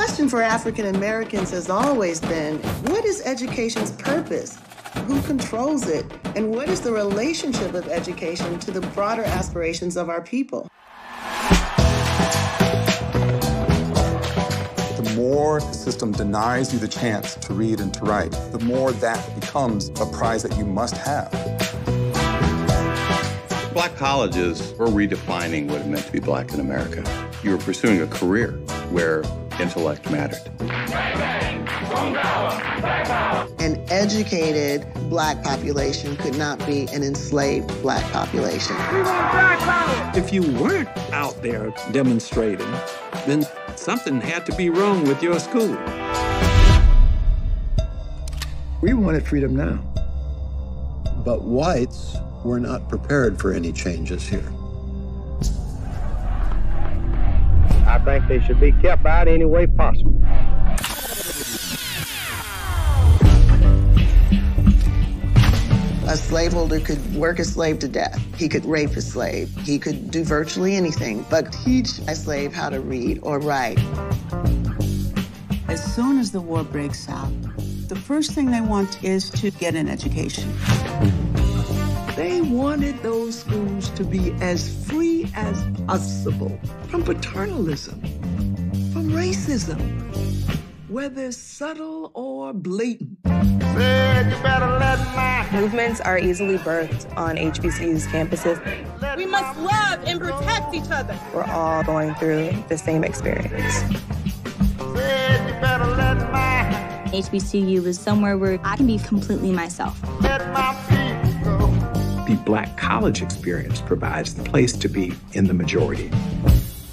question for African Americans has always been, what is education's purpose? Who controls it? And what is the relationship of education to the broader aspirations of our people? The more the system denies you the chance to read and to write, the more that becomes a prize that you must have. Black colleges were redefining what it meant to be black in America. You were pursuing a career where intellect mattered. An educated black population could not be an enslaved black population. If you weren't out there demonstrating, then something had to be wrong with your school. We wanted freedom now, but whites were not prepared for any changes here. I think they should be kept out any way possible. A slaveholder could work a slave to death. He could rape a slave. He could do virtually anything but teach a slave how to read or write. As soon as the war breaks out, the first thing they want is to get an education. They wanted those schools to be as free as possible from paternalism, from racism, whether subtle or blatant. Movements are easily birthed on HBCU's campuses. We must love and protect each other. We're all going through the same experience. HBCU is somewhere where I can be completely myself. The black college experience provides the place to be in the majority.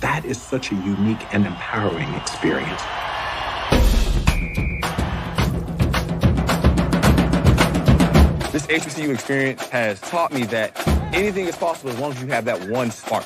That is such a unique and empowering experience. This HBCU experience has taught me that anything is possible as long as you have that one spark.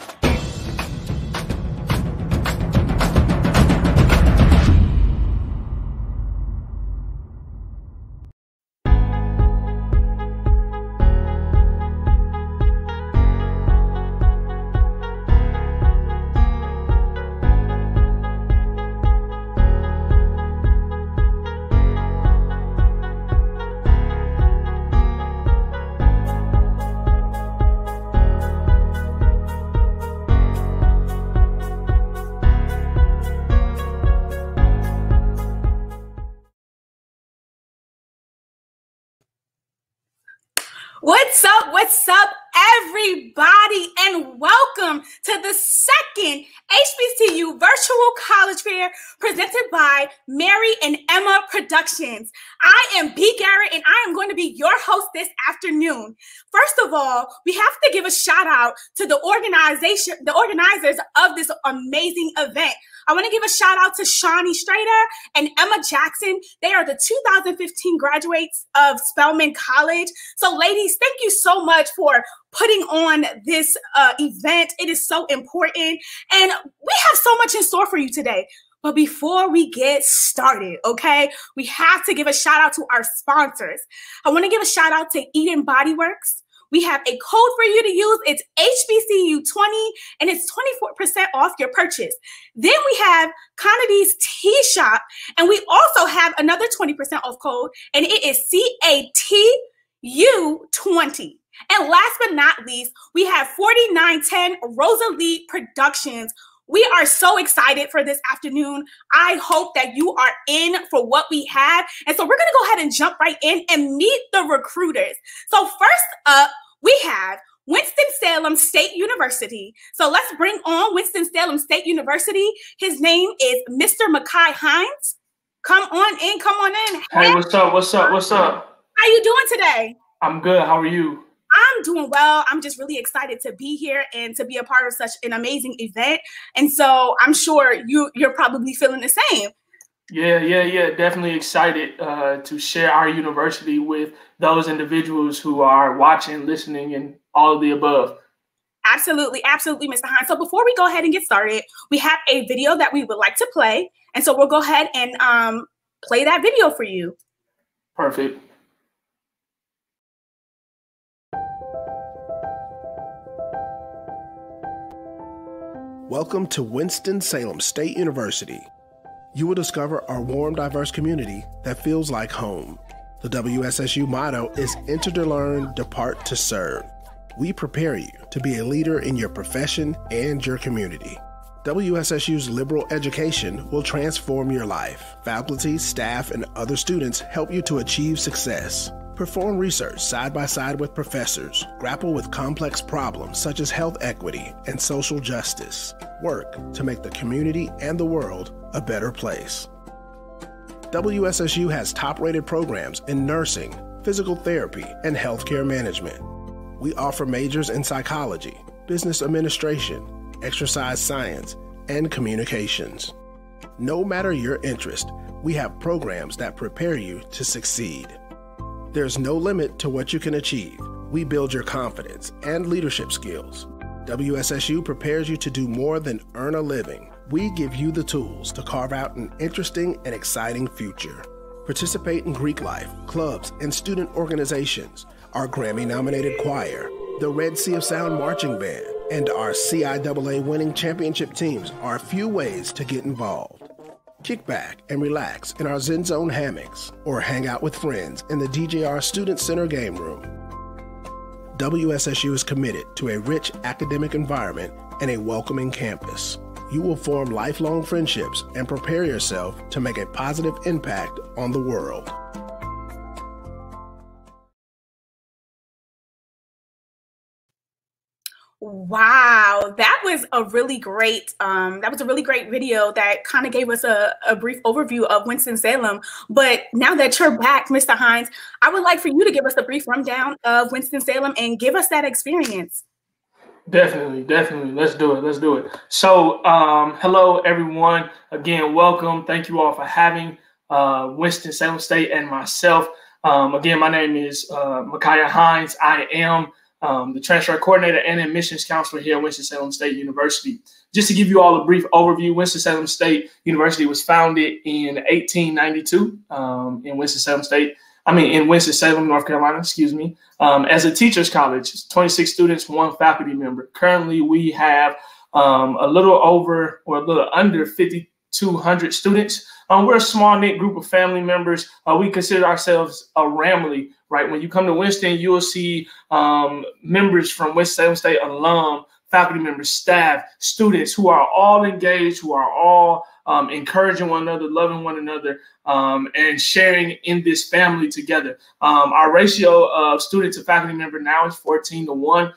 What's up, everybody, and welcome to the second HBCU Virtual College Fair presented by Mary and Emma Productions. I am B. Garrett, and I am going to be your host this afternoon. First of all, we have to give a shout out to the organizers of this amazing event. I want to give a shout out to Shawnee Strader and Emma Jackson. They are the 2015 graduates of Spelman College. So ladies, thank you so much for putting on this event. It is so important. And we have so much in store for you today. But before we get started, okay, we have to give a shout out to our sponsors. I want to give a shout out to Eden Body Works. We have a code for you to use. It's HBCU20, and it's 24% off your purchase. Then we have Conadi's Tea Shop, and we also have another 20% off code, and it is CATU20. And last but not least, we have 4910 Rosalie Productions. We are so excited for this afternoon. I hope that you are in for what we have. And so we're going to go ahead and jump right in and meet the recruiters. So first up, we have Winston-Salem State University. So let's bring on Winston-Salem State University. His name is Mr. Makai Hines. Come on in, come on in. Hey, what's up, what's up, what's up? How you doing today? I'm good, how are you? I'm doing well. I'm just really excited to be here and to be a part of such an amazing event. And so I'm sure you're probably feeling the same. Yeah. Definitely excited to share our university with those individuals who are watching, listening, and all of the above. Absolutely, Mr. Hines. So before we go ahead and get started, we have a video that we would like to play. And so we'll go ahead and play that video for you. Perfect. Welcome to Winston-Salem State University. You will discover our warm, diverse community that feels like home. The WSSU motto is Enter to Learn, Depart to Serve. We prepare you to be a leader in your profession and your community. WSSU's liberal education will transform your life. Faculty, staff, and other students help you to achieve success. Perform research side by side with professors. Grapple with complex problems such as health equity and social justice. Work to make the community and the world a better place. WSSU has top-rated programs in nursing, physical therapy, and healthcare management. We offer majors in psychology, business administration, exercise science, and communications. No matter your interest, we have programs that prepare you to succeed. There's no limit to what you can achieve. We build your confidence and leadership skills. WSSU prepares you to do more than earn a living. We give you the tools to carve out an interesting and exciting future. Participate in Greek life, clubs, and student organizations, our Grammy-nominated choir, the Red Sea of Sound Marching Band, and our CIAA winning championship teams are a few ways to get involved. Kick back and relax in our Zen Zone hammocks, or hang out with friends in the DJR Student Center game room. WSSU is committed to a rich academic environment and a welcoming campus. You will form lifelong friendships and prepare yourself to make a positive impact on the world. Wow, that was a really great video that kind of gave us a brief overview of Winston-Salem. But now that you're back, Mr. Hines, I would like for you to give us a brief rundown of Winston-Salem and give us that experience. Definitely. Let's do it. So, hello, everyone. Again, welcome. Thank you all for having Winston-Salem State and myself. Again, my name is Micaiah Hines. I am the transfer coordinator and admissions counselor here at Winston-Salem State University. Just to give you all a brief overview, Winston-Salem State University was founded in 1892 in Winston-Salem, North Carolina, as a teacher's college, 26 students, 1 faculty member. Currently, we have a little under 5,200 students. We're a small knit group of family members. We consider ourselves a family, right? When you come to Winston, you'll see members from Winston-Salem State alum, faculty members, staff, students who are all engaged, who are all encouraging one another, loving one another, and sharing in this family together. Our ratio of student to faculty member now is 14-1.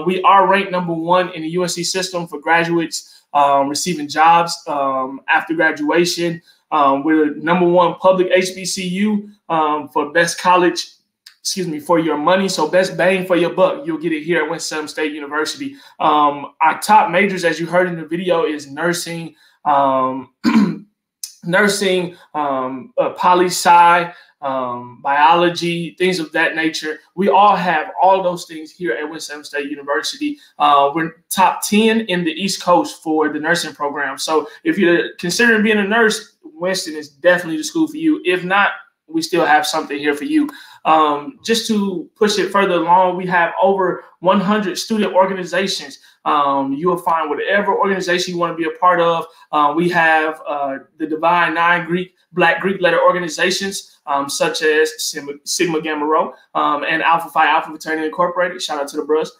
We are ranked #1 in the UNC system for graduates receiving jobs after graduation. We're #1 public HBCU for best college, for your money. So best bang for your buck, you'll get it here at Winston-Salem State University. Our top majors, as you heard in the video, is nursing, poli-sci, biology, things of that nature. We all have all those things here at Winston-Salem State University. We're top 10 in the East Coast for the nursing program. So if you're considering being a nurse, Winston is definitely the school for you. If not, we still have something here for you. Just to push it further along, we have over 100 student organizations. You will find whatever organization you want to be a part of. We have the Divine 9 Black Greek letter organizations, such as Sigma Gamma Rho and Alpha Phi Alpha Fraternity Incorporated. Shout out to the bros.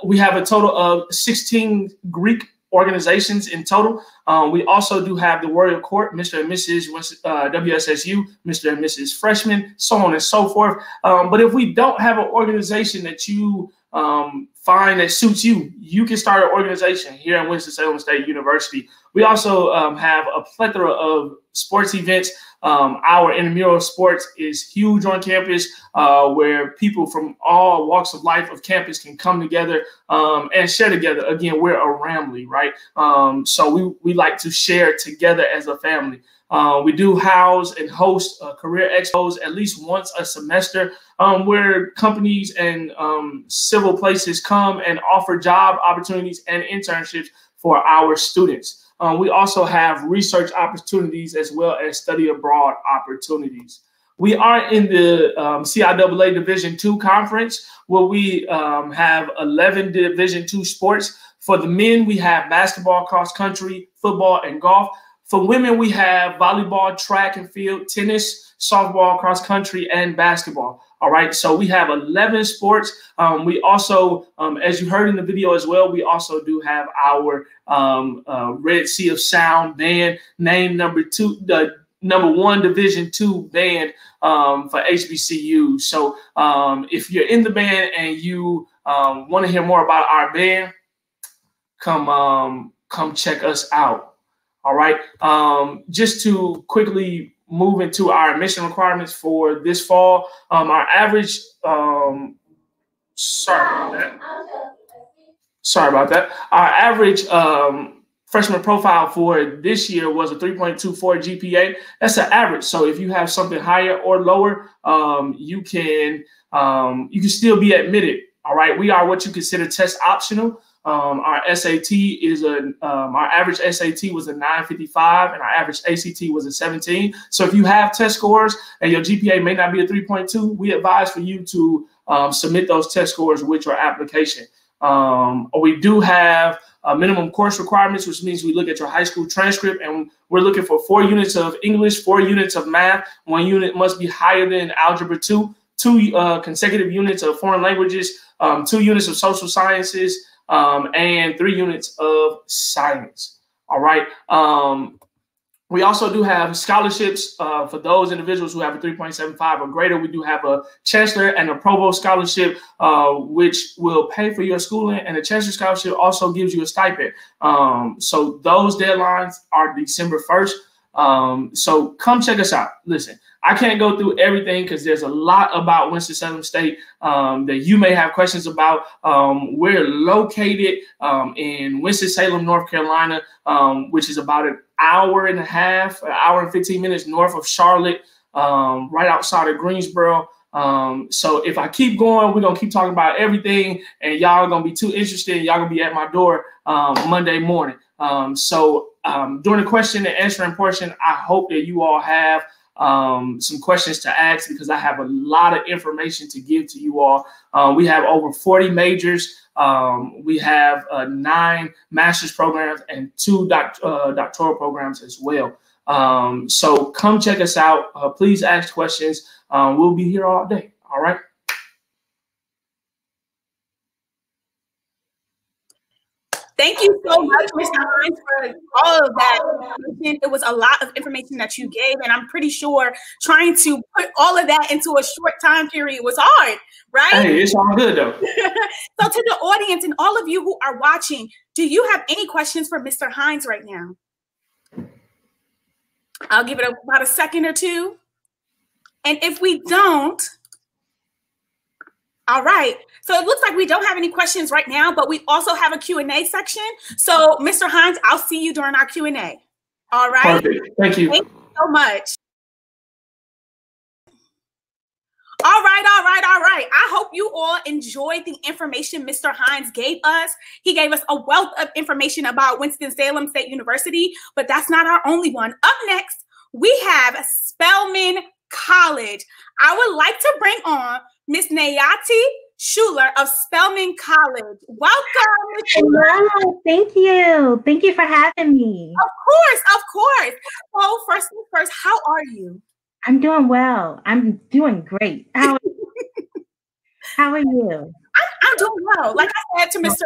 We have a total of 16 Greek organizations in total. We also do have the Royal Court, Mr. and Mrs. WSSU, Mr. and Mrs. Freshman, so on and so forth. But if we don't have an organization that you find that suits you, you can start an organization here at Winston-Salem State University. We also have a plethora of sports events. Our intramural sports is huge on campus, where people from all walks of life of campus can come together and share together. Again, we're a family, right? So we like to share together as a family. We do house and host career expos at least once a semester, where companies and civil places come and offer job opportunities and internships for our students. We also have research opportunities as well as study abroad opportunities. We are in the CIAA Division II conference, where we have 11 Division II sports. For the men, we have basketball, cross country, football, and golf. For women, we have volleyball, track and field, tennis, softball, cross country, and basketball. All right, so we have 11 sports. We also, as you heard in the video as well, we also do have our Red Sea of Sound band, named the number 1 Division II band for HBCU. So if you're in the band and you want to hear more about our band, come check us out. All right, just to quickly move into our admission requirements for this fall. Our average, sorry about that. Our average freshman profile for this year was a 3.24 GPA. That's an average. So if you have something higher or lower, you can still be admitted. All right, we are what you consider test optional. Our SAT is our average SAT was a 955 and our average ACT was a 17. So if you have test scores and your GPA may not be a 3.2, we advise for you to submit those test scores with your application. We do have minimum course requirements, which means we look at your high school transcript and we're looking for 4 units of English, 4 units of math. 1 unit must be higher than Algebra 2, 2 consecutive units of foreign languages, 2 units of social sciences, and 3 units of science. All right. We also do have scholarships for those individuals who have a 3.75 or greater. We do have a Chancellor and a Provost scholarship, which will pay for your schooling, and the Chancellor scholarship also gives you a stipend. So those deadlines are December 1st. So come check us out. Listen, I can't go through everything because there's a lot about Winston-Salem State that you may have questions about. We're located in Winston-Salem, North Carolina, which is about an hour and a half, an hour and 15 minutes north of Charlotte, right outside of Greensboro. So if I keep going, we're going to keep talking about everything, and y'all are going to be too interested. Y'all going to be at my door Monday morning. So during the question and answering portion, I hope that you all have some questions to ask, because I have a lot of information to give to you all. We have over 40 majors. We have 9 master's programs and 2 doctoral programs as well. So come check us out. Please ask questions. We'll be here all day. All right. Thank you so much, Mr. Hines, for all of that information. It was a lot of information that you gave, and I'm pretty sure trying to put all of that into a short time period was hard, right? Hey, it's all good, though. So to the audience and all of you who are watching, do you have any questions for Mr. Hines right now? I'll give it about a second or two. And if we don't, all right. So it looks like we don't have any questions right now, but we also have a Q&A section. So Mr. Hines, I'll see you during our Q&A. All right. Perfect. Thank you. Thank you so much. All right. I hope you all enjoyed the information Mr. Hines gave us. He gave us a wealth of information about Winston-Salem State University, but that's not our only one. Up next, we have Spelman College. I would like to bring on Miss Nayati Schuler of Spelman College. Welcome. Hello, thank you. Thank you for having me. Of course. So first things first, how are you? I'm doing well. I'm doing great. How are you? I'm doing well. Like I said to Mr.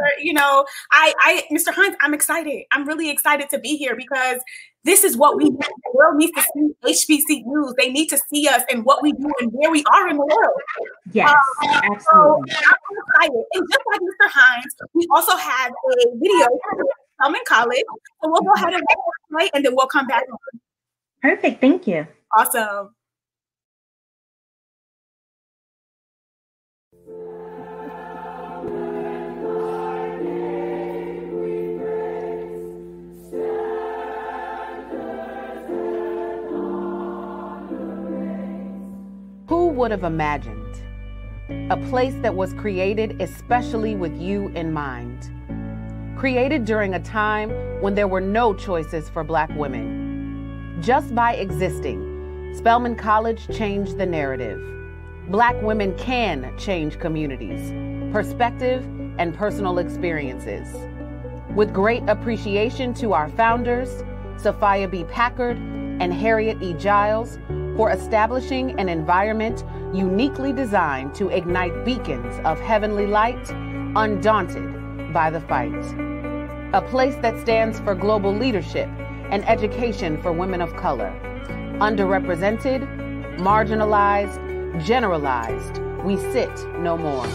Mr. Hines, I'm excited. I'm really excited to be here because this is what we do. The world needs to see HBCUs. They need to see us and what we do and where we are in the world. Yes, absolutely. So I'm excited. And just like Mr. Hines, we also have a video from Spelman College. So we'll go ahead and play and then we'll come back on. Perfect. Thank you. Awesome. Who would have imagined a place that was created especially with you in mind? Created during a time when there were no choices for Black women. Just by existing, Spelman College changed the narrative. Black women can change communities, perspective, and personal experiences. With great appreciation to our founders, Sophia B. Packard, and Harriet E. Giles for establishing an environment uniquely designed to ignite beacons of heavenly light, undaunted by the fight. A place that stands for global leadership and education for women of color, underrepresented, marginalized, generalized, we sit no more.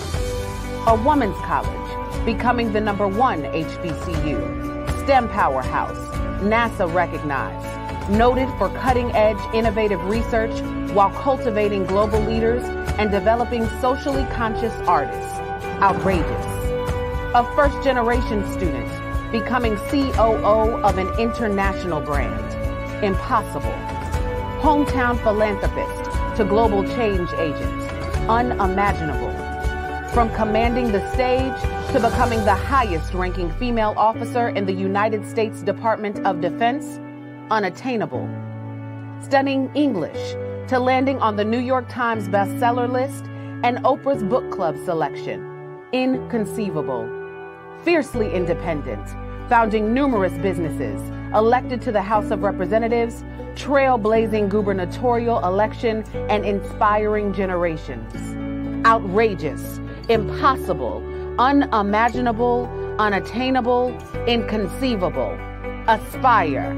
A woman's college, becoming the #1 HBCU, STEM powerhouse, NASA recognized, noted for cutting-edge innovative research while cultivating global leaders and developing socially conscious artists. Outrageous. A first-generation student, becoming COO of an international brand. Impossible. Hometown philanthropist to global change agent. Unimaginable. From commanding the stage to becoming the highest-ranking female officer in the United States Department of Defense, unattainable. Studying English to landing on the New York Times bestseller list and Oprah's book club selection, inconceivable. Fiercely independent, founding numerous businesses, elected to the House of Representatives, trailblazing gubernatorial election, and inspiring generations. Outrageous, impossible, unimaginable, unattainable, inconceivable. Aspire,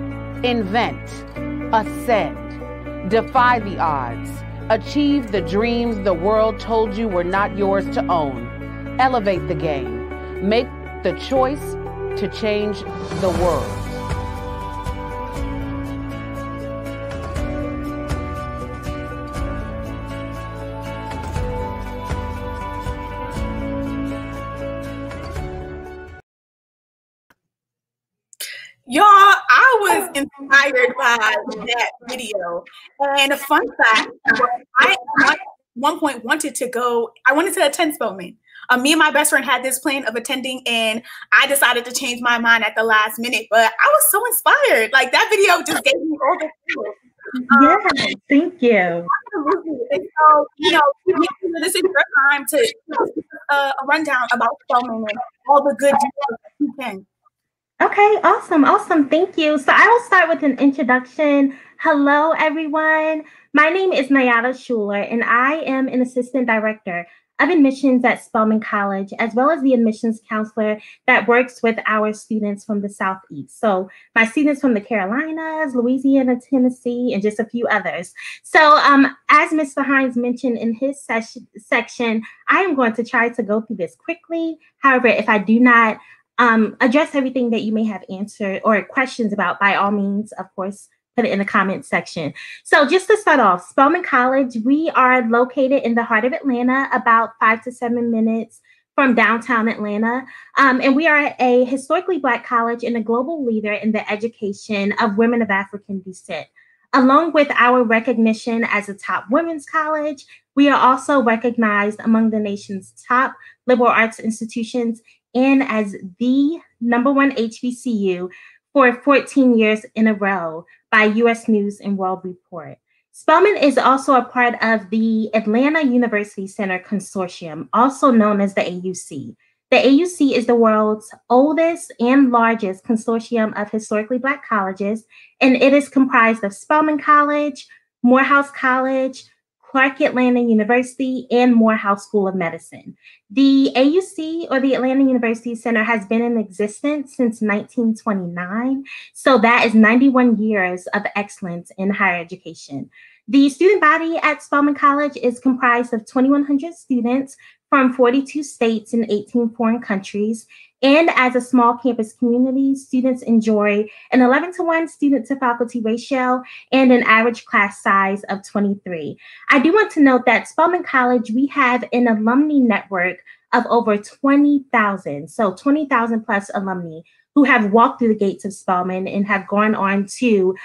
invent, ascend, defy the odds, achieve the dreams the world told you were not yours to own. Elevate the game, make the choice to change the world. Y'all, I was inspired by that video. And a fun fact, I at one point wanted to attend Spelman. Me and my best friend had this plan of attending, and I decided to change my mind at the last minute. But I was so inspired. Like, that video just gave me all the feels. Yeah, thank you. Absolutely. And so, this is your time to a rundown about Spelman and all the good details that you can. Okay, awesome. Thank you. So I will start with an introduction. Hello, everyone. My name is Nayada Schuler, and I am an assistant director of admissions at Spelman College, as well as the admissions counselor that works with our students from the Southeast. So my students from the Carolinas, Louisiana, Tennessee, and just a few others. So as Mr. Hines mentioned in his section, I am going to try to go through this quickly. However, if I do not address everything that you may have answered or questions about, by all means, of course, put it in the comment section. So just to start off, Spelman College, we are located in the heart of Atlanta, about 5 to 7 minutes from downtown Atlanta. And we are a historically Black college and a global leader in the education of women of African descent. Along with our recognition as a top women's college, we are also recognized among the nation's top liberal arts institutions and as the #1 HBCU for 14 years in a row by U.S. News and World Report. Spelman is also a part of the Atlanta University Center Consortium, also known as the AUC. The AUC is the world's oldest and largest consortium of historically Black colleges, and it is comprised of Spelman College, Morehouse College, Clark Atlanta University, and Morehouse School of Medicine. The AUC, or the Atlanta University Center, has been in existence since 1929. So that is 91 years of excellence in higher education. The student body at Spelman College is comprised of 2,100 students from 42 states and 18 foreign countries. And as a small campus community, students enjoy an 11-to-1 student-to-faculty ratio and an average class size of 23. I do want to note that Spelman College, we have an alumni network of over 20,000, so 20,000 plus alumni who have walked through the gates of Spelman and have gone on to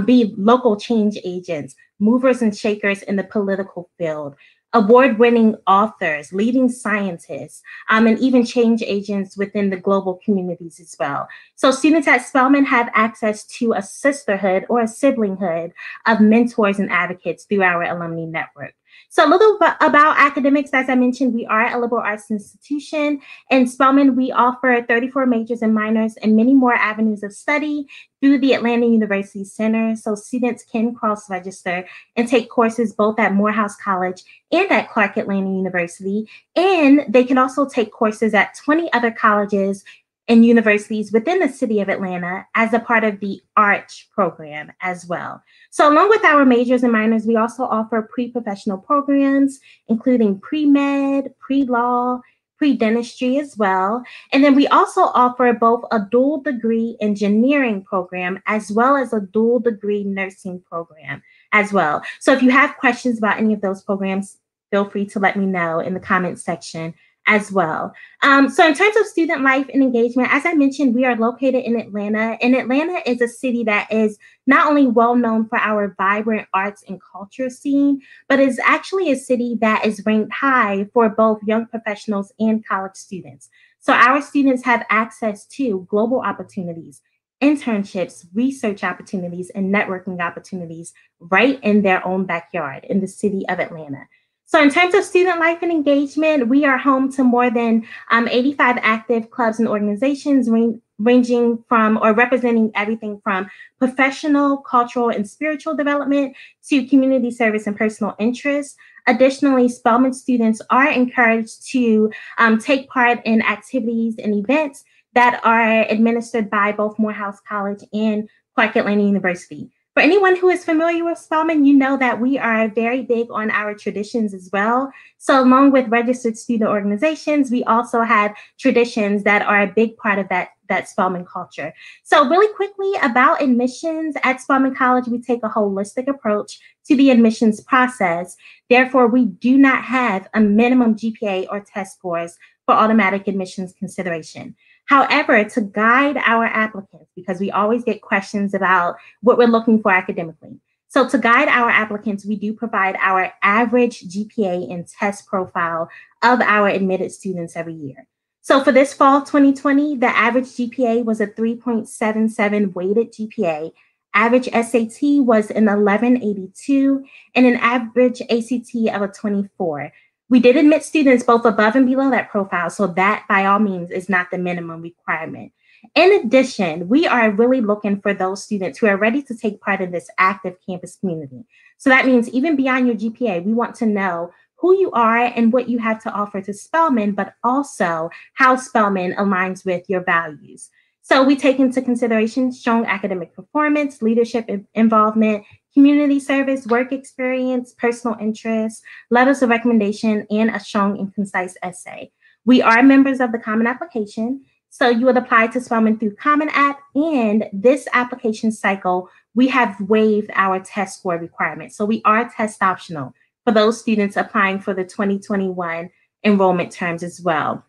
be local change agents, movers and shakers in the political field, award-winning authors, leading scientists, and even change agents within the global communities as well. So students at Spelman have access to a sisterhood or a siblinghood of mentors and advocates through our alumni network. So a little bit about academics. As I mentioned, we are a liberal arts institution. In Spelman, we offer 34 majors and minors and many more avenues of study through the Atlanta University Center. So students can cross-register and take courses both at Morehouse College and at Clark Atlanta University. And they can also take courses at 20 other colleges and universities within the city of Atlanta as a part of the ARCH program as well. So along with our majors and minors, we also offer pre-professional programs, including pre-med, pre-law, pre-dentistry as well. And then we also offer both a dual degree engineering program as well as a dual degree nursing program as well. So if you have questions about any of those programs, feel free to let me know in the comments section as well. So in terms of student life and engagement, as I mentioned, we are located in Atlanta, and Atlanta is a city that is not only well known for our vibrant arts and culture scene, but is actually a city that is ranked high for both young professionals and college students. So our students have access to global opportunities, internships, research opportunities, and networking opportunities right in their own backyard in the city of Atlanta. So in terms of student life and engagement, we are home to more than 85 active clubs and organizations ranging from or representing everything from professional, cultural, and spiritual development to community service and personal interests. Additionally, Spelman students are encouraged to take part in activities and events that are administered by both Morehouse College and Clark Atlanta University. For anyone who is familiar with Spelman, you know that we are very big on our traditions as well. So along with registered student organizations, we also have traditions that are a big part of that Spelman culture. So really quickly about admissions, at Spelman College, we take a holistic approach to the admissions process. Therefore, we do not have a minimum GPA or test scores for automatic admissions consideration. However, to guide our applicants, because we always get questions about what we're looking for academically. So to guide our applicants, we do provide our average GPA and test profile of our admitted students every year. So for this fall 2020, the average GPA was a 3.77 weighted GPA. Average SAT was an 1182 and an average ACT of a 24. We did admit students both above and below that profile, so that by all means is not the minimum requirement. In addition, we are really looking for those students who are ready to take part in this active campus community. So that means even beyond your GPA, we want to know who you are and what you have to offer to Spelman, but also how Spelman aligns with your values. So we take into consideration strong academic performance, leadership involvement, community service, work experience, personal interests, letters of recommendation, and a strong and concise essay. We are members of the Common Application, so you would apply to Spelman through Common App, and this application cycle, we have waived our test score requirement. So we are test optional for those students applying for the 2021 enrollment terms as well.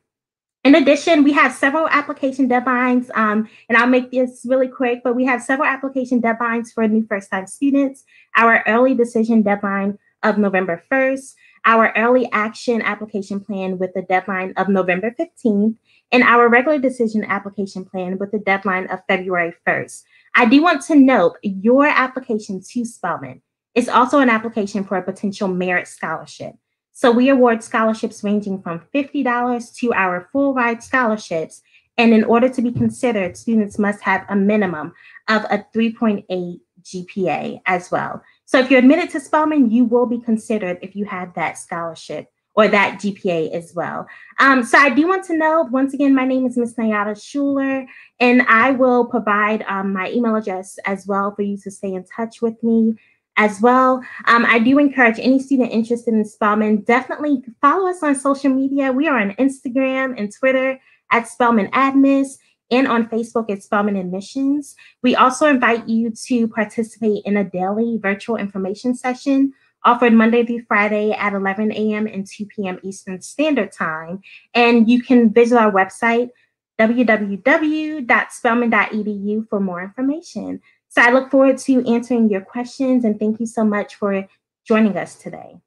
In addition, we have several application deadlines, and I'll make this really quick, but we have several application deadlines for new first-time students. Our early decision deadline of November 1st, our early action application plan with the deadline of November 15th, and our regular decision application plan with the deadline of February 1st. I do want to note your application to Spelman is also an application for a potential merit scholarship. So we award scholarships ranging from $50 to our full ride scholarships. And in order to be considered, students must have a minimum of a 3.8 GPA as well. So if you're admitted to Spelman, you will be considered if you have that scholarship or that GPA as well. So I do want to know, once again, my name is Ms. Nayada Schuler, and I will provide my email address as well for you to stay in touch with me as well. I do encourage any student interested in Spelman, definitely follow us on social media. We are on Instagram and Twitter at Spelman Admis and on Facebook at Spelman Admissions. We also invite you to participate in a daily virtual information session offered Monday through Friday at 11 a.m. and 2 p.m. Eastern Standard Time. And you can visit our website, www.spelman.edu, for more information. So I look forward to answering your questions, and thank you so much for joining us today.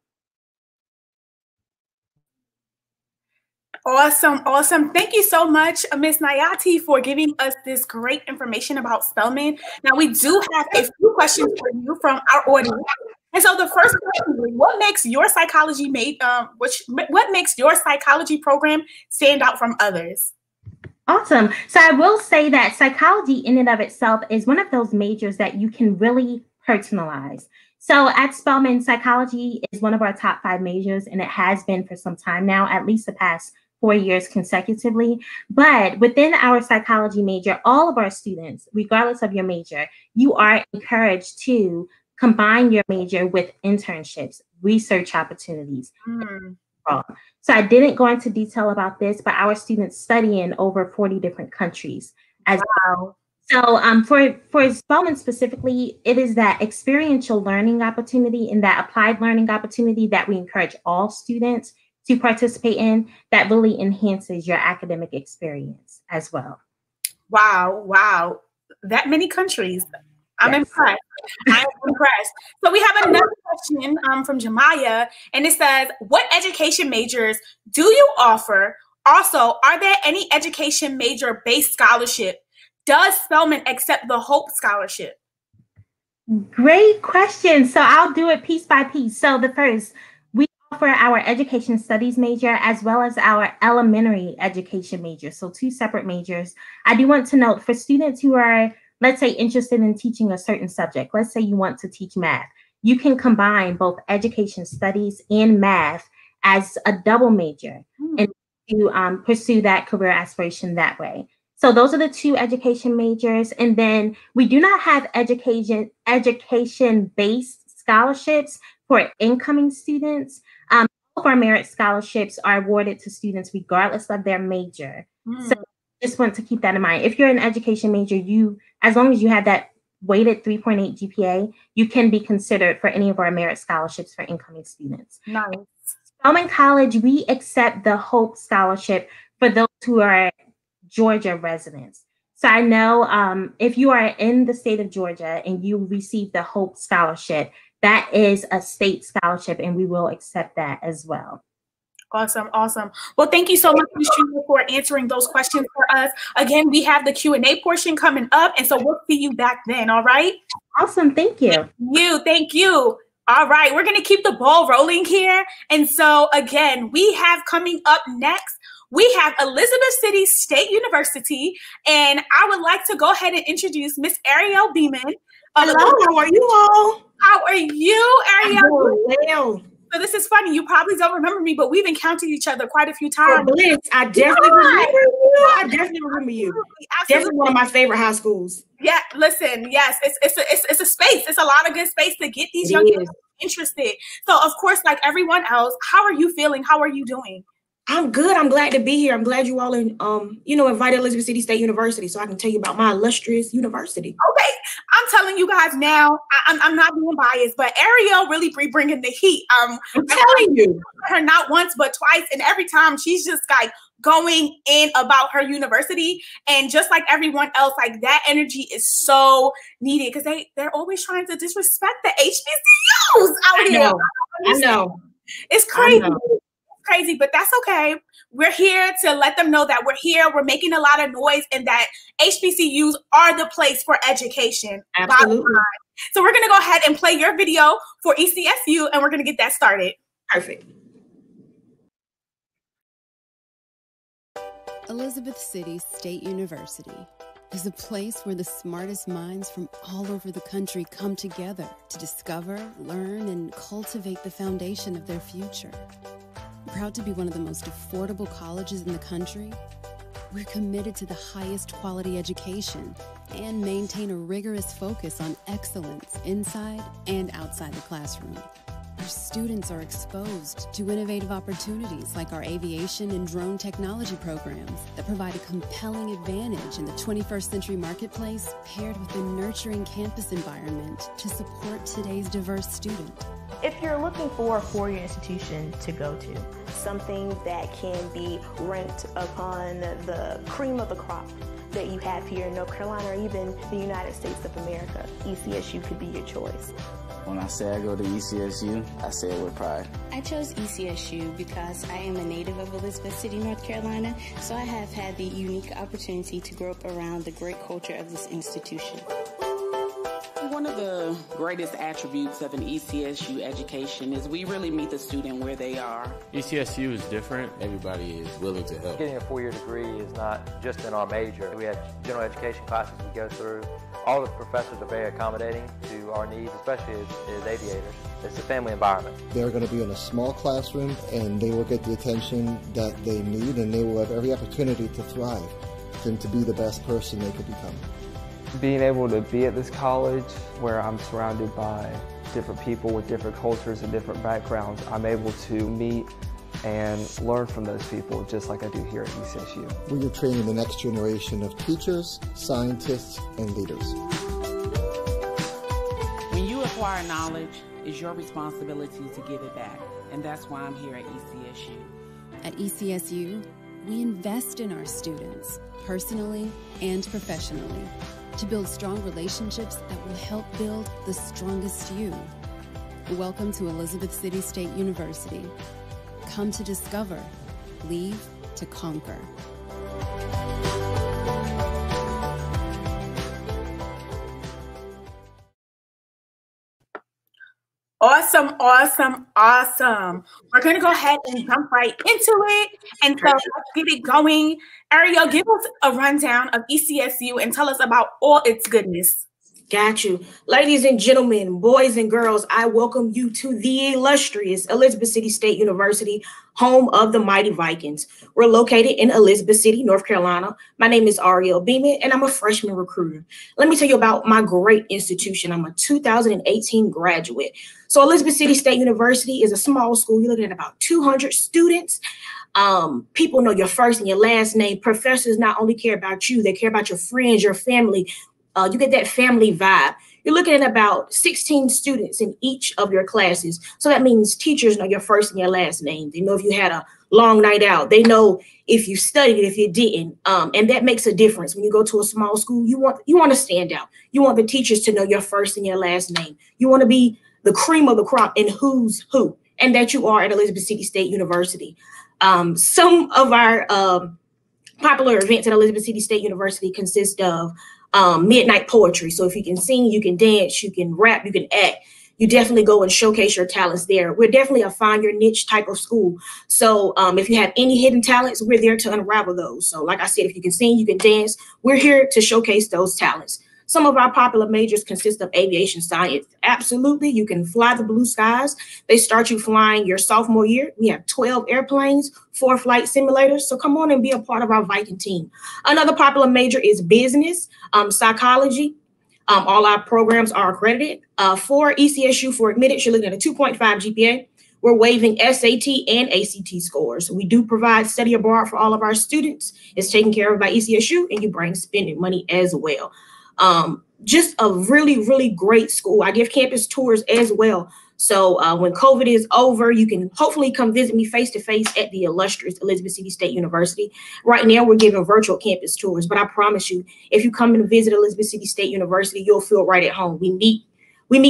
Awesome. Thank you so much, Ms. Nayati, for giving us this great information about Spelman. Now, we do have a few questions for you from our audience. And so the first question, what makes your psychology what makes your psychology program stand out from others? Awesome. So I will say that psychology in and of itself is one of those majors that you can really personalize. So at Spelman, psychology is one of our top 5 majors, and it has been for some time now, at least the past 4 years consecutively. But within our psychology major, all of our students, regardless of your major, you are encouraged to combine your major with internships, research opportunities. So I didn't go into detail about this, but our students study in over 40 different countries as well. So for Spelman specifically, it is that experiential learning opportunity and that applied learning opportunity that we encourage all students to participate in that really enhances your academic experience as well. Wow. That many countries. I'm impressed. I'm impressed. So we have another question from Jamaya, and it says, what education majors do you offer? Also, are there any education major-based scholarship? Does Spelman accept the Hope Scholarship? Great question. So I'll do it piece by piece. So the first, we offer our education studies major as well as our elementary education major. So 2 separate majors. I do want to note for students who are, let's say, interested in teaching a certain subject, let's say you want to teach math, you can combine both education studies and math as a double major and to pursue that career aspiration that way. So those are the 2 education majors. And then we do not have education-based scholarships for incoming students. All of our merit scholarships are awarded to students regardless of their major. So just want to keep that in mind. If you're an education major, as long as you have that weighted 3.8 GPA, you can be considered for any of our merit scholarships for incoming students. Nice. Spelman College, we accept the Hope Scholarship for those who are Georgia residents. So I know if you are in the state of Georgia and you receive the Hope Scholarship, that is a state scholarship, and we will accept that as well. Awesome. Well, thank you so much, Ms. Schuler, for answering those questions for us. Again, we have the Q&A portion coming up, and so we'll see you back then, all right? Awesome. Thank you. Thank you. All right, we're going to keep the ball rolling here. And so, again, we have coming up next, we have Elizabeth City State University, and I would like to go ahead and introduce Miss Ariel Beeman. Hello, how are you all? How are you, Ariel? Well. So this is funny. You probably don't remember me, but we've encountered each other quite a few times. I definitely remember you. I definitely remember you. Definitely one of my favorite high schools. Yeah, listen, yes, it's a space. It's a lot of good space to get these young people interested. So of course, like everyone else, how are you feeling? How are you doing? I'm good. I'm glad to be here. I'm glad you all invited Elizabeth City State University so I can tell you about my illustrious university. Okay, I'm telling you guys now, I'm not being biased, but Ariel really be bringing the heat. I'm telling you. Her not once, but twice. And every time she's just like going in about her university. And just like everyone else, like that energy is so needed because they're always trying to disrespect the HBCUs out here. I know. It's crazy. Crazy, but that's okay. We're here to let them know that we're here. We're making a lot of noise and that HBCUs are the place for education. Absolutely. So we're going to go ahead and play your video for ECSU and we're going to get that started. Perfect. Elizabeth City State University is a place where the smartest minds from all over the country come together to discover, learn, and cultivate the foundation of their future. Proud to be one of the most affordable colleges in the country, we're committed to the highest quality education and maintain a rigorous focus on excellence inside and outside the classroom. Our students are exposed to innovative opportunities like our aviation and drone technology programs that provide a compelling advantage in the 21st century marketplace, paired with a nurturing campus environment to support today's diverse student. If you're looking for a four-year institution to go to, something that can be ranked upon the cream of the crop that you have here in North Carolina or even the United States of America, ECSU could be your choice. When I say I go to ECSU, I say it with pride. I chose ECSU because I am a native of Elizabeth City, North Carolina, so I have had the unique opportunity to grow up around the great culture of this institution. One of the greatest attributes of an ECSU education is we really meet the student where they are. ECSU is different. Everybody is willing to help. Getting a four-year degree is not just in our major. We have general education classes we go through. All the professors are very accommodating to our needs, especially as aviators. It's a family environment. They're going to be in a small classroom, and they will get the attention that they need, and they will have every opportunity to thrive and to be the best person they could become. Being able to be at this college where I'm surrounded by different people with different cultures and different backgrounds, I'm able to meet and learn from those people just like I do here at ECSU. We are training the next generation of teachers, scientists, and leaders. When you acquire knowledge, it's your responsibility to give it back, and that's why I'm here at ECSU. At ECSU, we invest in our students, personally and professionally, to build strong relationships that will help build the strongest you. Welcome to Elizabeth City State University. Come to discover, leave to conquer. Awesome, awesome, awesome. We're going to go ahead and jump right into it. And so let's get it going. Ariel, give us a rundown of ECSU and tell us about all its goodness. Got you. Ladies and gentlemen, boys and girls, I welcome you to the illustrious Elizabeth City State University, home of the mighty Vikings. We're located in Elizabeth City, North Carolina. My name is Ariel Beeman, and I'm a freshman recruiter. Let me tell you about my great institution. I'm a 2018 graduate. So Elizabeth City State University is a small school. You're looking at about 200 students. People know your first and your last name. Professors not only care about you, they care about your friends, your family. You get that family vibe. You're looking at about 16 students in each of your classes. So that means teachers know your first and your last name. They know if you had a long night out. They know if you studied, if you didn't. And that makes a difference. When you go to a small school, you want to stand out. You want the teachers to know your first and your last name. You want to be the cream of the crop in who's who, and that you are at Elizabeth City State University. Some of our popular events at Elizabeth City State University consist of midnight poetry. So if you can sing, you can dance, you can rap, you can act, you definitely go and showcase your talents there. We're definitely a find your niche type of school. So if you have any hidden talents, we're there to unravel those. So like I said, if you can sing, you can dance, we're here to showcase those talents. Some of our popular majors consist of aviation science. Absolutely, you can fly the blue skies. They start you flying your sophomore year. We have 12 airplanes, 4 flight simulators. So come on and be a part of our Viking team. Another popular major is business, psychology. All our programs are accredited. For ECSU, for admitted, you're looking at a 2.5 GPA. We're waiving SAT and ACT scores. We do provide study abroad for all of our students. It's taken care of by ECSU, and you bring spending money as well. Just a really, really great school. I give campus tours as well. So when COVID is over, you can hopefully come visit me face-to-face at the illustrious Elizabeth City State University. Right now, we're giving virtual campus tours, but I promise you, if you come and visit Elizabeth City State University, you'll feel right at home. We meet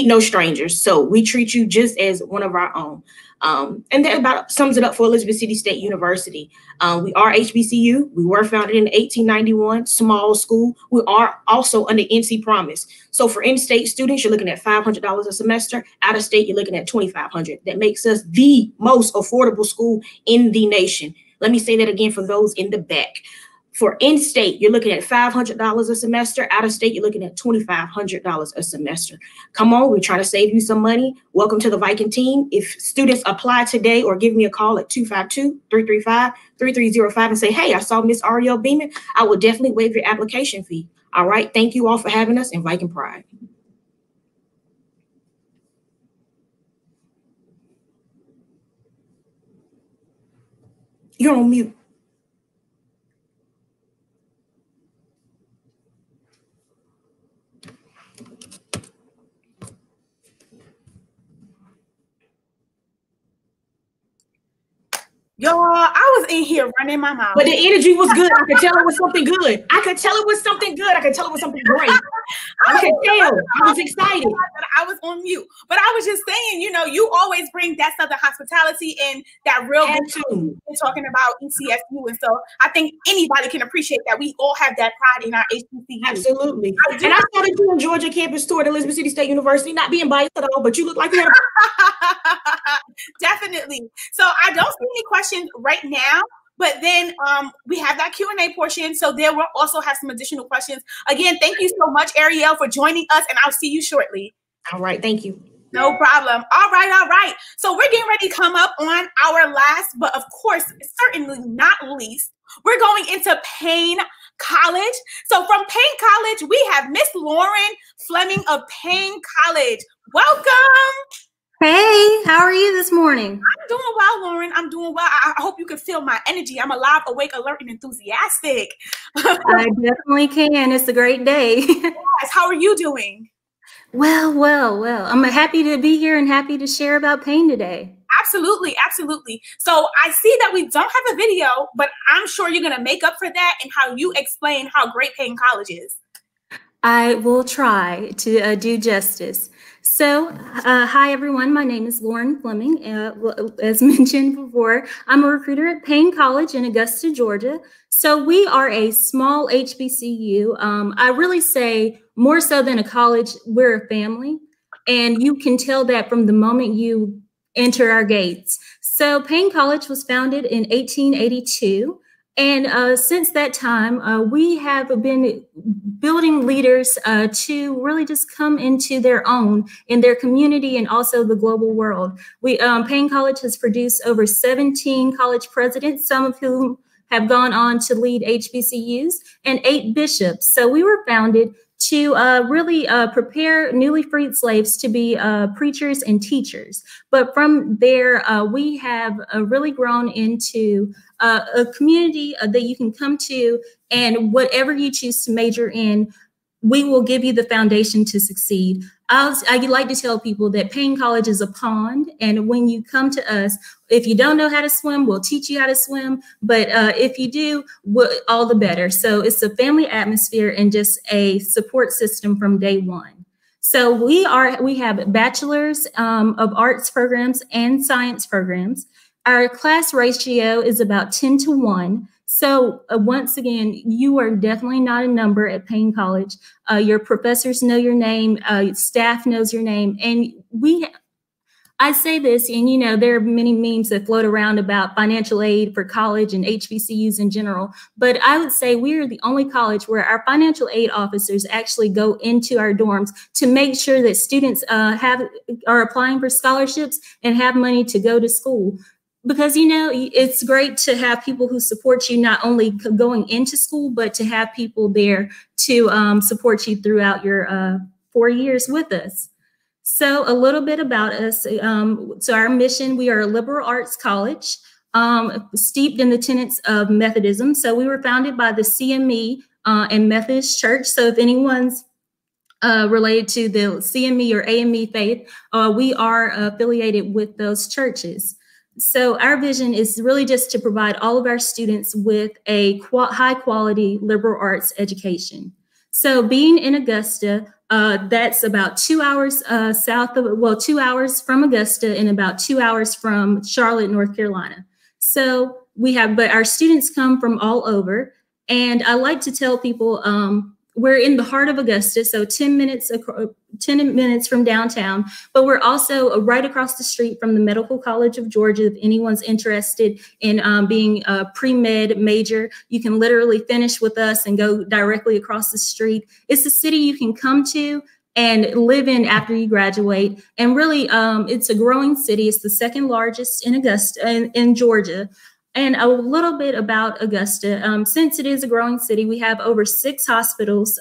no strangers, so we treat you just as one of our own. And that about sums it up for Elizabeth City State University. We are HBCU. We were founded in 1891, small school. We are also under NC Promise. So for in-state students, you're looking at $500 a semester. Out of state, you're looking at $2,500. That makes us the most affordable school in the nation. Let me say that again for those in the back. For in-state, you're looking at $500 a semester. Out of state, you're looking at $2,500 a semester. Come on, we're trying to save you some money. Welcome to the Viking team. If students apply today or give me a call at 252-335-3305 and say, hey, I saw Miss Ariel Beeman, I will definitely waive your application fee. All right, thank you all for having us in Viking Pride. You're on mute. Y'all, I was in here running my mouth. But the energy was good. I could tell it was something good. I could tell it was something good. I could tell it was something great. I can tell. I was excited. I was on mute, but I was just saying, you know, you always bring that Southern hospitality and that real good too. Talking about ECSU, and so I think anybody can appreciate that. We all have that pride in our HBCU. Absolutely. And I saw that you on Georgia campus tour at Elizabeth City State University, not being biased at all, but you look like you had Definitely. So I don't see any questions right now. But then we have that Q&A portion. So there we'll also have some additional questions. Again, thank you so much, Ariel, for joining us, and I'll see you shortly. All right. Thank you. No problem. All right. So we're getting ready to come up on our last, but of course, certainly not least, we're going into Payne College. So from Payne College, we have Miss Lauren Fleming of Payne College. Welcome. Hey, how are you this morning? I'm doing well, Lauren. I'm doing well. I hope you can feel my energy. I'm alive, awake, alert, and enthusiastic. I definitely can. It's a great day. Yes. How are you doing? Well. I'm happy to be here and happy to share about Payne today. Absolutely. So I see that we don't have a video, but I'm sure you're going to make up for that and how you explain how great Payne College is. I will try to do justice. So, hi everyone, my name is Lauren Fleming. As mentioned before, I'm a recruiter at Payne College in Augusta, Georgia. So we are a small HBCU. I really say more so than a college, we're a family. And you can tell that from the moment you enter our gates. So Payne College was founded in 1882. And since that time, we have been building leaders to really just come into their own in their community and also the global world. Payne College has produced over 17 college presidents, some of whom have gone on to lead HBCUs, and 8 bishops. So we were founded to really prepare newly freed slaves to be preachers and teachers. But from there, we have really grown into a community that you can come to, and whatever you choose to major in, we will give you the foundation to succeed. I like to tell people that Payne College is a pond, and when you come to us, if you don't know how to swim, we'll teach you how to swim. But if you do, all the better. So it's a family atmosphere and just a support system from day one. So we have bachelor's of arts programs and science programs. Our class ratio is about 10 to 1. So once again, you are definitely not a number at Payne College. Your professors know your name, staff knows your name. And I say this, and you know, there are many memes that float around about financial aid for college and HBCUs in general. But I would say we are the only college where our financial aid officers actually go into our dorms to make sure that students are applying for scholarships and have money to go to school. Because, you know, it's great to have people who support you not only going into school, but to have people there to support you throughout your 4 years with us. So a little bit about us. So our mission, we are a liberal arts college steeped in the tenets of Methodism. So we were founded by the CME and Methodist Church. So if anyone's related to the CME or AME faith, we are affiliated with those churches. So our vision is really just to provide all of our students with a high quality liberal arts education. So being in Augusta, that's about 2 hours 2 hours from Augusta and about 2 hours from Charlotte, North Carolina. So but our students come from all over. And I like to tell people, we're in the heart of Augusta, so 10 minutes from downtown, but we're also right across the street from the Medical College of Georgia. If anyone's interested in being a pre-med major, you can literally finish with us and go directly across the street. It's a city you can come to and live in after you graduate. And really, it's a growing city. It's the second largest in Augusta, in Georgia. And a little bit about Augusta. Since it is a growing city, we have over 6 hospitals.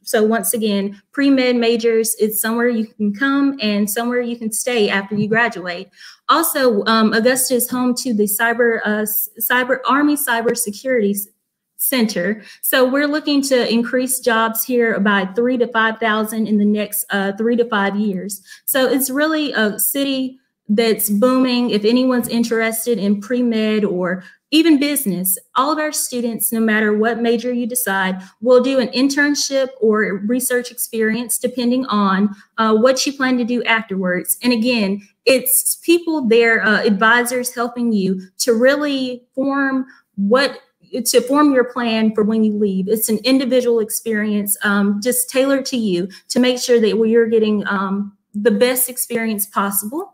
So once again, pre-med majors, it's somewhere you can come and somewhere you can stay after you graduate. Also, Augusta is home to the Army Cybersecurity Center. So we're looking to increase jobs here by 3,000 to 5,000 in the next 3 to 5 years. So it's really a city that's booming. If anyone's interested in pre-med or even business. All of our students, no matter what major you decide, will do an internship or research experience depending on what you plan to do afterwards. And again, it's people there, advisors helping you to really form your plan for when you leave. It's an individual experience, just tailored to you to make sure that you're getting the best experience possible.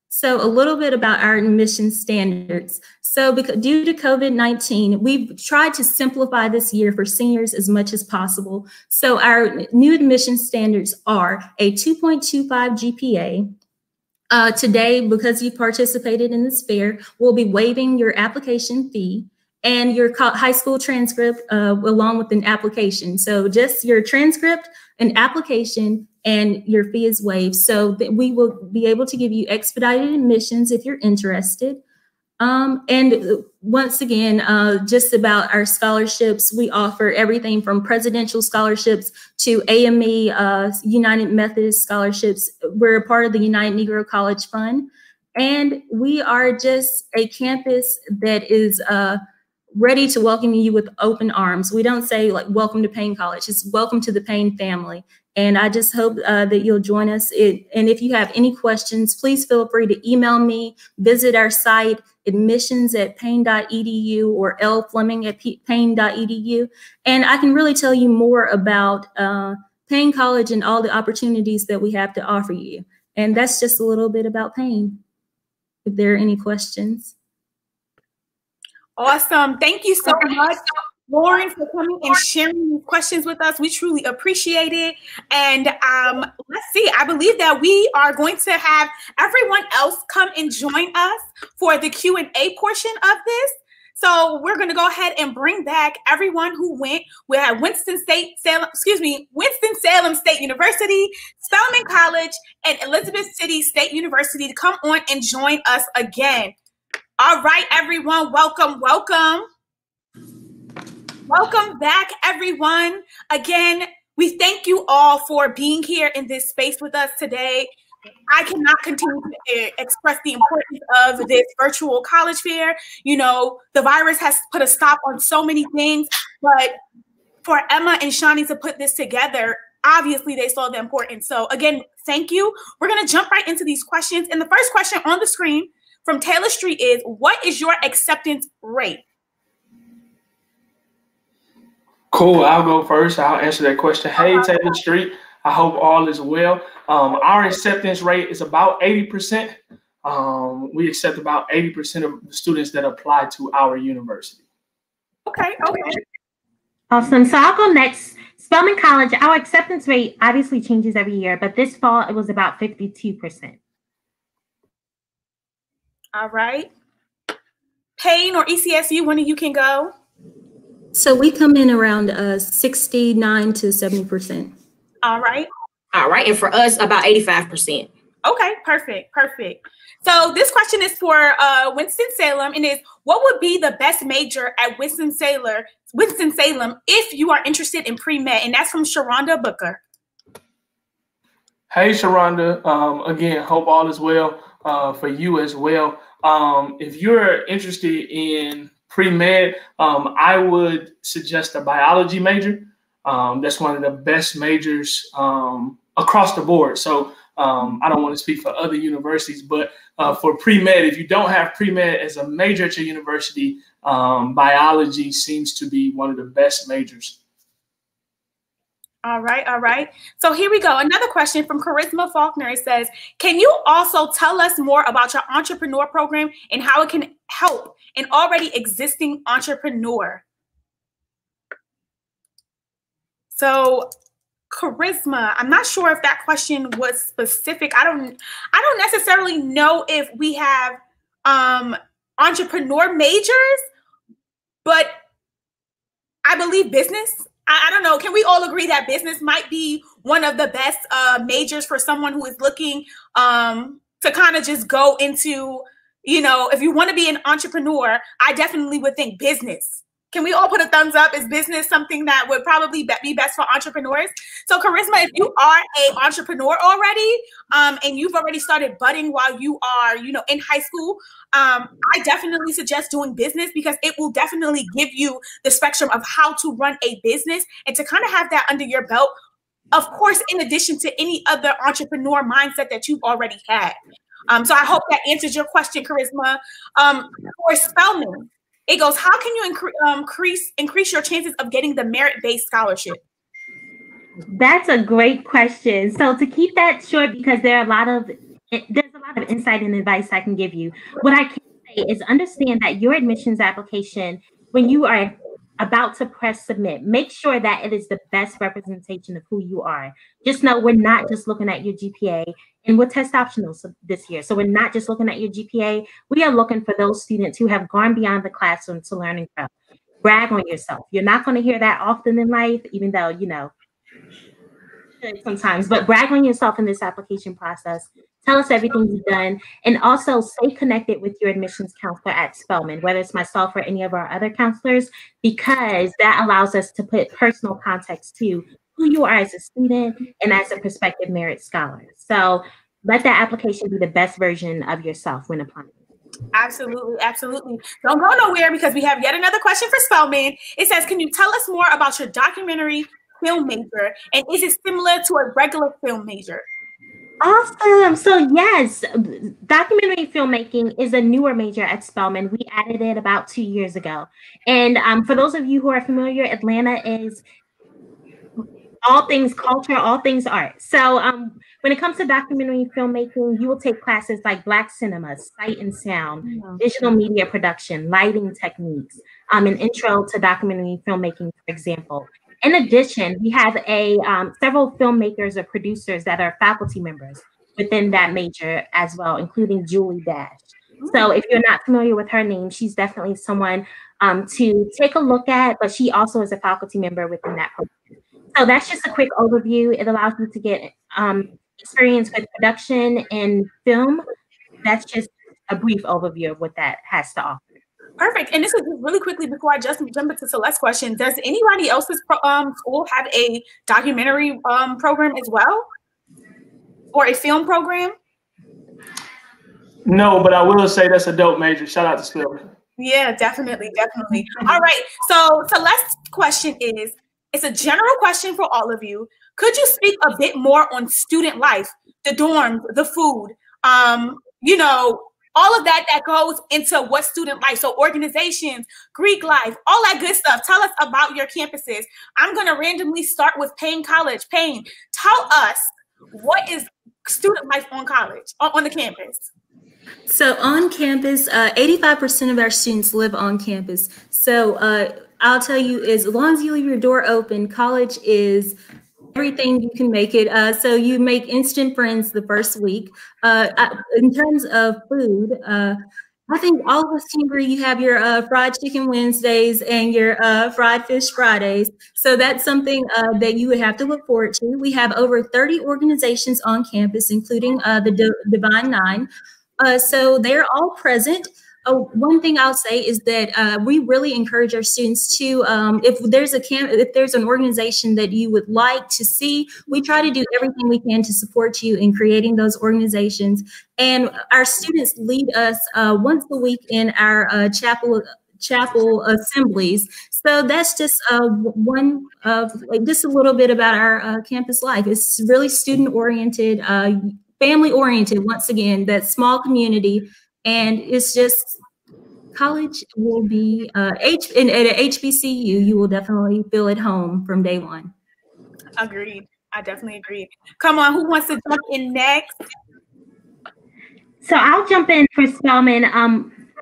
So a little bit about our admission standards. So due to COVID-19, we've tried to simplify this year for seniors as much as possible. So our new admission standards are a 2.25 GPA. Today, because you participated in this fair, we'll be waiving your application fee and your high school transcript along with an application. So just your transcript, an application, and your fee is waived. So that we will be able to give you expedited admissions if you're interested. And once again, just about our scholarships, we offer everything from presidential scholarships to AME, United Methodist scholarships. We're a part of the United Negro College Fund. And we are just a campus that is ready to welcome you with open arms. We don't say like, welcome to Payne College, it's welcome to the Payne family. And I just hope that you'll join us. And if you have any questions, please feel free to email me, visit our site, admissions@payne.edu or lfleming@payne.edu. And I can really tell you more about Payne College and all the opportunities that we have to offer you. And that's just a little bit about Payne. If there are any questions. Awesome. Thank you so much, Lauren, for coming and sharing these questions with us. We truly appreciate it. And let's see, I believe that we are going to have everyone else come and join us for the Q&A portion of this. So we're going to go ahead and bring back everyone who went. We have Winston-Salem State University, Spelman College, and Elizabeth City State University to come on and join us again. All right, everyone, welcome, welcome. Welcome back, everyone. Again, we thank you all for being here in this space with us today. I cannot continue to express the importance of this virtual college fair. You know, the virus has put a stop on so many things, but for Emma and Shani to put this together, obviously they saw the importance. So again, thank you. We're gonna jump right into these questions. And the first question on the screen from Taylor Street is, what is your acceptance rate? Cool, I'll go first. I'll answer that question. Hey, Taylor Street, I hope all is well. Our acceptance rate is about 80%. We accept about 80% of the students that apply to our university. Okay. Awesome. So I'll go next. Spelman College, our acceptance rate obviously changes every year, but this fall it was about 52%. All right. Payne or ECSU, one of you can go. So we come in around 69 to 70%. All right. All right. And for us, about 85%. Okay, perfect. So this question is for Winston-Salem, and is, what would be the best major at Winston-Salem if you are interested in pre-med? And that's from Sharonda Booker. Hey, Sharonda. Again, hope all is well for you as well. If you're interested in pre-med, I would suggest a biology major. That's one of the best majors across the board. So I don't want to speak for other universities, but for pre-med, if you don't have pre-med as a major at your university, biology seems to be one of the best majors. All right. So here we go. Another question from Charisma Faulkner. It says, can you also tell us more about your entrepreneur program and how it can help an already existing entrepreneur? So Charisma, I'm not sure if that question was specific. I don't necessarily know if we have entrepreneur majors, but I believe business. I don't know. Can we all agree that business might be one of the best majors for someone who is looking to kind of just go into, you know, if you want to be an entrepreneur, I definitely would think business Can we all put a thumbs up? Is business something that would probably be best for entrepreneurs? So Charisma, if you are an entrepreneur already, and you've already started budding while you are, in high school, I definitely suggest doing business because it will definitely give you the spectrum of how to run a business and to kind of have that under your belt. Of course, in addition to any other entrepreneur mindset that you've already had. So I hope that answers your question, Charisma. For Spelman, it goes, how can you increase your chances of getting the merit-based scholarship? That's a great question. So to keep that short, because there's a lot of insight and advice I can give you. What I can say is understand that your admissions application, when you are about to press submit, make sure that it is the best representation of who you are. Just know we're not just looking at your GPA, and we're test optional this year. So we're not just looking at your GPA. We are looking for those students who have gone beyond the classroom to learn and grow. Brag on yourself. You're not going to hear that often in life, even though, sometimes, but brag on yourself in this application process. Tell us everything you've done, and also stay connected with your admissions counselor at Spelman, whether it's myself or any of our other counselors, because that allows us to put personal context to who you are as a student and as a prospective merit scholar. So let that application be the best version of yourself when applying. Absolutely, absolutely. Don't go nowhere because we have yet another question for Spelman. It says, can you tell us more about your documentary film major, and is it similar to a regular film major? Awesome. So yes, documentary filmmaking is a newer major at Spelman. We added it about 2 years ago. And for those of you who are familiar, Atlanta is all things culture, all things art. So when it comes to documentary filmmaking, you will take classes like Black cinema, sight and sound, digital media production, lighting techniques, an intro to documentary filmmaking, for example. In addition, we have several filmmakers or producers that are faculty members within that major as well, including Julie Dash. So if you're not familiar with her name, she's definitely someone to take a look at, but she also is a faculty member within that program. So that's just a quick overview. It allows you to get experience with production and film. That's just a brief overview of what that has to offer. Perfect. And this is really quickly before I just jump into Celeste's question. Does anybody else's school have a documentary program as well? Or a film program? No, but I will say that's a dope major. Shout out to Spelman. Yeah, definitely, definitely. All right. So Celeste's question is, it's a general question for all of you. Could you speak a bit more on student life, the dorms, the food, all of that goes into what student life, so organizations, Greek life, all that good stuff. Tell us about your campuses. I'm going to randomly start with Payne College. Payne, tell us, what is student life on the campus? So on campus, 85% of our students live on campus. So I'll tell you, as long as you leave your door open, college is everything you can make it. So you make instant friends the first week. In terms of food, I think all of us can agree you have your fried chicken Wednesdays and your fried fish Fridays. So that's something that you would have to look forward to. We have over 30 organizations on campus, including the Divine Nine. So they're all present. One thing I'll say is that we really encourage our students to, if there's an organization that you would like to see, we try to do everything we can to support you in creating those organizations. And our students lead us once a week in our chapel assemblies. So that's just one of just a little bit about our campus life. It's really student oriented, family oriented. Once again, that small community. And it's just, college will be, at a HBCU, you will definitely feel at home from day one. Agreed. I definitely agree. Come on, who wants to jump in next? So I'll jump in for Spelman.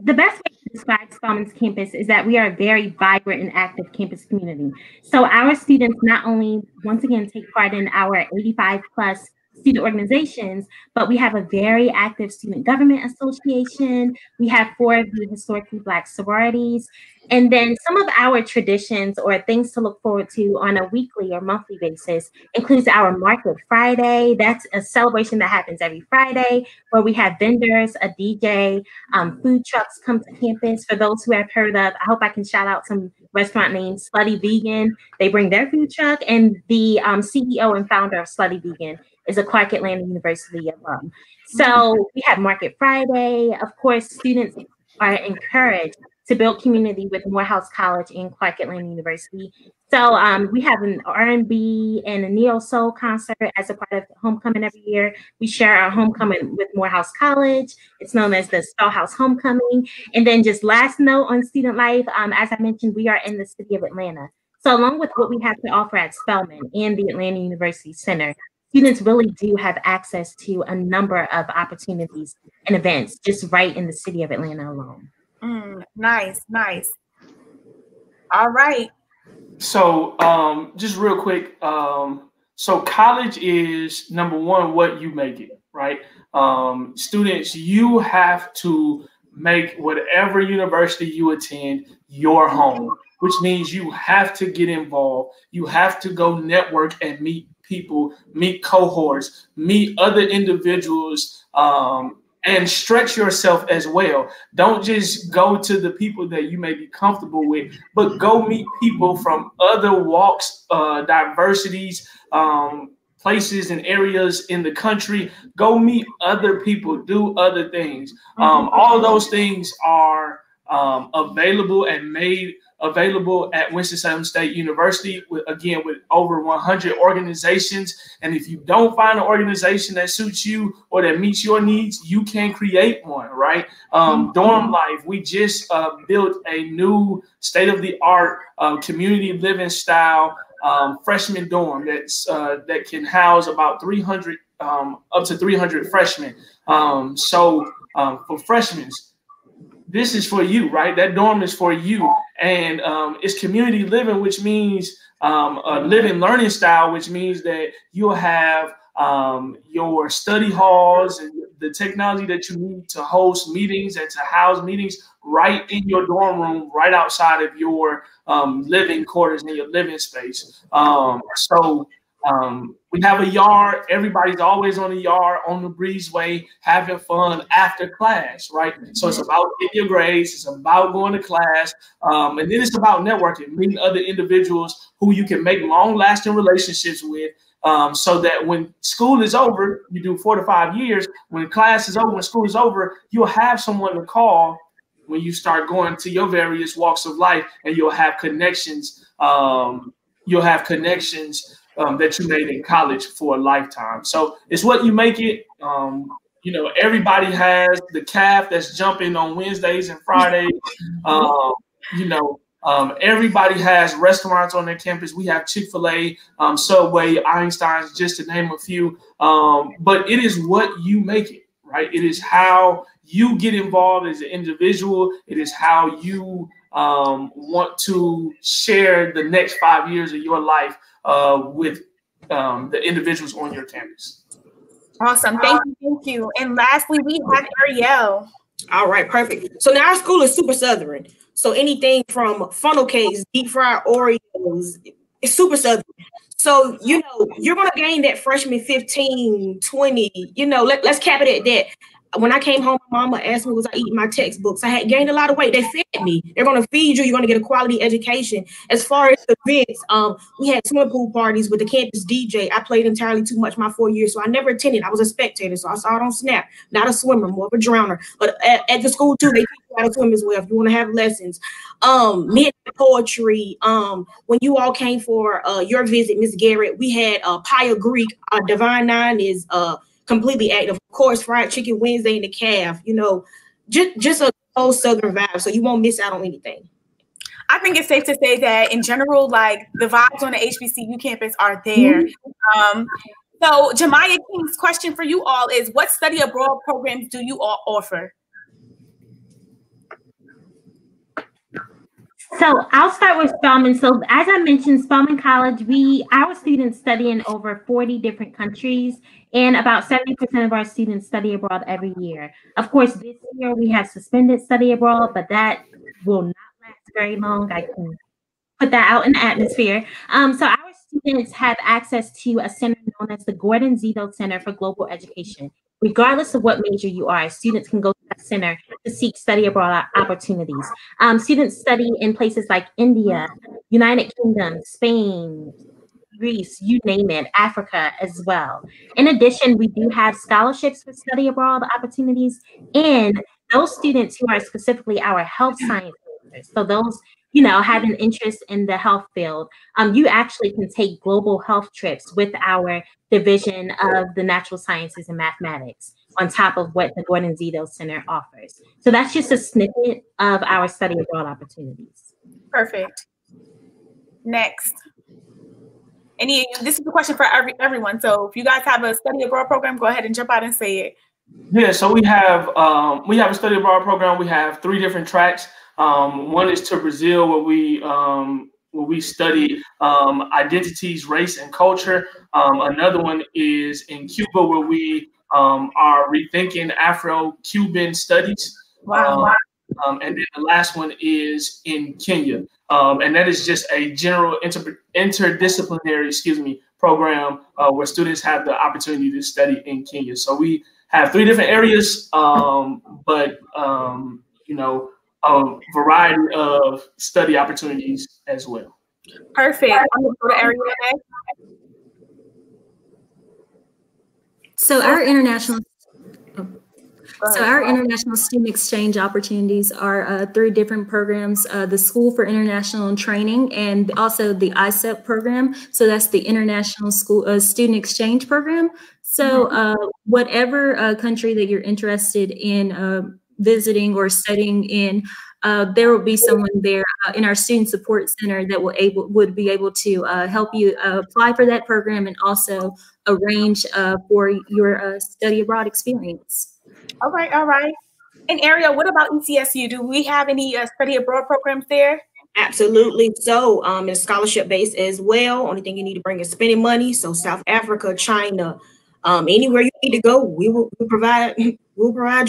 The best way to describe Spelman's campus is that we are a very vibrant and active campus community. So our students not only, once again, take part in our 85 plus student organizations, but we have a very active student government association. We have 4 of the historically Black sororities. And then some of our traditions or things to look forward to on a weekly or monthly basis includes our Market Friday. That's a celebration that happens every Friday where we have vendors, a DJ, food trucks come to campus. For those who have heard of, I hope I can shout out some restaurant named Slutty Vegan. They bring their food truck, and the CEO and founder of Slutty Vegan is a Clark Atlanta University alum. So we have Market Friday. Of course, students are encouraged to build community with Morehouse College and Clark Atlanta University. So we have an R&B and a neo soul concert as a part of homecoming every year. We share our homecoming with Morehouse College. It's known as the Stallhouse Homecoming. And then just last note on student life, as I mentioned, we are in the city of Atlanta. So along with what we have to offer at Spelman and the Atlanta University Center, students really do have access to a number of opportunities and events just right in the city of Atlanta alone. Nice. All right. So just real quick, so college is, number one, what you make it, right? Students, you have to make whatever university you attend your home, which means you have to get involved. You have to go network and meet people, meet cohorts, meet other individuals, and stretch yourself as well. Don't just go to the people that you may be comfortable with, but go meet people from other walks, diversities, places and areas in the country. Go meet other people, do other things. All of those things are available and made available at Winston-Salem State University, with over 100 organizations. And if you don't find an organization that suits you or that meets your needs, you can create one, right? Dorm life, we just built a new state-of-the-art community living style freshman dorm that can house about 300, up to 300 freshmen. So for freshmen, this is for you, right? That dorm is for you. And it's community living, which means a living learning style, which means that you'll have your study halls and the technology that you need to host meetings and to house meetings right in your dorm room, right outside of your living quarters and your living space. We have a yard. Everybody's always on the yard, on the breezeway, having fun after class, right? So it's about getting your grades. It's about going to class. And then it's about networking, meeting other individuals who you can make long-lasting relationships with, so that when school is over, you do 4 to 5 years. When class is over, when school is over, you'll have someone to call when you start going to your various walks of life, and you'll have connections. That you made in college for a lifetime. So it's what you make it. Everybody has the calf that's jumping on Wednesdays and Fridays. Everybody has restaurants on their campus. We have Chick-fil-A, Subway, Einstein's, just to name a few. But it is what you make it, right? It is how you get involved as an individual. It is how you want to share the next 5 years of your life with the individuals on your campus. Awesome. Thank you. And lastly, we have Ariel. All right, perfect. So now our school is super Southern. So anything from funnel cakes, deep fried Oreos, it's super Southern. So, you're going to gain that freshman 15, 20, let's cap it at that. When I came home, my mama asked me, was I eating my textbooks? I had gained a lot of weight. They fed me. They're going to feed you. You're going to get a quality education. As far as events, we had swimming pool parties with the campus DJ. I played entirely too much my 4 years, so I never attended. I was a spectator, so I saw it on Snap. Not a swimmer, more of a drowner. But at the school, too, they teach you how to swim as well if you want to have lessons. Midnight poetry. When you all came for your visit, Miss Garrett, we had Pia Greek. Divine Nine is completely active. Of course, fried chicken Wednesday and the calf, just a whole Southern vibe. So you won't miss out on anything. I think it's safe to say that in general, like the vibes on the HBCU campus are there. So Jemiah King's question for you all is, what study abroad programs do you all offer? So I'll start with Spelman. So as I mentioned, Spelman College, our students study in over 40 different countries, and about 70% of our students study abroad every year. Of course, this year we have suspended study abroad, but that will not last very long. I can put that out in the atmosphere. So our students have access to a center known as the Gordon Zito Center for Global Education, regardless of what major you are, students can go to that center to seek study abroad opportunities. Students study in places like India, United Kingdom, Spain, Greece, you name it, Africa as well. In addition, we do have scholarships for study abroad opportunities, and those students who are specifically our health science majors, so those have an interest in the health field, you actually can take global health trips with our division of the natural sciences and mathematics on top of what the Gordon Zito Center offers. So that's just a snippet of our study abroad opportunities. Perfect. Next. This is a question for everyone. So if you guys have a study abroad program, go ahead and jump out and say it. Yeah, so we have a study abroad program. We have 3 different tracks. One is to Brazil, where we study identities, race, and culture. Another one is in Cuba, where we are rethinking Afro-Cuban studies. Wow. And then the last one is in Kenya, and that is just a general interdisciplinary, program where students have the opportunity to study in Kenya. So we have 3 different areas, but a variety of study opportunities as well. Perfect. I'm gonna go to area next. So our international student exchange opportunities are 3 different programs: the School for International and Training, and also the ISEP program. So that's the International School Student Exchange Program. So whatever country that you're interested in visiting or studying in, there will be someone there in our Student Support Center that would be able to help you apply for that program and also arrange for your study abroad experience. All right. And Ariel, what about ECSU? Do we have any study abroad programs there? Absolutely. So it's scholarship based as well. Only thing you need to bring is spending money. So South Africa, China, anywhere you need to go, we'll provide you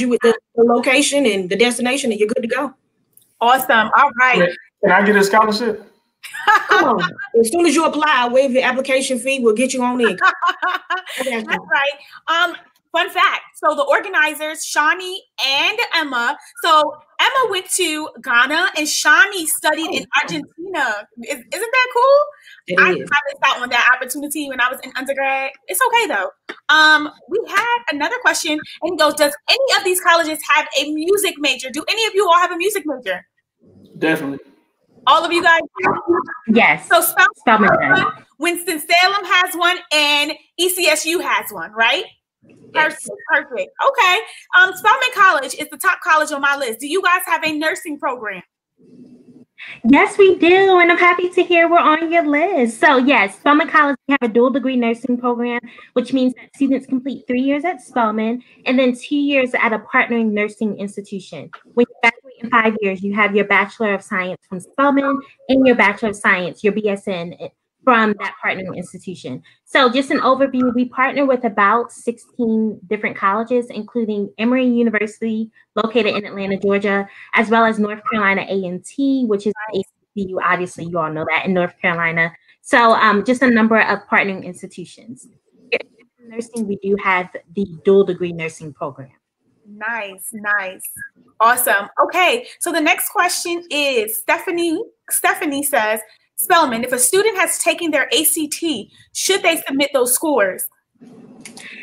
with the location and the destination, and you're good to go. Awesome. All right. Can I get a scholarship? Come on. As soon as you apply, waive your application fee. We'll get you on in. That's right. Fun fact. So the organizers, Shawnee and Emma. So Emma went to Ghana and Shawnee studied in Argentina. Isn't that cool? I missed out on that opportunity when I was in undergrad. It's okay though. We had another question, and it goes, does any of these colleges have a music major? Do any of you all have a music major? Definitely. All of you guys? Yes. So Spelman has one, Winston-Salem has one, and ECSU has one, right? Yes. Perfect. Okay. Spelman College is the top college on my list. Do you guys have a nursing program? Yes, we do, and I'm happy to hear we're on your list. So yes, Spelman College, we have a dual degree nursing program, which means that students complete 3 years at Spelman and then 2 years at a partnering nursing institution. When you graduate in 5 years, you have your Bachelor of Science from Spelman and your Bachelor of Science, your BSN, from that partnering institution. So just an overview, we partner with about 16 different colleges, including Emory University, located in Atlanta, Georgia, as well as North Carolina A&T, which is HBCU, obviously you all know that, in North Carolina. So just a number of partnering institutions. In nursing, we do have the dual degree nursing program. Nice. Awesome. Okay, so the next question is Stephanie says, Spelman, if a student has taken their ACT, should they submit those scores?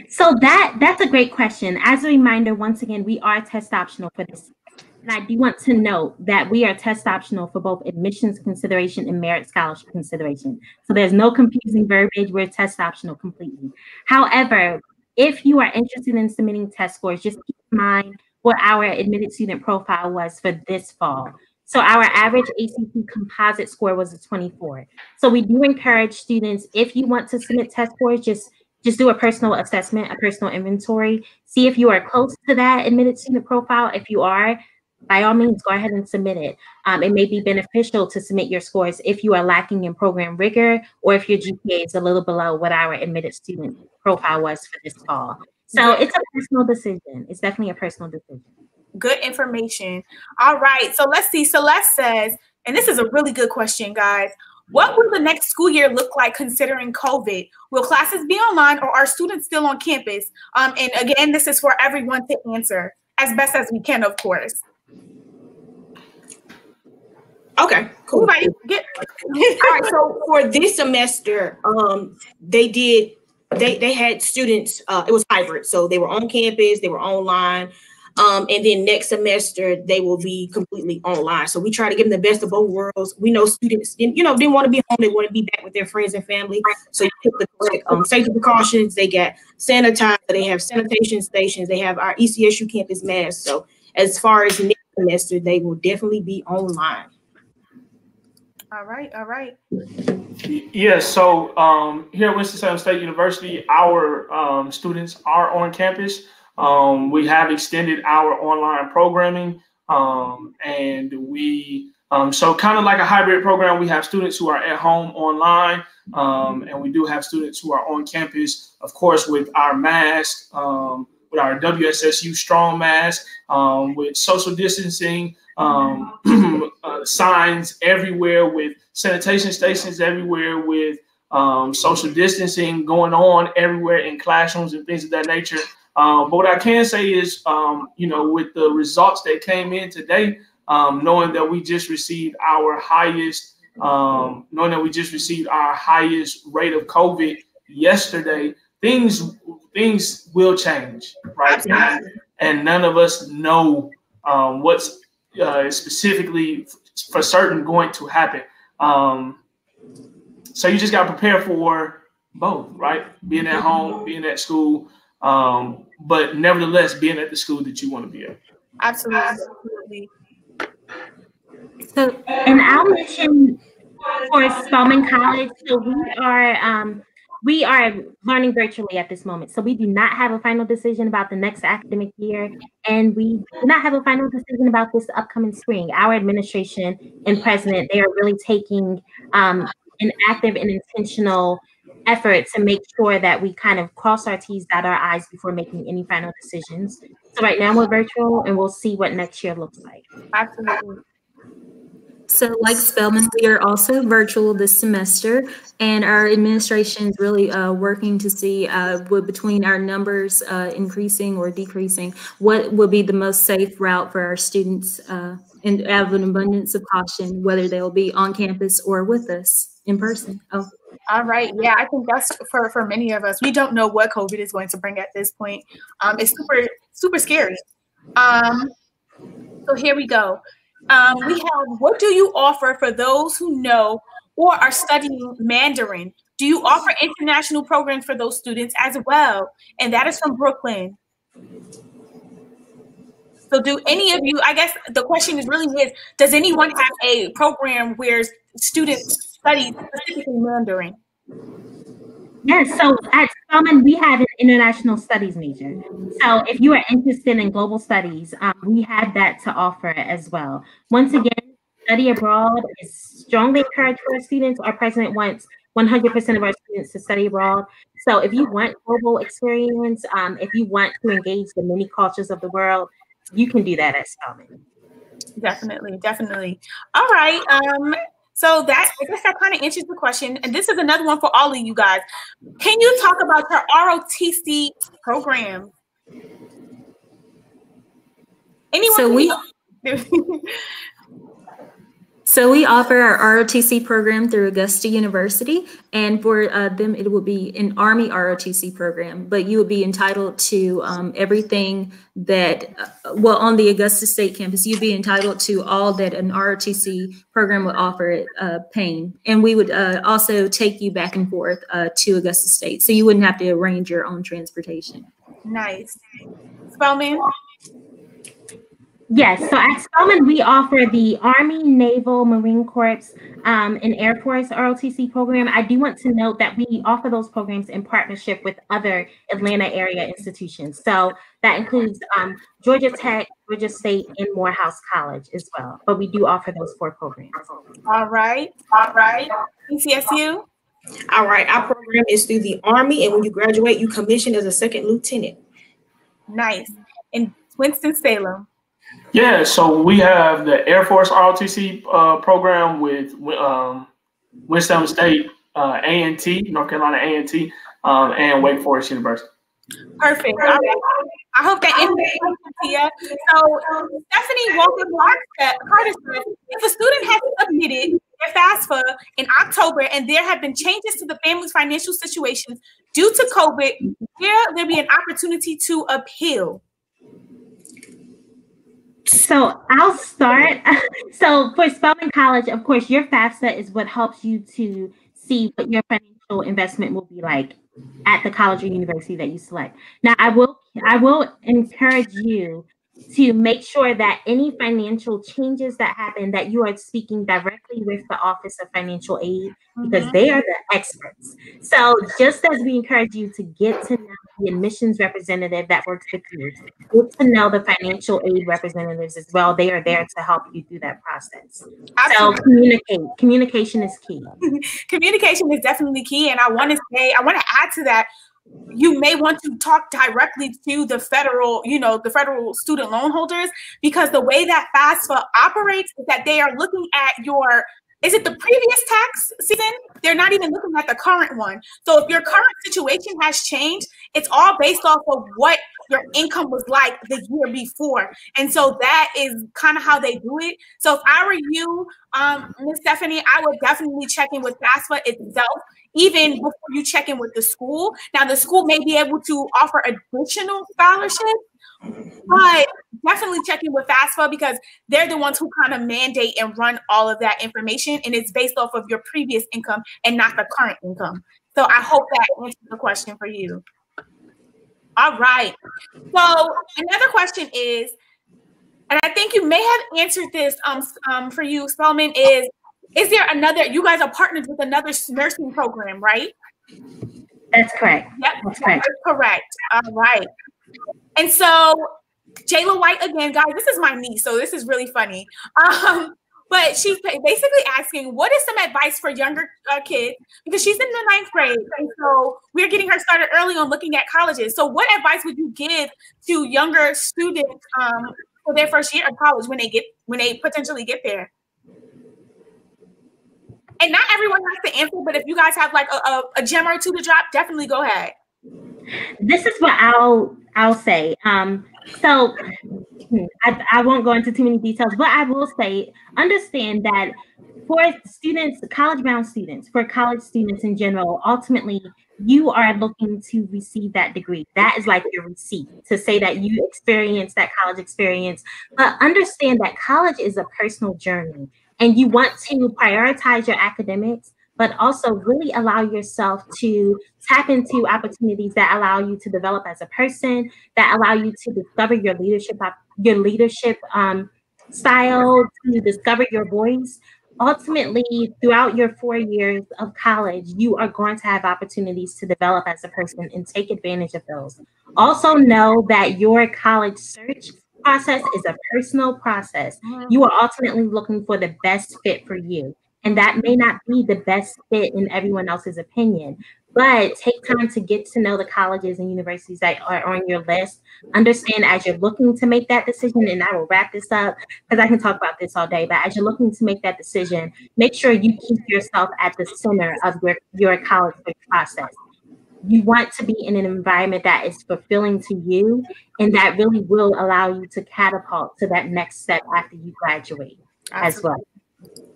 So that's a great question. As a reminder, once again, we are test optional for this. And I do want to note that we are test optional for both admissions consideration and merit scholarship consideration. So there's no confusing verbiage. We're test optional completely. However, if you are interested in submitting test scores, just keep in mind what our admitted student profile was for this fall. So our average ACT composite score was a 24. So we do encourage students, if you want to submit test scores, just do a personal assessment, a personal inventory. See if you are close to that admitted student profile. If you are, by all means, go ahead and submit it. It may be beneficial to submit your scores if you are lacking in program rigor or if your GPA is a little below what our admitted student profile was for this fall. So it's a personal decision. It's definitely a personal decision. Good information. All right. So let's see. Celeste says, and this is a really good question, guys. What will the next school year look like considering COVID? Will classes be online or are students still on campus? And again, this is for everyone to answer as best as we can, of course. Okay, cool. All right, so for this semester, they had students, it was hybrid. So they were on campus, they were online. And then next semester, they will be completely online. So we try to give them the best of both worlds. We know students, didn't want to be home. They want to be back with their friends and family. So you put the correct safety precautions. They get sanitized. They have sanitation stations. They have our ECSU campus masks. So as far as next semester, they will definitely be online. All right, all right. Yeah, so here at Winston-Salem State University, our students are on campus. We have extended our online programming, and we so kind of like a hybrid program. We have students who are at home online, and we do have students who are on campus, of course, with our mask, with our WSSU strong mask, with social distancing signs everywhere, with sanitation stations everywhere, with social distancing going on everywhere in classrooms and things of that nature. But what I can say is, with the results that came in today, knowing that we just received our highest, rate of COVID yesterday, things will change, right? And none of us know what's specifically for certain going to happen. So you just got to prepare for both, right? Being at home, being at school, but nevertheless being at the school that you want to be at. Absolutely. So, in our mission for Spelman College, so we are learning virtually at this moment. So we do not have a final decision about the next academic year, and we do not have a final decision about this upcoming spring. Our administration and president, they are really taking an active and intentional effort to make sure that we kind of cross our T's, dot our I's before making any final decisions. So right now we're virtual, and we'll see what next year looks like. Absolutely. So like Spelman, we are also virtual this semester, and our administration is really working to see between our numbers increasing or decreasing, what will be the most safe route for our students and out of an abundance of caution, whether they'll be on campus or with us in person. Oh. All right. Yeah, I think that's for many of us. We don't know what COVID is going to bring at this point. It's super, super scary. So here we go. We have, what do you offer for those who know or are studying Mandarin? Do you offer international programs for those students as well? And that is from Brooklyn. So do any of you, I guess the question is really is, does anyone have a program where students study specifically Mandarin? Yes, so at Spelman, we had an international studies major. So if you are interested in global studies, we had that to offer as well. Once again, study abroad is strongly encouraged for our students. Our president wants 100% of our students to study abroad. So if you want global experience, if you want to engage the many cultures of the world, you can do that at Spelman. Definitely, definitely. All right. So I guess that kind of answers the question. And this is another one for all of you guys. Can you talk about your ROTC program? Anyone? So we offer our ROTC program through Augusta University, and for them it will be an Army ROTC program, but you will be entitled to everything that, on the Augusta State campus, you'd be entitled to all that an ROTC program would offer at Payne. And we would also take you back and forth to Augusta State, so you wouldn't have to arrange your own transportation. Nice. Spelman? Yes, so at Spelman, we offer the Army, Naval, Marine Corps, and Air Force ROTC program. I do want to note that we offer those programs in partnership with other Atlanta area institutions. So that includes Georgia Tech, Georgia State, and Morehouse College as well. But we do offer those 4 programs. All right. All right. ECSU? All right. Our program is through the Army, and when you graduate, you commission as a second lieutenant. Nice. In Winston-Salem? Yeah, so we have the Air Force ROTC program with Winston State, A&T, North Carolina A&T, and Wake Forest University. Perfect. All right. I hope that answers the question to you. So Stephanie Walker Carter says, if a student has submitted their FAFSA in October and there have been changes to the family's financial situations due to COVID, will there be an opportunity to appeal? So I'll start. So for Spelman College, of course, your FAFSA is what helps you to see what your financial investment will be like at the college or university that you select. Now, I will encourage you to make sure that any financial changes that happen, that you are speaking directly with the Office of Financial Aid, because they are the experts. So just as we encourage you to get to know the admissions representative that works with you, get to know the financial aid representatives as well. They are there to help you through that process. Absolutely. So communication is key. Communication is definitely key. And I want to add to that, you may want to talk directly to the federal, the federal student loan holders, because the way that FAFSA operates is that they are looking at is it the previous tax season? They're not even looking at the current one. So if your current situation has changed, it's all based off of what your income was like the year before. And so that is kind of how they do it. So if I were you, Ms. Stephanie, I would definitely check in with FAFSA itself, even before you check in with the school. Now, the school may be able to offer additional scholarships, but definitely check in with FAFSA because they're the ones who kind of mandate and run all of that information, and it's based off of your previous income and not the current income. So I hope that answers the question for you. All right. So another question is, and I think you may have answered this for you, Spelman, is there another, you guys are partnered with another nursing program, right? That's correct. Yep, that's correct. Correct. All right. And so Jayla White, again, guys, this is my niece, so this is really funny. But she's basically asking, what is some advice for younger kids? Because she's in the 9th grade, and so we're getting her started early on looking at colleges. So what advice would you give to younger students for their first year of college when they potentially get there? And not everyone has to answer, but if you guys have like a gem or two to drop, definitely go ahead. This is what I'll say. So I won't go into too many details, but I will say, understand that for students, college-bound students, for college students in general, ultimately, you are looking to receive that degree. That is like your receipt to say that you experienced that college experience. But understand that college is a personal journey, and you want to prioritize your academics, but also really allow yourself to tap into opportunities that allow you to develop as a person, that allow you to discover your leadership style, to discover your voice. Ultimately, throughout your 4 years of college, you are going to have opportunities to develop as a person and take advantage of those. Also know that your college search process is a personal process. You are ultimately looking for the best fit for you. And that may not be the best fit in everyone else's opinion, but take time to get to know the colleges and universities that are on your list. Understand as you're looking to make that decision, and I will wrap this up because I can talk about this all day, but as you're looking to make that decision, make sure you keep yourself at the center of your college process. You want to be in an environment that is fulfilling to you and that really will allow you to catapult to that next step after you graduate as well.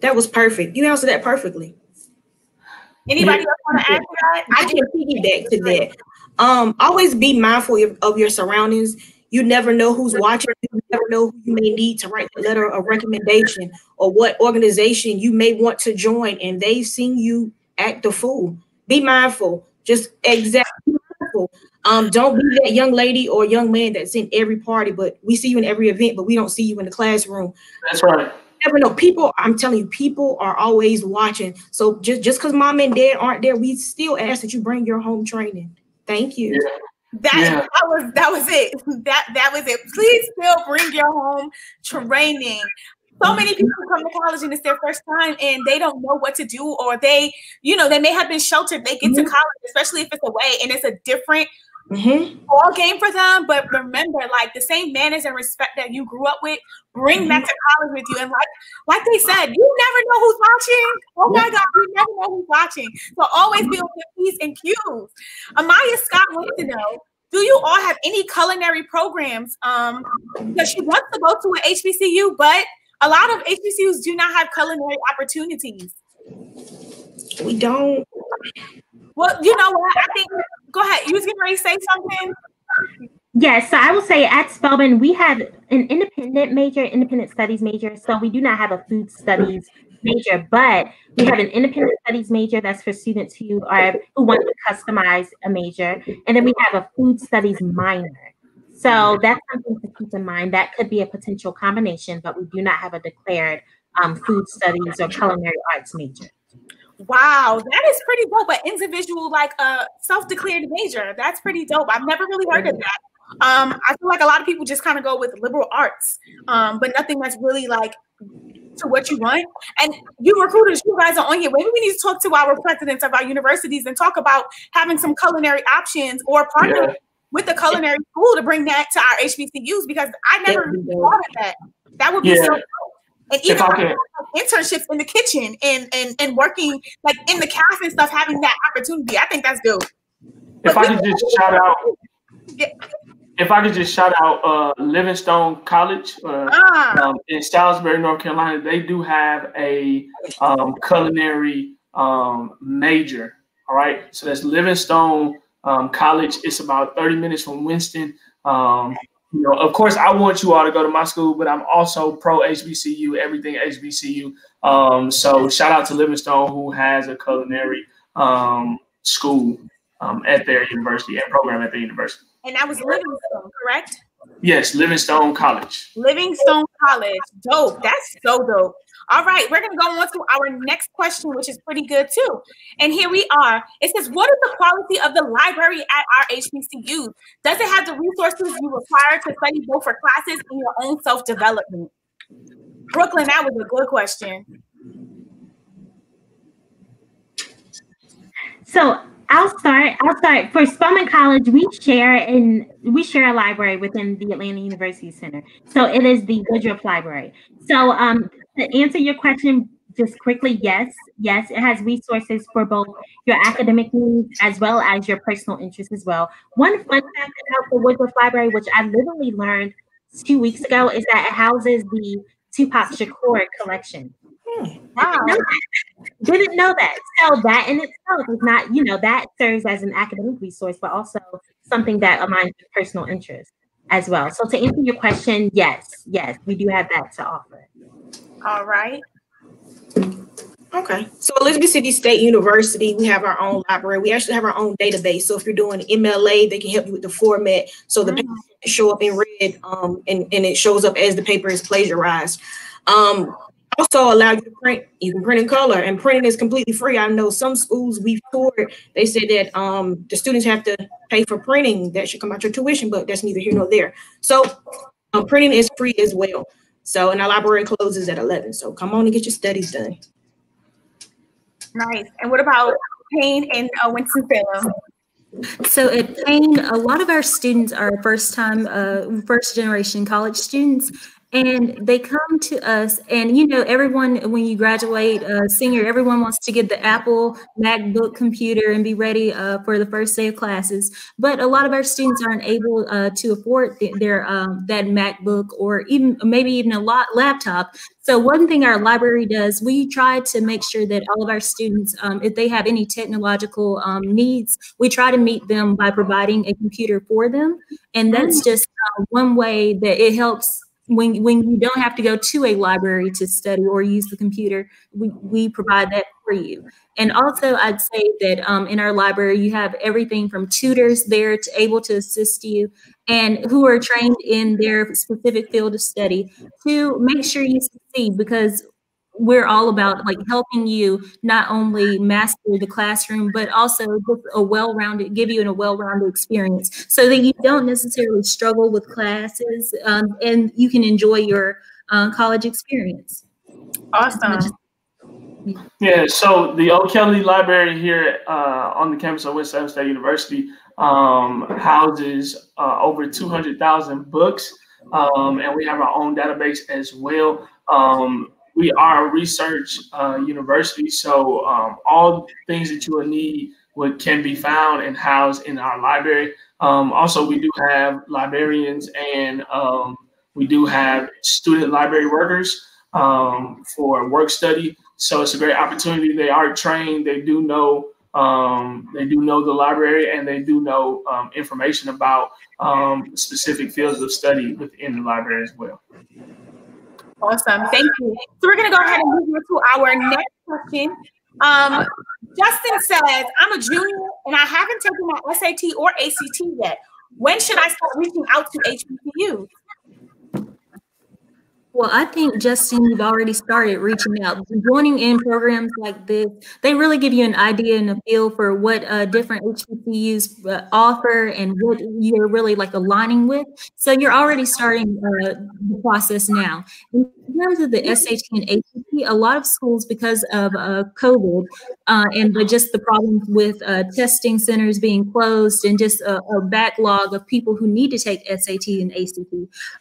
That was perfect. You answered that perfectly. Anybody else want to add to that? I can piggyback to that. Always be mindful of your surroundings. You never know who's watching. You never know who you may need to write a letter of recommendation or what organization you may want to join, and they've seen you act a fool. Be mindful. Just exactly mindful. Don't be that young lady or young man that's in every party, but we see you in every event, but we don't see you in the classroom. That's right. Never know. People, I'm telling you, people are always watching. So just because mom and dad aren't there, we still ask that you bring your home training. Thank you. Yeah. That was it. That was it. Please still bring your home training. So many people come to college and it's their first time and they don't know what to do, or they may have been sheltered. They get to college, especially if it's away and it's a different All game for them, but remember, like the same manners and respect that you grew up with, bring that to college with you. And like they said, you never know who's watching. Oh my God, you never know who's watching. So always be on your P's and Q's. Amaya Scott wants to know, do you all have any culinary programs? Because she wants to go to an HBCU, but a lot of HBCUs do not have culinary opportunities. We don't. Well, you know what? I think, go ahead. You was getting ready to say something? Yes, so I will say at Spelman, we have an independent studies major. So we do not have a food studies major, but we have an independent studies major that's for students who want to customize a major. And then we have a food studies minor. So that's something to keep in mind. That could be a potential combination, but we do not have a declared food studies or culinary arts major. Wow, that is pretty dope. An individual, like a self-declared major. That's pretty dope. I've never really heard of that. I feel like a lot of people just kind of go with liberal arts, but nothing that's really like to what you want. And you recruiters, you guys are on here. Maybe we need to talk to our presidents of our universities and talk about having some culinary options or partner with the culinary school to bring that to our HBCUs, because I never really thought of that. That would be so dope. And even internships in the kitchen and working like in the cafe and stuff, having that opportunity, I think that's dope. If I could just shout out Livingstone College in Salisbury, North Carolina. They do have a culinary major. All right, so that's Livingstone College. It's about 30 minutes from Winston. You know, of course, I want you all to go to my school, but I'm also pro HBCU, everything HBCU. So shout out to Livingstone, who has a culinary school at their university and program at their university. And that was Livingstone, correct? Yes, Livingstone College. Livingstone College. Dope. That's so dope. All right, we're going to go on to our next question, which is pretty good too. And here we are. It says, what is the quality of the library at our HBCUs? Does it have the resources you require to study both for classes and your own self-development? Brooklyn, that was a good question. So I'll start. For Spelman College, we share a library within the Atlanta University Center. So it is the Woodruff Library. So to answer your question just quickly, yes, it has resources for both your academic needs as well as your personal interests as well. One fun fact about the Woodruff Library, which I literally learned 2 weeks ago, is that it houses the Tupac Shakur collection. Wow. Didn't know that. So that in itself is not, that serves as an academic resource, but also something that aligns with personal interest as well. So to answer your question, yes, we do have that to offer. All right. Okay. So Elizabeth City State University, we have our own library. We actually have our own database. So if you're doing MLA, they can help you with the format. So the paper show up in red, and it shows up as the paper is plagiarized. Also allow you to print. You can print in color, and printing is completely free. I know some schools we've toured, they said that the students have to pay for printing. That should come out your tuition, but that's neither here nor there. So printing is free as well. So, and our library closes at 11. So come on and get your studies done. Nice. And what about Payne and Winston-Salem? So at Payne, a lot of our students are first generation college students. And they come to us, and everyone, when you graduate senior, everyone wants to get the Apple MacBook computer and be ready for the first day of classes. But a lot of our students aren't able to afford their that MacBook or maybe even a laptop. So one thing our library does, we try to make sure that all of our students, if they have any technological needs, we try to meet them by providing a computer for them. And that's just one way that it helps. When you don't have to go to a library to study or use the computer, we provide that for you. And also, I'd say that in our library, you have everything from tutors there to able to assist you and who are trained in their specific field of study to make sure you succeed, because we're all about helping you not only master the classroom, but also give you a well-rounded experience so that you don't necessarily struggle with classes and you can enjoy your college experience. Awesome. Yeah, so the O'Kelly Library here on the campus of Winston-Salem State University, houses over 200,000 books, and we have our own database as well. We are a research university, so all things that you will need can be found and housed in our library. Also, we do have librarians, and we do have student library workers for work study. So it's a great opportunity. They are trained. They do know the library, and they do know information about specific fields of study within the library as well. Awesome, thank you. So we're gonna go ahead and move on to our next question. Justin says, I'm a junior and I haven't taken my SAT or ACT yet. When should I start reaching out to HBCUs? Well, I think, Justin, you've already started reaching out. Joining in programs like this, they really give you an idea and a feel for what different HBCUs offer and what you're really like aligning with. So you're already starting the process now. In terms of the SAT and ACT, a lot of schools, because of COVID and just the problems with testing centers being closed and just a backlog of people who need to take SAT and ACT,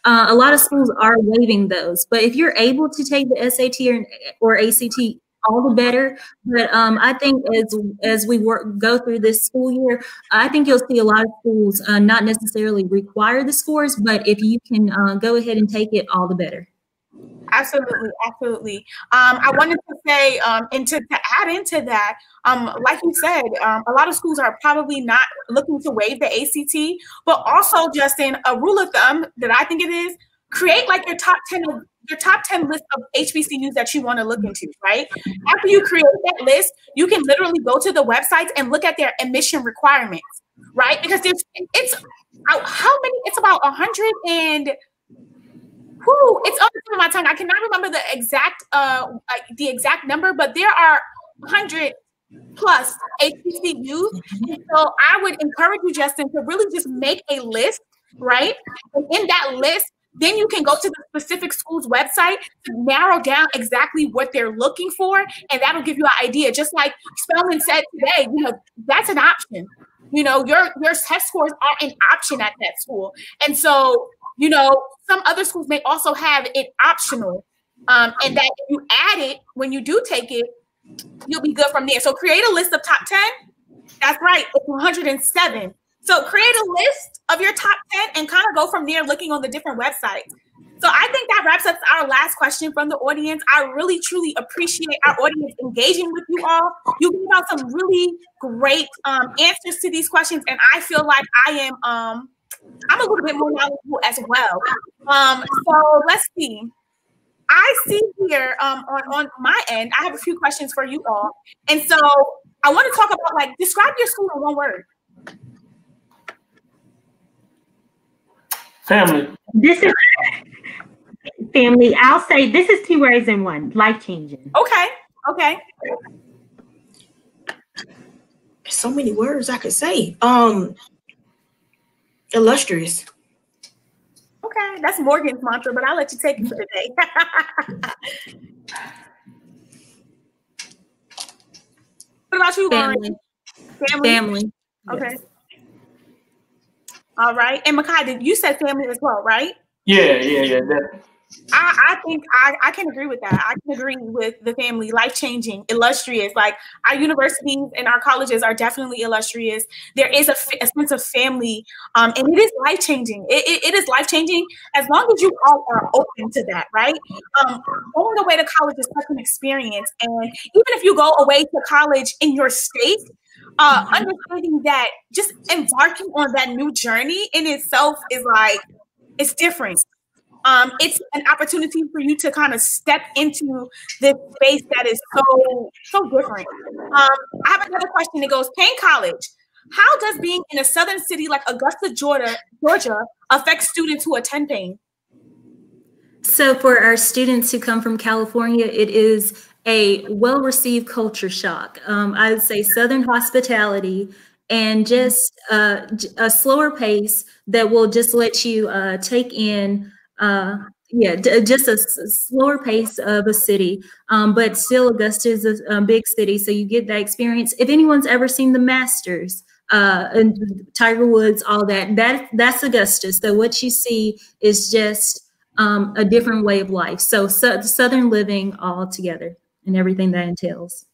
a lot of schools are waiving those. But if you're able to take the SAT or ACT, all the better. But I think as we go through this school year, I think you'll see a lot of schools not necessarily require the scores, but if you can go ahead and take it, all the better. Absolutely, absolutely. I wanted to say, and to add into that, like you said, a lot of schools are probably not looking to waive the ACT, but also, Justin, a rule of thumb that I think it is, create like your top 10 list of HBCUs that you want to look into, right? After you create that list, you can literally go to the websites and look at their admission requirements, right? Because it's about 100 and it's on the tip of my tongue. I cannot remember the exact number, but there are 100 plus HBCUs. And so I would encourage you, Justin, to really just make a list, right? And in that list, then you can go to the specific school's website to narrow down exactly what they're looking for, and that'll give you an idea. Just like Spelman said today, that's an option. Your test scores are an option at that school. And so, some other schools may also have it optional, and that if you add it when you do take it, you'll be good from there. So create a list of top 10. That's right, it's 107. So create a list of your top 10 and kind of go from there, looking on the different websites. So I think that wraps up our last question from the audience. I really, truly appreciate our audience engaging with you all. You gave out some really great answers to these questions, and I feel like I'm a little bit more knowledgeable as well. So let's see. I see here on my end, I have a few questions for you all. And so I want to talk about, describe your school in one word. Family. This is family. I'll say this is 2 words in one. Life-changing. Okay. So many words I could say. Illustrious. Okay, that's Morgan's mantra, but I'll let you take it for today. What about you, Lauren? Family. Okay. Yes. All right. And Makai, you said family as well, right? Yeah, definitely. I think I can agree with that. I can agree with the family, life-changing, illustrious. Like, our universities and our colleges are definitely illustrious. There is a sense of family, and it is life-changing. It is life-changing as long as you all are open to that, right? Going away to college is such an experience. And even if you go away to college in your state, understanding that just embarking on that new journey in itself is it's different. It's an opportunity for you to kind of step into this space that is so different. I have another question that goes, Payne College, how does being in a southern city like Augusta, Georgia affect students who attend Payne? So for our students who come from California, it is a well-received culture shock. I would say Southern hospitality and just a slower pace that will just let you take in just a slower pace of a city, but still Augusta is a big city, so you get that experience. If anyone's ever seen The Masters, and Tiger Woods, all that. That's Augusta. So what you see is just a different way of life. So Southern living all together and everything that entails.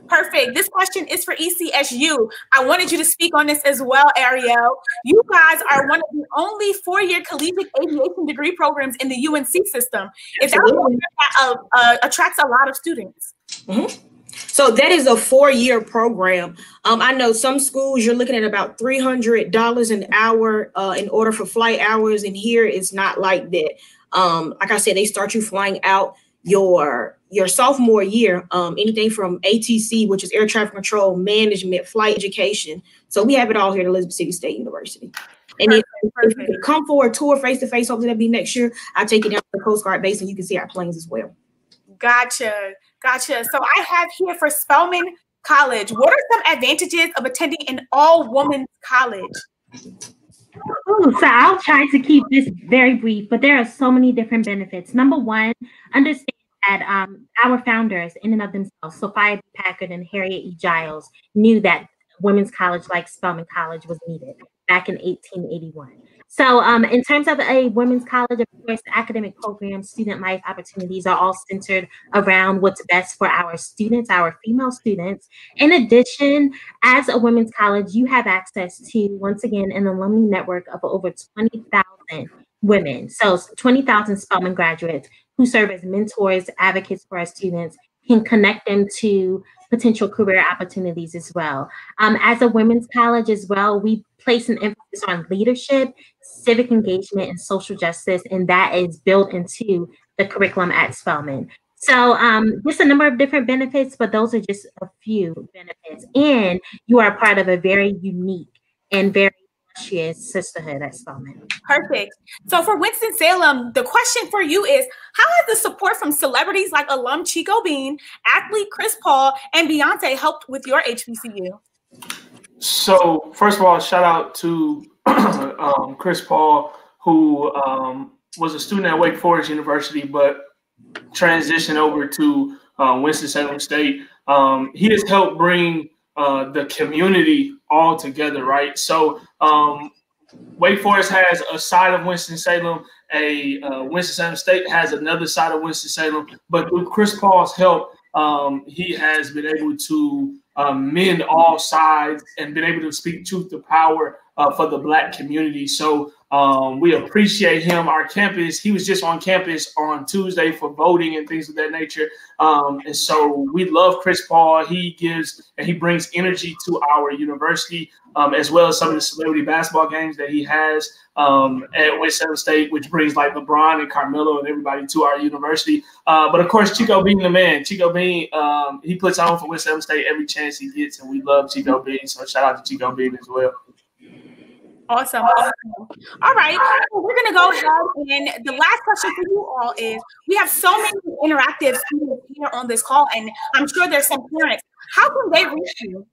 Perfect. This question is for ECSU. I wanted you to speak on this as well, Ariel. You guys are one of the only 4-year collegiate aviation degree programs in the UNC system. Is that attracts a lot of students? Mm-hmm. So that is a 4-year program. I know some schools you're looking at about $300 an hour in order for flight hours, and here it's not like that. Like I said, they start you flying out your sophomore year, anything from ATC, which is air traffic control, management, flight education. So we have it all here at Elizabeth City State University. And if you come for a tour face-to-face, hopefully that'll be next year, I'll take you down to the Coast Guard base and you can see our planes as well. Gotcha. So I have here for Spelman College, what are some advantages of attending an all-women's college? Ooh, so I'll try to keep this very brief, but there are so many different benefits. Number one, understand that our founders in and of themselves, Sophia B. Packard and Harriet E. Giles, knew that women's college like Spelman College was needed back in 1881. So in terms of a women's college, of course, academic programs, student life opportunities are all centered around what's best for our students, our female students. In addition, as a women's college, you have access to, once again, an alumni network of over 20,000 women. So 20,000 Spelman graduates who serve as mentors, advocates for our students, can connect them to potential career opportunities as well. As a women's college as well, we place an emphasis on leadership, civic engagement, and social justice, and that is built into the curriculum at Spelman. So just a number of different benefits, but those are just a few benefits. And you are a part of a very unique and very illustrious sisterhood at Spelman. Perfect. So for Winston-Salem, the question for you is, how has the support from celebrities like alum Chico Bean, athlete Chris Paul, and Beyonce helped with your HBCU? So first of all, shout out to Chris Paul, who was a student at Wake Forest University, but transitioned over to Winston-Salem State. He has helped bring the community all together, right? So Wake Forest has a side of Winston-Salem, Winston-Salem State has another side of Winston-Salem, but through Chris Paul's help, he has been able to mend all sides and been able to speak truth to power for the Black community. So we appreciate him. Our campus, he was just on campus on Tuesday for voting and things of that nature. And so we love Chris Paul. He gives and he brings energy to our university, as well as some of the celebrity basketball games that he has at Winston State, which brings like LeBron and Carmelo and everybody to our university. But of course, Chico Bean, the man. Chico Bean, he puts on for Winston State every chance he gets, and we love Chico Bean. So shout out to Chico Bean as well. Awesome. All right, so we're gonna go ahead, and the last question for you all is: we have so many interactive students here on this call, and I'm sure there's some parents. How can they reach you?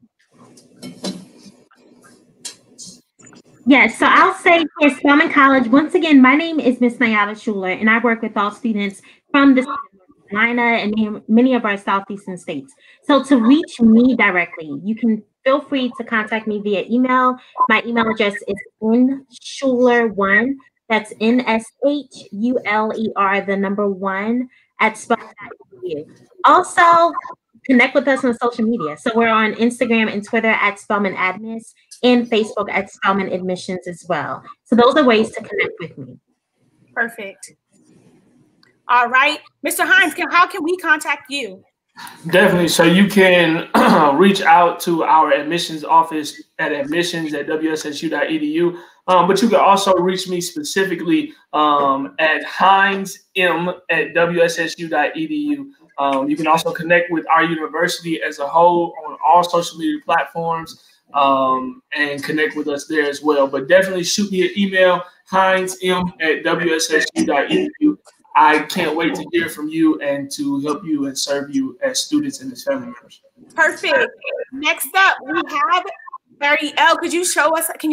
Yes, so I'll say for Spelman College, once again, my name is Miss Nayada Schuler, and I work with all students from the state of North Carolina and many of our southeastern states. So to reach me directly, you can feel free to contact me via email. My email address is nschuler1, that's NSHULER, the number 1, at spelman.edu. Also, connect with us on social media. So we're on Instagram and Twitter at Spelman Admis, and Facebook at Spelman Admissions as well. So those are ways to connect with me. Perfect. All right, Mr. Hines, how can we contact you? Definitely. So you can reach out to our admissions office at admissions@wssu.edu. But you can also reach me specifically at hinesm@wssu.edu. You can also connect with our university as a whole on all social media platforms and connect with us there as well. But definitely shoot me an email, hinesm@wssu.edu. I can't wait to hear from you and to help you and serve you as students and as family members. Perfect. Next up, we have Ariel. Can you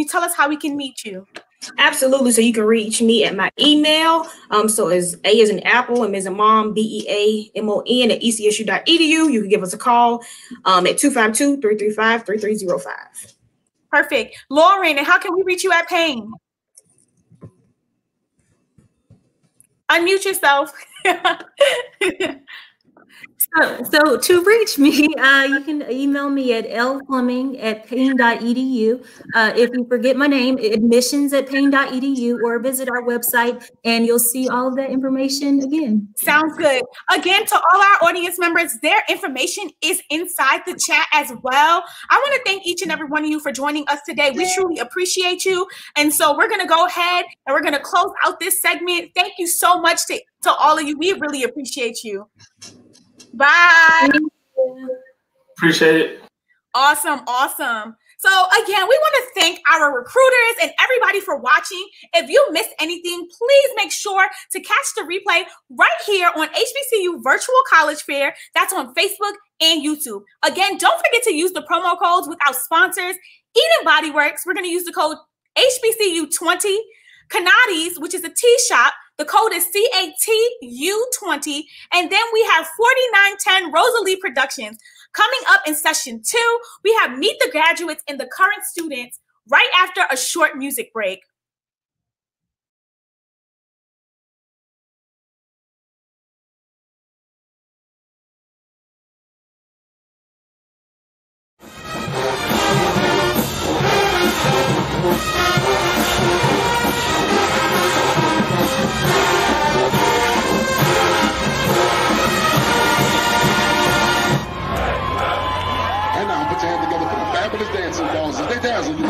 tell us how we can meet you? Absolutely. So you can reach me at my email. So it's A as in Apple, M as in Mom, BEAMON at ECSU.edu. You can give us a call at 252-335-3305. Perfect. Lauren, and how can we reach you at Payne? Unmute yourself. So to reach me, you can email me at lfleming@payne.edu. If you forget my name, admissions@payne.edu, or visit our website and you'll see all of that information again. Sounds good. Again, to all our audience members, their information is inside the chat as well. I want to thank each and every one of you for joining us today. We truly appreciate you. And so we're going to go ahead and we're going to close out this segment. Thank you so much to all of you. We really appreciate you. Bye. Appreciate it. Awesome. So again, we want to thank our recruiters and everybody for watching. If you missed anything, please make sure to catch the replay right here on HBCU Virtual College Fair. That's on Facebook and YouTube. Again, don't forget to use the promo codes with our sponsors. Eden Body Works, we're going to use the code HBCU20. Kanati's, which is a tea shop, the code is CATU20. And then we have 4910 Rosalie Productions. Coming up in session 2, we have Meet the Graduates and the Current Students right after a short music break. Dancing balls, they dazzle you.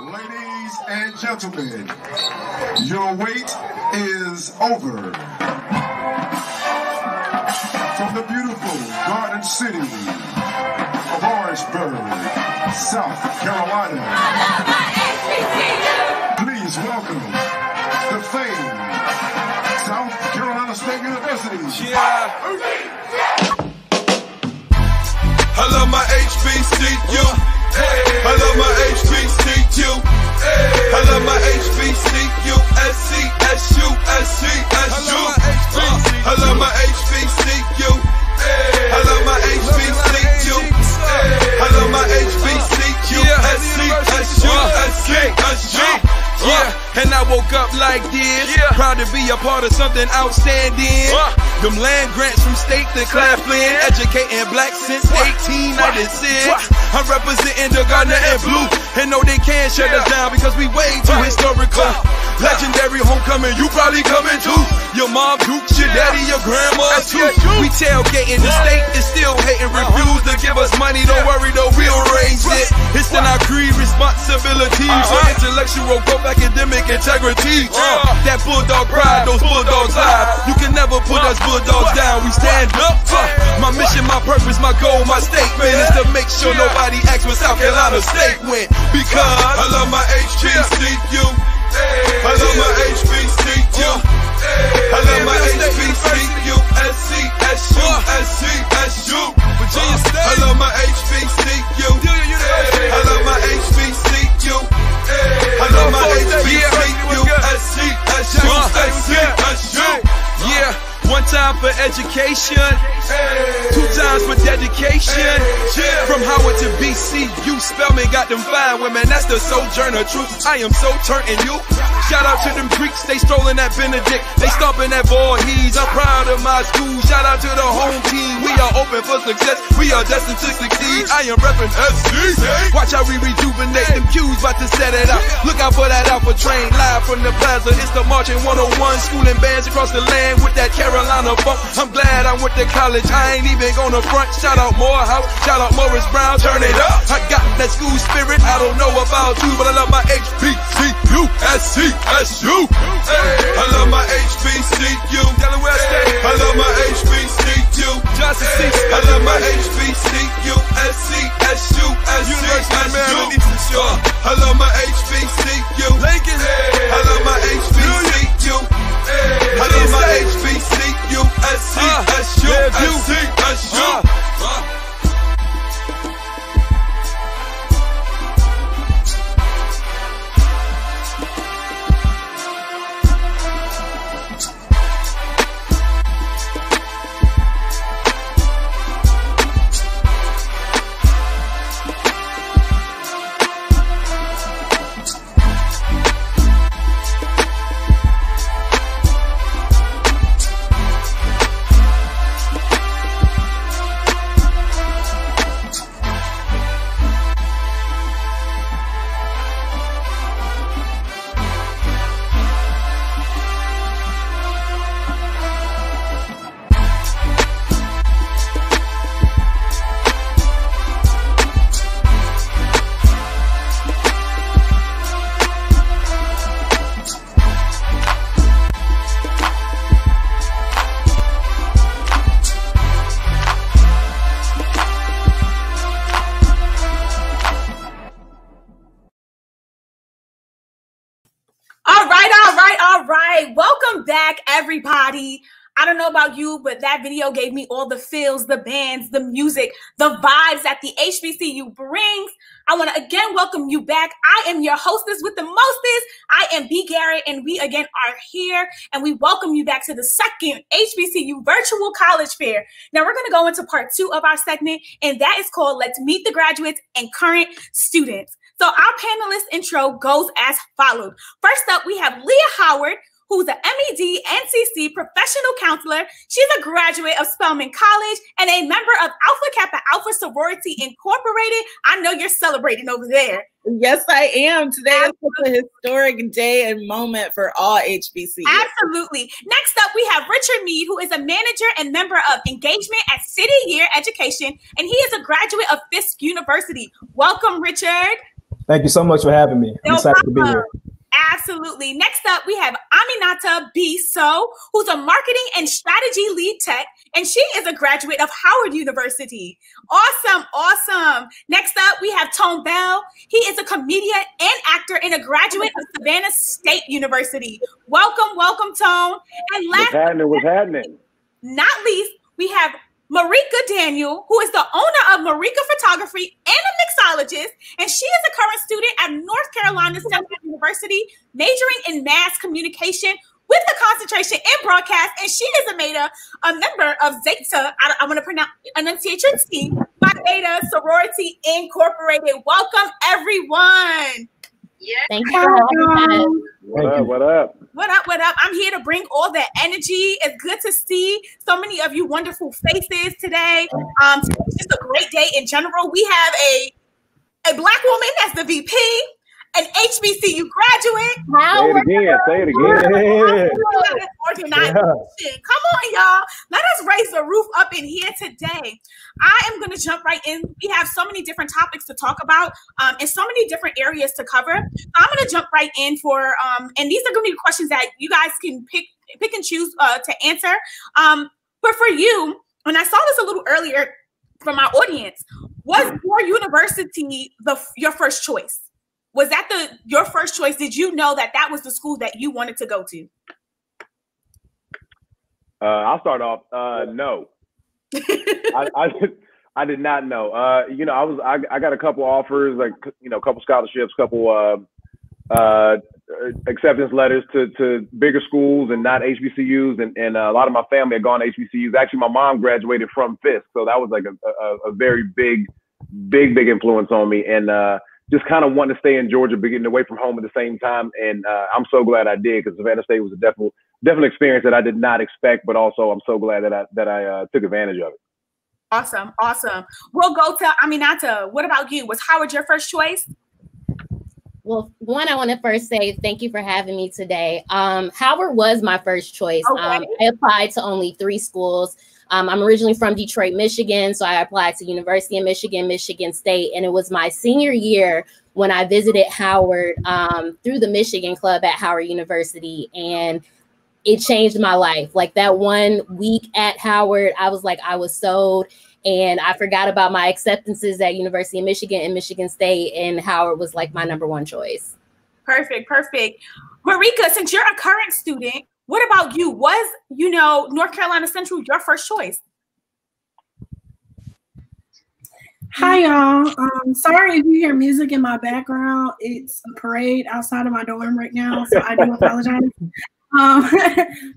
Ladies and gentlemen, your wait is over. From the beautiful Garden City of Orangeburg, South Carolina, please welcome the famed South Carolina State University. Yeah. I love my HBCU. I love my HBCU. I love my HBCU. SC, SU, SC, SU. I love my HBCU. I love my HBCU. I love my HBCU. SC, SU, SC, SU. Yeah, and I woke up like this, proud to be a part of something outstanding. Them land grants from state to Claflin, educating black since 1896. I'm representing the Gardner and Blue, and no they can't shut us down because we way too historical. Legendary homecoming, you probably coming too. Your mom dukes, your daddy, your grandma too. We tailgating, the state is still hating, refuse to give us money, don't worry though, we'll raise it. It's in our creed, responsibility for intellectual growth, academic integrity. That bulldog pride, those bulldogs live. You can never put us bulldogs down, we stand up. My mission, my purpose, my goal, my statement is to make sure nobody asks where South Carolina State went. Because I love my HBCU. I love my HBCU. I love my HBCU. SC, SU, SC, SU. Virginia State. I love my HBCU. I love my HBCU. I love my HBCU. SC, SU, SC, SU. Yeah. One One time for education, 2 times for dedication. From Howard to BCU, Spelman got them fine women. That's the sojourner truth. I am so turning you. Shout out to them Greeks, they strolling that Benedict, they stomping that Voorhees. I'm proud of my school. Shout out to the home team. We are open for success. We are destined to succeed. I am repping SC. Watch how we rejuvenate. Them Q's about to set it out. Look out for that Alpha train live from the plaza. It's the marching 101. Schooling bands across the land with that Carolina funk. I'm glad I went to college. I ain't even gonna front. Shout out Morehouse. Shout out Morris Brown. Turn it up. I got that school spirit. I don't know about you, but I love my HBCU, SCSU. I love my HBCU. Delaware State. I love my HBCU. Johnson C. I love my HBCU, SCSU, University of Maryland. I love my HBCU. Lincoln. I love my HBCU. I love my HBCU, SCSU, SCSU. All right. Welcome back, everybody. I don't know about you, but that video gave me all the feels, the bands, the music, the vibes that the HBCU brings. I want to again welcome you back. I am your hostess with the mostest. I am B. Garrett, and we again are here, and we welcome you back to the second HBCU Virtual College Fair. Now we're going to go into part 2 of our segment, and that is called Let's Meet the Graduates and Current Students. So our panelist intro goes as followed. First up, we have Leah Howard, who's an MED NCC professional counselor. She's a graduate of Spelman College and a member of Alpha Kappa Alpha Sorority Incorporated. I know you're celebrating over there. Yes, I am. Today is such a historic day and moment for all HBCUs. Absolutely. Next up, we have Richard Mead, who is a manager and member of engagement at City Year Education, and he is a graduate of Fisk University. Welcome, Richard. Thank you so much for having me. I'm excited to be here. Absolutely. Next up, we have Aminata B. So, who's a marketing and strategy lead tech, and she is a graduate of Howard University. Awesome, awesome. Next up, we have Tone Bell. He is a comedian and actor and a graduate of Savannah State University. Welcome, welcome, Tone. And last, what's happening? Not least, we have Marika Daniel, who is the owner of Marika Photography and a mixologist, and she is a current student at North Carolina Central University, majoring in mass communication with a concentration in broadcast, and she is a member of Zeta, I want to enunciate your T, Phi Beta Sorority Incorporated. Welcome, everyone. Yes. Thank you for having us. What up? What up? What up? What up? I'm here to bring all that energy. It's good to see so many of you wonderful faces today. It's just a great day in general. We have a Black woman as the VP, an HBCU graduate. Say it again. Say it again. Come on, y'all. Let us raise the roof up in here today. I am going to jump right in. We have so many different topics to talk about and so many different areas to cover. So I'm going to jump right in for, and these are going to be questions that you guys can pick and choose to answer. But for you, and I saw this a little earlier from our audience, was your university your first choice? Was that your first choice? Did you know that was the school that you wanted to go to? I'll start off. No, I did not know. I got a couple offers, like a couple scholarships, couple acceptance letters to bigger schools and not HBCUs, and a lot of my family had gone to HBCUs. Actually, my mom graduated from Fisk, so that was like a very big influence on me, and just kind of wanting to stay in Georgia, but getting away from home at the same time. And I'm so glad I did, because Savannah State was a definite experience that I did not expect, but also I'm so glad that I took advantage of it. Awesome. We'll go to Aminata. What about you? Was Howard your first choice? Well, one, I want to first say thank you for having me today. Howard was my first choice. Okay. I applied to only 3 schools. I'm originally from Detroit, Michigan, so I applied to University of Michigan, Michigan State, and it was my senior year when I visited Howard through the Michigan Club at Howard University, and it changed my life. Like that 1 week at Howard, I was like, I was sold. And I forgot about my acceptances at University of Michigan and Michigan State, and Howard was like my #1 choice. Perfect. Marika, since you're a current student, what about you? Was, North Carolina Central your first choice? Hi, y'all. Sorry if you hear music in my background. It's a parade outside of my dorm right now, so I do apologize.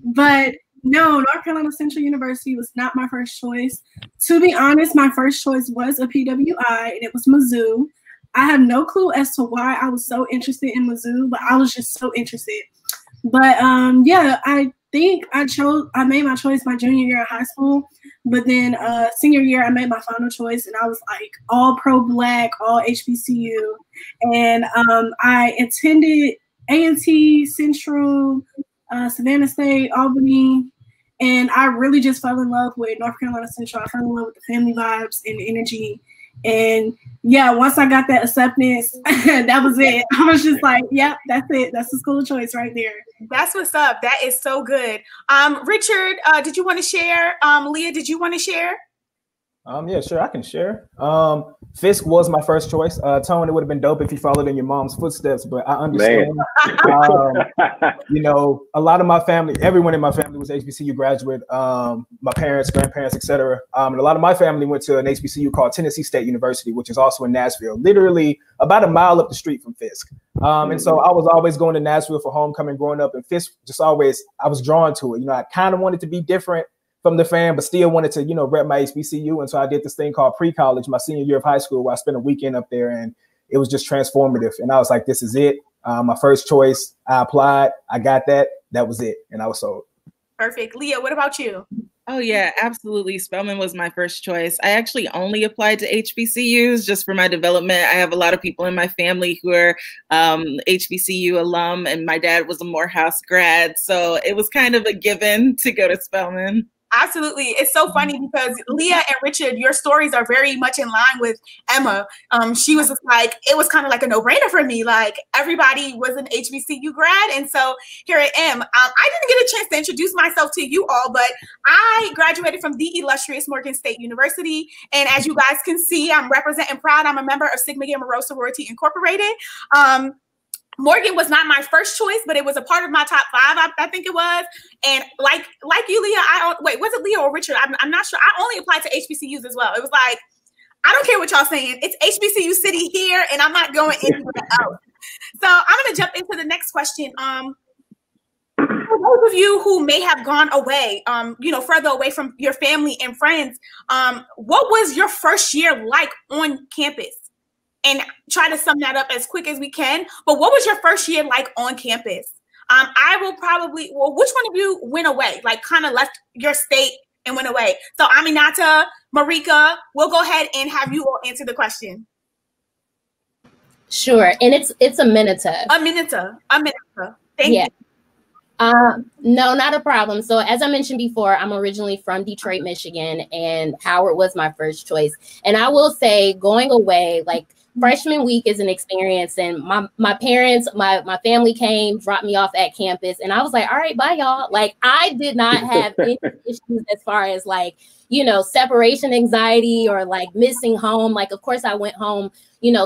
But no, North Carolina Central University was not my first choice. To be honest, my first choice was a PWI, and it was Mizzou. I have no clue as to why I was so interested in Mizzou, but I was just so interested. But yeah, I think I made my choice my junior year of high school, but then senior year I made my final choice, and I was like all pro-Black, all HBCU, and I attended A&T, Central, Savannah State, Albany, and I really just fell in love with North Carolina Central. I fell in love with the family vibes and the energy. And yeah, once I got that acceptance, that was it. I was just like, yep, that's it. That's the school choice right there. That's what's up. That is so good. Richard, did you want to share? Leah, did you want to share? Yeah, sure, I can share. Fisk was my first choice. Tone, it would have been dope if you followed in your mom's footsteps, but I understand. A lot of my family, everyone in my family was HBCU graduate. My parents, grandparents, etc. And a lot of my family went to an HBCU called Tennessee State University, which is also in Nashville, literally about a mile up the street from Fisk. And so I was always going to Nashville for homecoming growing up, and Fisk just always, I was drawn to it. I kind of wanted to be different from the fan, but still wanted to, rep my HBCU. And so I did this thing called pre-college, my senior year of high school, where I spent a weekend up there, and it was just transformative. And I was like, this is it. My first choice. I applied. I got that. That was it. And I was sold. Perfect. Leah, what about you? Oh, yeah, absolutely. Spelman was my first choice. I actually only applied to HBCUs just for my development. I have a lot of people in my family who are HBCU alum, and my dad was a Morehouse grad. So it was kind of a given to go to Spelman. Absolutely. It's so funny because Leah and Richard, your stories are very much in line with Emma. She was just like, it was kind of like a no-brainer for me. Like everybody was an HBCU grad. And so here I am. I didn't get a chance to introduce myself to you all, but I graduated from the illustrious Morgan State University. And as you guys can see, I'm representing proud. I'm a member of Sigma Gamma Rho Sorority Incorporated. Morgan was not my first choice, but it was a part of my top 5, I think it was. And like you, Leah, was it Leah or Richard? I'm not sure. I only applied to HBCUs as well. It was like, I don't care what y'all saying. It's HBCU City here, and I'm not going anywhere else. So I'm going to jump into the next question. For those of you who may have gone away, further away from your family and friends, what was your first year like on campus? And try to sum that up as quick as we can. But what was your first year like on campus? I will probably, which one of you went away? Like kind of left your state and went away? So Aminata, Marika, we'll go ahead and have you all answer the question. Sure, and it's Aminata. Aminata. Thank you. No, not a problem. So as I mentioned before, I'm originally from Detroit, Michigan, and Howard was my first choice. And I will say going away, like freshman week is an experience, and my parents, my family came, dropped me off at campus, and I was like, all right, bye y'all. Like I did not have any issues as far as like, separation anxiety or like missing home. Like, of course I went home,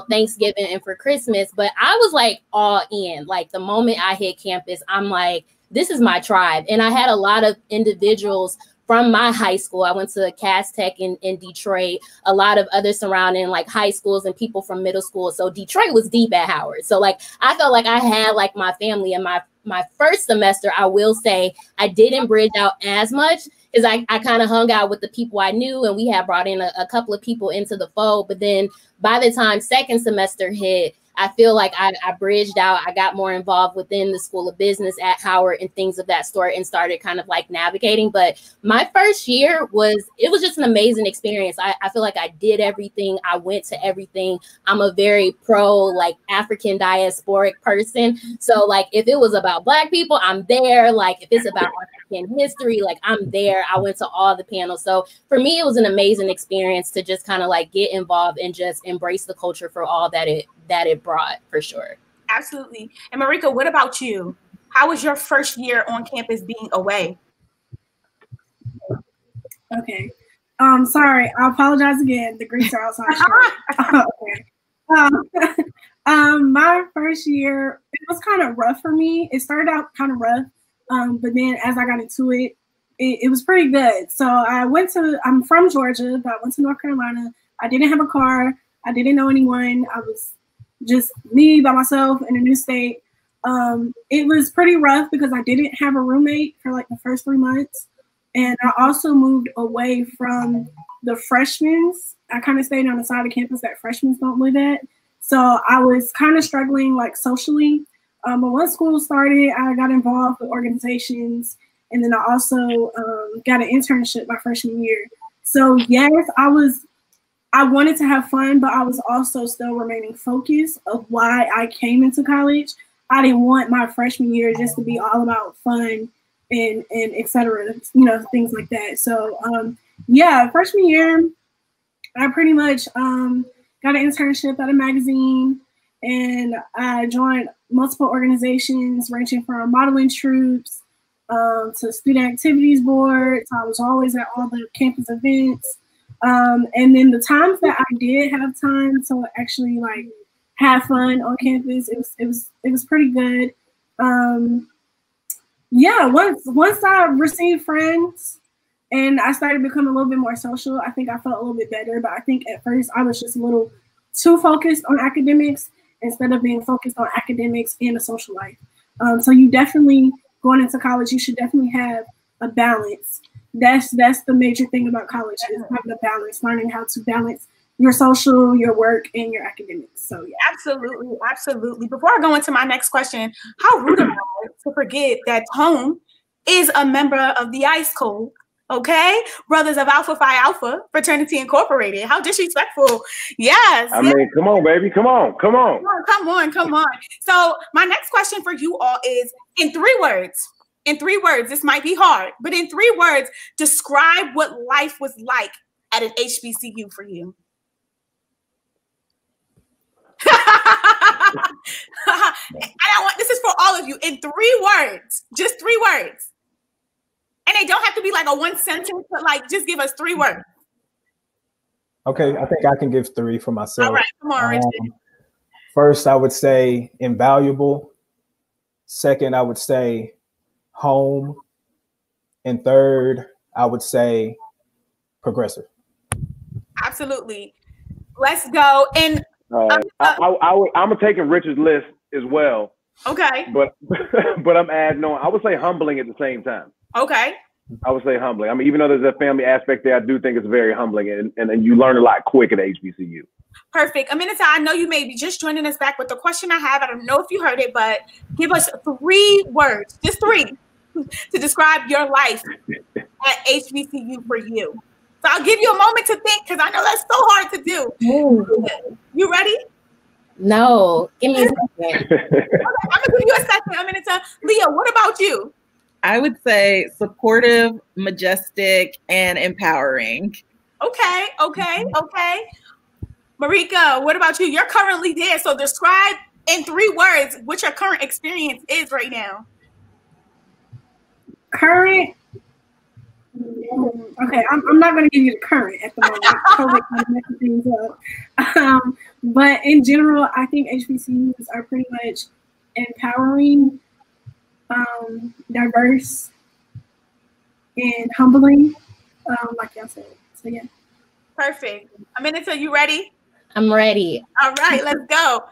Thanksgiving and for Christmas, but I was like all in. Like the moment I hit campus, I'm like, this is my tribe. And I had a lot of individuals from my high school. I went to Cass Tech in Detroit, a lot of other surrounding like high schools and people from middle school. So Detroit was deep at Howard. So like I felt like I had like my family. In my first semester, I will say I didn't bridge out as much because I kind of hung out with the people I knew, and we had brought in a couple of people into the fold. But then by the time second semester hit, I feel like I bridged out. I got more involved within the School of Business at Howard and things of that sort, and started kind of like navigating. But my first year was just an amazing experience. I feel like I did everything. I went to everything. I'm a very pro like African diasporic person. So like if it was about Black people, I'm there. Like if it's about African history, like I'm there. I went to all the panels. So for me, it was an amazing experience to just kind of like get involved and just embrace the culture for all that it brought, for sure. Absolutely. And Marika, what about you? How was your first year on campus being away? Okay. Sorry, I apologize again. The Greeks are outside. Okay. My first year, it was kind of rough for me. It started out kind of rough, but then as I got into it, it was pretty good. So I'm from Georgia, but I went to North Carolina. I didn't have a car. I didn't know anyone. I was just me by myself in a new state. It was pretty rough because I didn't have a roommate for like the first 3 months. And I also moved away from the freshmen. I kind of stayed on the side of campus that freshmen don't live at. So I was kind of struggling like socially. But once school started, I got involved with organizations. And then I also got an internship my freshman year. So yes, I wanted to have fun, but I was also still remaining focused of why I came into college. I didn't want my freshman year just to be all about fun and et cetera, things like that. So yeah, freshman year, I pretty much got an internship at a magazine, and I joined multiple organizations ranging from modeling troops to student activities boards. I was always at all the campus events. And then the times that I did have time to actually like have fun on campus, it was pretty good. Yeah, once I received friends and I started becoming a little bit more social, I think I felt a little bit better. But I think at first I was just a little too focused on academics instead of being focused on academics and a social life. So you definitely, going into college, you should definitely have a balance. That's the major thing about college, is having a balance, learning how to balance your social, your work, and your academics. So yeah. Absolutely, absolutely. Before I go into my next question, how rude am I to forget that Tone is a member of the ICE Code, okay? Brothers of Alpha Phi Alpha Fraternity Incorporated. How disrespectful. Yes. I mean, come on, baby. Come on. Come on. So my next question for you all is, in 3 words, this might be hard, but in 3 words, describe what life was like at an HBCU for you. This is for all of you. In 3 words, just 3 words. And they don't have to be like a 1 sentence, but like just give us 3 words. Okay, I think I can give 3 for myself. All right, come on, Richard. First, I would say invaluable. Second, I would say home. And third, I would say progressive. Absolutely. Let's go. And I'm taking Richard's list as well. Okay. But I'm adding on. I would say humbling at the same time. Okay. I would say humbling. I mean, even though there's a family aspect there, I do think it's very humbling, and you learn a lot quick at HBCU. Perfect. Aminata, I know you may be just joining us back with the question I have. I don't know if you heard it, but give us 3 words, just 3, to describe your life at HBCU for you. So I'll give you a moment to think, because I know that's so hard to do. Ooh. You ready? No, give me a second. Okay, I'm gonna give you a second. Aminata. Leah, what about you? I would say supportive, majestic, and empowering. Okay. Marika, what about you? You're currently there, so describe in 3 words what your current experience is right now. Current. Okay, I'm not going to give you the current at the moment. COVID kind of messes things up. But in general, I think HBCUs are pretty much empowering, diverse, and humbling, like y'all said. So yeah. Perfect. Aminata, you ready? I'm ready. All right, let's go.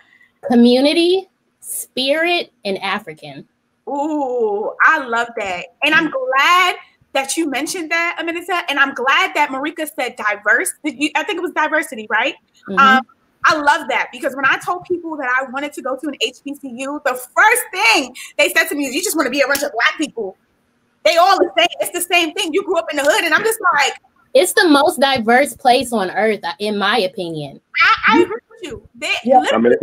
Community, spirit, and African. Ooh, I love that. And I'm glad that you mentioned that, Aminata, and I'm glad that Marika said diverse. I think it was diversity, right? Mm-hmm. I love that because when I told people that I wanted to go to an HBCU, the first thing they said to me is, you just want to be a bunch of Black people. They all the same. It's the same thing. You grew up in the hood, and I'm just like, it's the most diverse place on earth, in my opinion. I agree with you. I mean,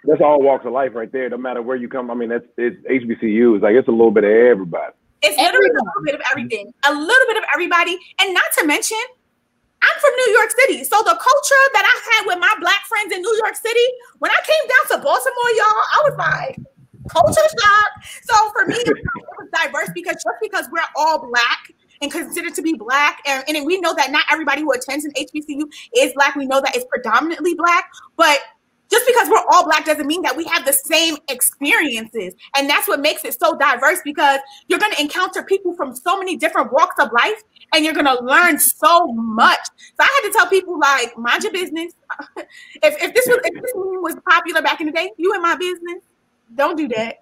that's all walks of life right there. No matter where you come. I mean, it's HBCU. It's like it's a little bit of everybody. It's literally a little bit of everything, a little bit of everybody, and not to mention, I'm from New York City, so the culture that I had with my Black friends in New York City, when I came down to Baltimore, y'all, I was like, culture shock. So for me, it was diverse because just because we're all Black and considered to be Black, and we know that not everybody who attends an HBCU is Black. We know that it's predominantly Black, but just because we're all Black doesn't mean that we have the same experiences. And that's what makes it so diverse, because you're going to encounter people from so many different walks of life, and you're going to learn so much. So I had to tell people, like, mind your business. If this meme was popular back in the day, you in my business. Don't do that.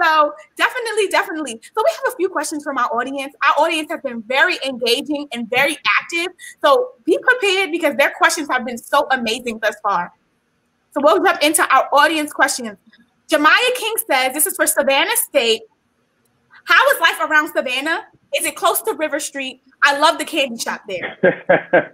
So definitely. So we have a few questions from our audience. Our audience has been very engaging and very active. So be prepared because their questions have been so amazing thus far. So we'll jump into our audience questions. Jemiah King says, this is for Savannah State. How is life around Savannah? Is it close to River Street? I love the candy shop there.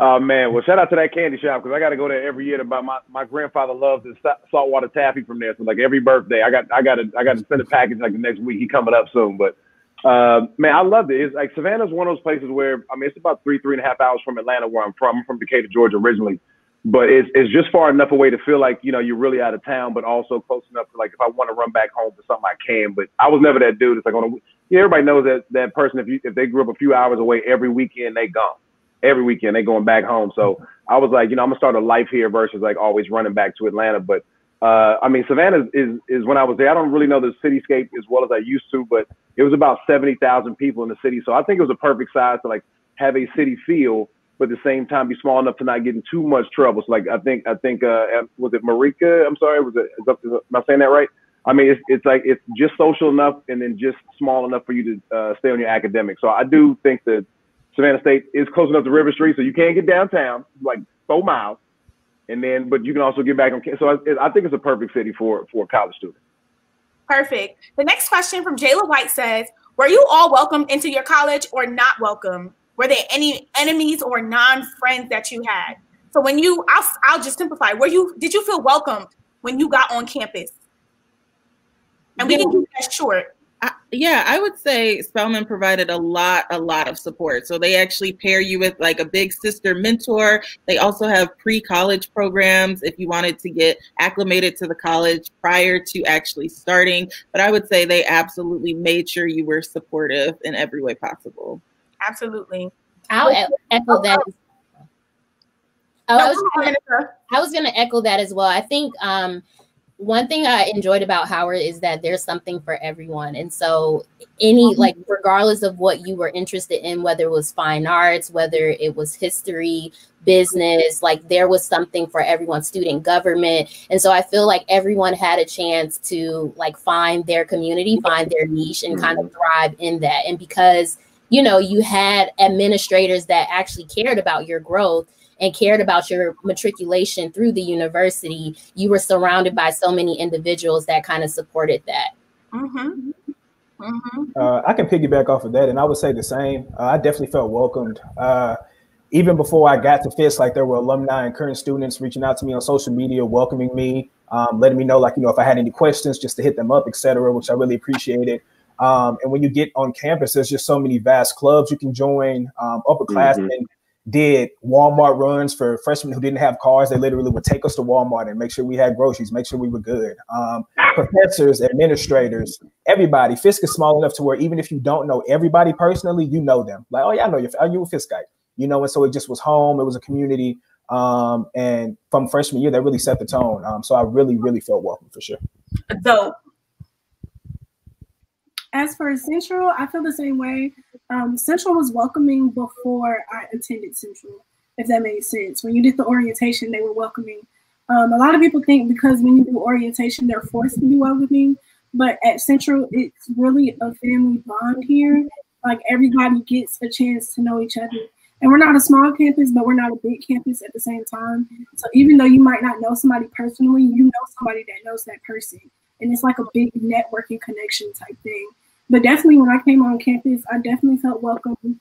Oh man, well shout out to that candy shop because I got to go there every year to buy. My grandfather loves the saltwater taffy from there. So like every birthday, I got to send a package like the next week. He coming up soon, but man, I loved it. It's like Savannah's one of those places where I mean it's about 3.5 hours from Atlanta where I'm from. I'm from Decatur, Georgia originally, but it's just far enough away to feel like you're really out of town, but also close enough to like if I want to run back home for something I can. But I was never that dude. It's like everybody knows that person if they grew up a few hours away every weekend they gone. Every weekend they going back home. So I was like, I'm gonna start a life here versus like always running back to Atlanta. But I mean, Savannah is when I was there, I don't really know the cityscape as well as I used to, but it was about 70,000 people in the city. So I think it was a perfect size to like have a city feel, but at the same time be small enough to not get in too much trouble. So like I think was it Marika? I'm sorry, am I saying that right? I mean, it's like it's just social enough and then just small enough for you to stay on your academics. So I do think that Savannah State is close enough to River Street, so you can't get downtown, like 4 miles, but you can also get back on. So I think it's a perfect city for a college student. Perfect. The next question from Jayla White says, were you all welcomed into your college or not welcome? Were there any enemies or non-friends that you had? So when I'll just simplify. Did you feel welcomed when you got on campus? And we can keep that short. Yeah, I would say Spelman provided a lot of support. So they actually pair you with like a big sister mentor. They also have pre-college programs if you wanted to get acclimated to the college prior to actually starting. But I would say they absolutely made sure you were supportive in every way possible. Absolutely. I'll echo that. I was going to echo that as well. I think one thing I enjoyed about Howard is that there's something for everyone. And so regardless of what you were interested in, whether it was fine arts, whether it was history, business, like there was something for everyone, student government. And so I feel like everyone had a chance to like find their community, find their niche and kind of thrive in that. And because, you had administrators that actually cared about your growth and cared about your matriculation through the university, you were surrounded by so many individuals that kind of supported that. Mm-hmm. Mm-hmm. I can piggyback off of that, and I would say the same. I definitely felt welcomed. Even before I got to FISK, like there were alumni and current students reaching out to me on social media, welcoming me, letting me know, like, if I had any questions, just to hit them up, et cetera, which I really appreciated. And when you get on campus, there's just so many vast clubs you can join. Upperclassmen did Walmart runs for freshmen who didn't have cars. They literally would take us to Walmart and make sure we had groceries, make sure we were good. Professors, administrators, everybody. FISK is small enough to where even if you don't know everybody personally, you know them. Like, oh yeah, I know you. Are you a FISK guy? And so it just was home. It was a community. And from freshman year, that really set the tone. So I really, really felt welcome for sure. Dope. as for Central, I feel the same way. Central was welcoming before I attended Central, if that made sense. When you did the orientation, they were welcoming. A lot of people think because when you do orientation, they're forced to be welcoming. But at Central, it's really a family bond here. Like everybody gets a chance to know each other. And we're not a small campus, but we're not a big campus at the same time. So even though you might not know somebody personally, you know somebody that knows that person. And it's like a big networking connection type thing. But definitely when I came on campus, I definitely felt welcome.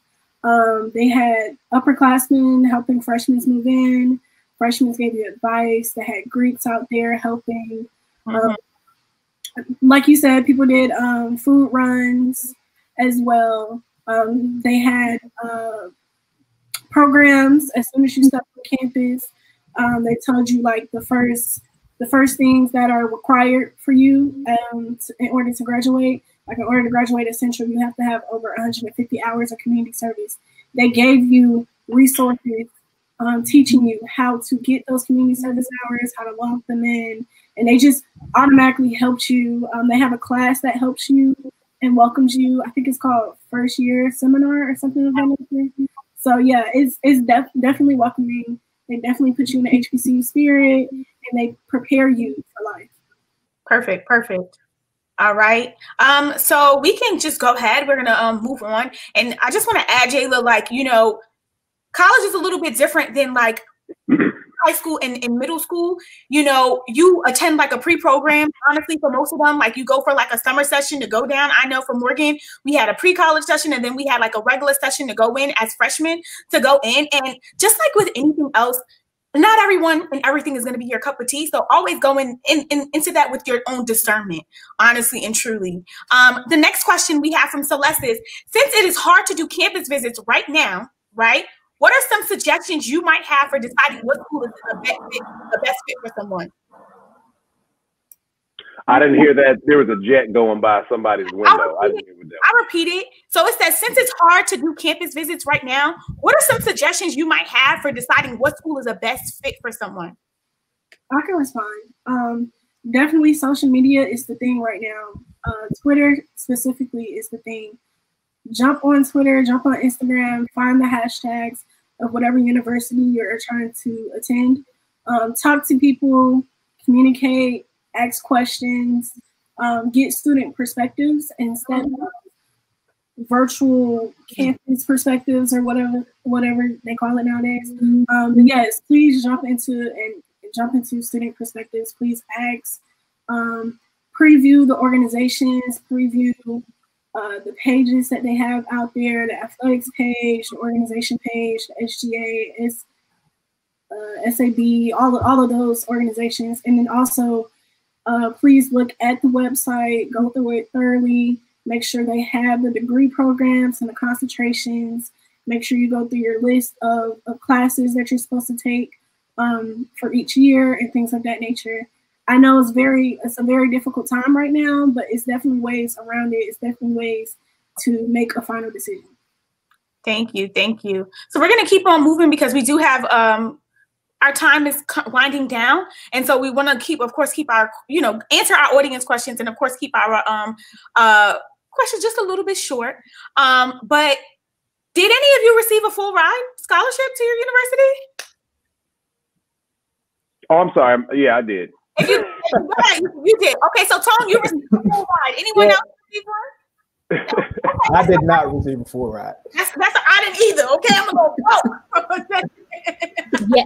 They had upperclassmen helping freshmen move in. Freshmen gave you advice. They had Greeks out there helping. Like you said, people did food runs as well. They had programs as soon as you stepped on campus. They told you like the first things that are required for you in order to graduate. Like in order to graduate at Central, you have to have over 150 hours of community service. They gave you resources teaching you how to get those community service hours, how to log them in, and they just automatically helped you. They have a class that helps you and welcomes you. I think it's called First Year Seminar or something of that nature. So yeah, it's definitely welcoming. They definitely put you in the HBCU spirit and they prepare you for life. Perfect. All right. So we can just go ahead. We're gonna move on. And I just want to add, Jayla, like, you know, college is a little bit different than like high school and middle school. You know, you attend like a pre-program, honestly, for most of them. Like you go for like a summer session to go down. I know for Morgan, we had a pre-college session and then we had like a regular session to go in as freshmen to go in. And just like with anything else, not everyone and everything is going to be your cup of tea. So always go into that with your own discernment, honestly and truly. The next question we have from Celeste is, since it is hard to do campus visits right now, right? What are some suggestions you might have for deciding what school is the best fit for someone? I didn't hear that. There was a jet going by somebody's window. I repeat it. So it says, since it's hard to do campus visits right now, what are some suggestions you might have for deciding what school is the best fit for someone? I can respond. Definitely social media is the thing right now. Twitter specifically is the thing. Jump on Twitter, jump on Instagram, find the hashtags of whatever university you're trying to attend. Talk to people, communicate, ask questions, get student perspectives instead of virtual campus perspectives or whatever they call it nowadays. Yes, please jump into student perspectives. Please ask, preview the organizations, preview the pages that they have out there, the athletics page, the organization page, the SGA, SAB, all of those organizations, and then also. Please look at the website, go through it thoroughly, make sure they have the degree programs and the concentrations, make sure you go through your list of classes that you're supposed to take for each year and things of that nature. I know it's a very difficult time right now, but it's definitely ways around it. It's definitely ways to make a final decision. Thank you. So we're going to keep on moving because we do have our time is winding down. And so we want to keep our, answer our audience questions and of course keep our questions just a little bit short. But did any of you receive a full ride scholarship to your university? Oh, I'm sorry. Yeah, I did. If you did. Okay, so Tone, you received a full ride. Anyone else receive one? No. Okay. I did not receive a full ride. I didn't either. Okay, I'm gonna go. Yeah.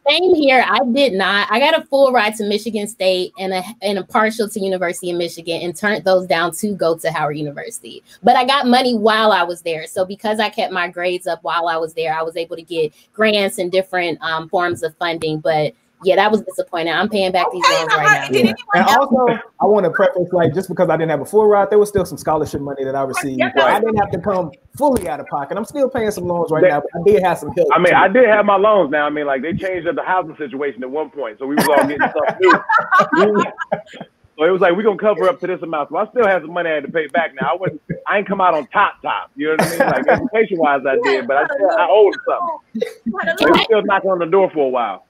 Same here. I did not. I got a full ride to Michigan State and a partial to University of Michigan and turned those down to go to Howard University. But I got money while I was there. So because I kept my grades up while I was there, I was able to get grants and different forms of funding. But yeah, that was disappointing. I'm paying back these loans right now. Yeah. And also, I want to preface, like, just because I didn't have a full ride, there was still some scholarship money that I received. I didn't have to come fully out of pocket. I'm still paying some loans right now, but I did have some help. I mean, I did have my loans now. I mean, like, they changed up the housing situation at one point, so we was all getting stuff new. So it was like, we're going to cover up to this amount. So I still have some money I had to pay back now. I ain't come out on top. You know what I mean? Like, education-wise, I did, but I owed something. They were still knocking on the door for a while.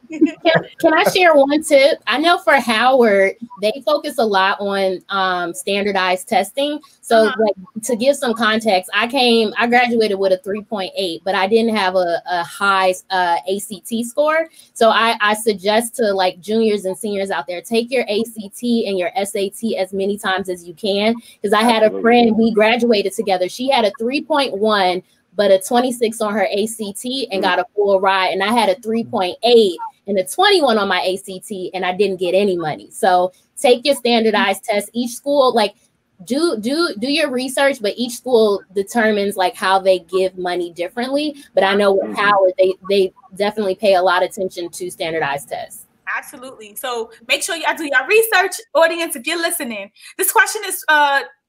Can I share one tip? I know for Howard, they focus a lot on standardized testing. So like, to give some context, I graduated with a 3.8, but I didn't have a high ACT score. So I suggest to like juniors and seniors out there, take your ACT and your SAT as many times as you can. Because I had a friend, we graduated together. She had a 3.1, but a 26 on her ACT and got a full ride. And I had a 3.8 and a 21 on my ACT, and I didn't get any money. So take your standardized test. Each school, like, do your research, but each school determines like how they give money differently. But I know with Howard, they definitely pay a lot of attention to standardized tests. Absolutely. So make sure y'all do your research, audience, if you're listening. This question is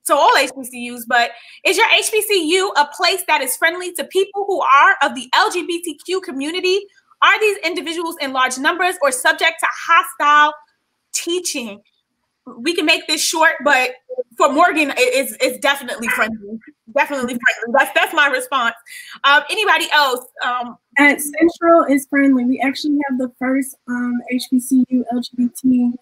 to all HBCUs, but is your HBCU a place that is friendly to people who are of the LGBTQ community? Are these individuals in large numbers or subject to hostile teaching? We can make this short, but for Morgan, it's definitely friendly. Definitely friendly. That's my response. Anybody else? At Central is friendly. We actually have the first HBCU LGBT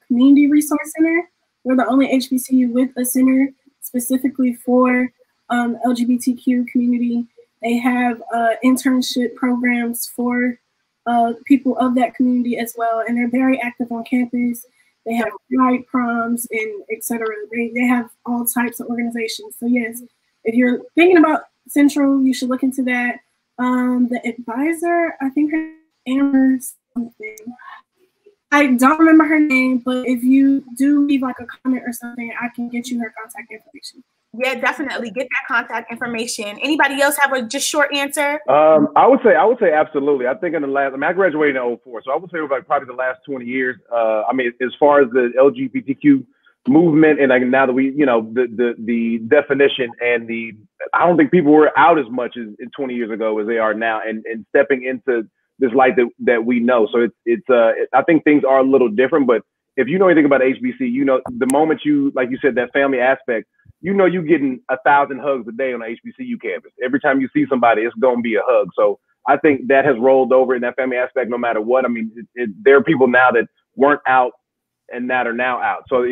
Community Resource Center. We're the only HBCU with a center specifically for LGBTQ community. They have internship programs for people of that community as well, and they're very active on campus. They have pride proms and etc. They have all types of organizations. So yes, if you're thinking about Central, you should look into that. The advisor, I think her Amber something. I don't remember her name, but if you do leave like a comment or something, I can get you her contact information. Yeah, definitely get that contact information. Anybody else have a just short answer? I would say absolutely. I think in the last, I graduated in 2004, so I would say like probably the last 20 years. I mean, as far as the LGBTQ movement, and like now that we, you know, the definition and I don't think people were out as much as 20 years ago as they are now, and stepping into this light that we know. So I think things are a little different. But if you know anything about HBC, you know the moment you, like you said, that family aspect, you know you're getting 1,000 hugs a day on the HBCU campus. Every time you see somebody, it's going to be a hug. So I think that has rolled over in that family aspect no matter what. I mean, there are people now that weren't out and that are now out. So